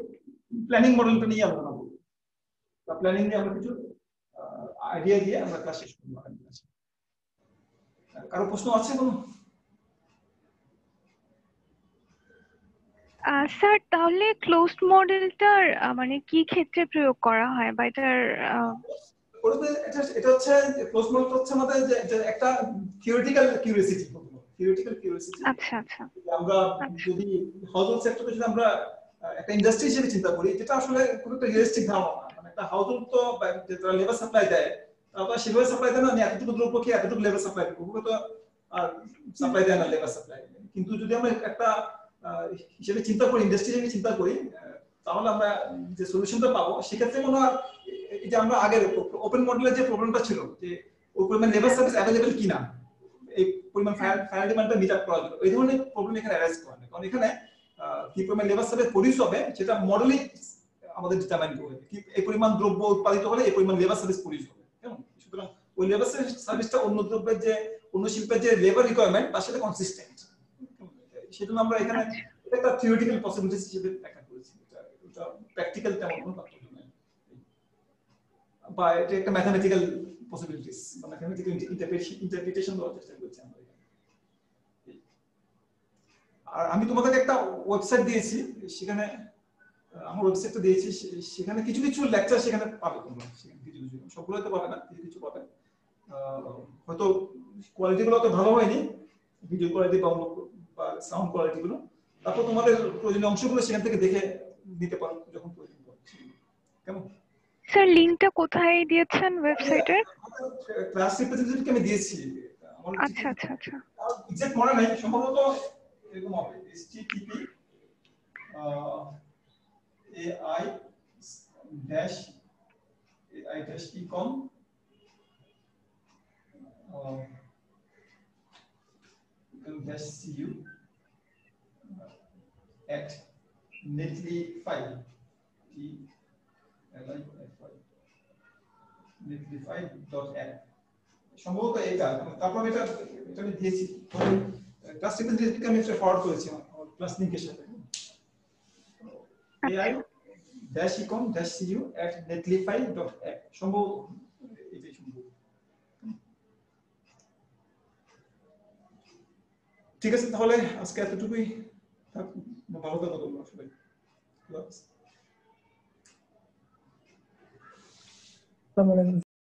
Speaker 1: প্ল্যানিং মডেলটা নিয়ে আলোচনা করব, বা প্ল্যানিং নিয়ে আমরা কিছু আইডিয়া দিয়ে আমরা ক্লাস শেষ করব আগের ক্লাসে। কারো প্রশ্ন আছে কোনো?
Speaker 2: স্যার, তাহলে ক্লোজড মডেলটার মানে কি ক্ষেত্রে প্রয়োগ করা হয়, বা এটার
Speaker 1: এটা হচ্ছে ক্লোজ মডেল হচ্ছে আমাদের যে একটা থিওরিটিক্যাল কিউরিওসিটি।
Speaker 2: আচ্ছা আচ্ছা
Speaker 1: আমরা যদি হাউসহোল্ড সেক্টরকে যদি আমরা একটা ইন্ডাস্ট্রি হিসেবে চিন্তা করি, যেটা আসলে খুব একটা রিয়েলিস্টিক ধারণা না। মানে একটা হাউসহোল্ড তো যারা লেবার সাপ্লাই দেয়, তারা সেভাবে সাপ্লাই দেয় না, আমি এতটুকু দ্রব্যকে এতটুকু লেবার সাপ্লাই দেবো, তো সাপ্লাই দেয় না লেবার সাপ্লাই। কিন্তু যদি আমরা একটা হিসেবে চিন্তা করি, ইন্ডাস্ট্রি হিসেবে চিন্তা করি, তাহলে আমরা যে সলিউশনটা পাবো সেক্ষেত্রে কোনো এই যে আমরা আগের ওপেন মডেলের যে প্রবলেমটা ছিল, যে ওই পরিমাণ লেবার সার্ভিস অ্যাভেলেবল কিনা, এই পরিমাণ ফায়ার ডিমান্ডটা মিট আপ করার জন্য, এই ধরনের প্রবলেম এখানে অ্যারাইজ করে না। কারণ এখানে কি পরিমাণ লেবার সার্ভিস প্রডিউস হবে সেটা মডেলই আমাদের ডিটারমাইন করবে, কি এই পরিমাণ দ্রব্য উৎপাদিত হলে এই পরিমাণ লেবার সার্ভিস প্রডিউস হবে। সুতরাং ওই লেবার সার্ভিসটা অন্য দ্রব্যের যে অন্য শিল্পের যে লেবার রিকোয়ারমেন্ট তার সাথে কনসিস্টেন্ট। সেজন্য আমরা এখানে একটা থিওরিটিক্যাল পসিবিলিটিস হিসেবে ব্যাখ্যা করেছি, এটা প্র্যাকটিক্যাল তেমন কোনো তাৎপর্য নেই, বা এটা একটা ম্যাথমেটিক্যাল পসিবিলিটিস বা ম্যাথমেটিক্যাল ইন্টারপ্রিটেশন দেওয়ার চেষ্টা করছি আমরা। আর আমি তোমাদেরকে একটা ওয়েবসাইট দিয়েছি, সেখানে আমার ওয়েবসাইটটা দিয়েছি, সেখানে কিছু কিছু লেকচার সেখানে পাবে তোমরা, সেখানে কিছু কিছু, সবগুলো তো পাবে না, কিছু কিছু পাবে। হয়তো কোয়ালিটি গুলো তো ভালো হয়নি, ভিডিও কোয়ালিটি বা সাউন্ড কোয়ালিটি গুলো, তারপর তোমাদের প্রয়োজনীয় অংশগুলো সেখান থেকে দেখে নিতে পারো যখন প্রয়োজন পড়ে। কেমন
Speaker 2: স্যার লিংকটা কোথায় দিয়েছেন ওয়েবসাইটের?
Speaker 1: ক্লাস রিপ্রেজেন্টেটিভকে আমি দিয়েছি, আমার ঠিক
Speaker 2: আচ্ছা আচ্ছা আচ্ছা
Speaker 1: এক্সাক্ট মনে নাই, সম্ভবত এরকম হবে http ai dash ecom dash cu at netlify netlify.app সম্ভবত এটা, তারপর এটা আমি দিয়েছি ক্লাস রিপ্রেজেন্টেটিভকে আমি এটা ফরওয়ার্ড করেছি আমার ক্লাস লিংকের সাথে ai-ecom-cu@netlify.app সম্ভব এটাই সম্ভব। ঠিক আছে, তাহলে আজকে এতটুকুই, ভালো থাকো তোমরা সবাই।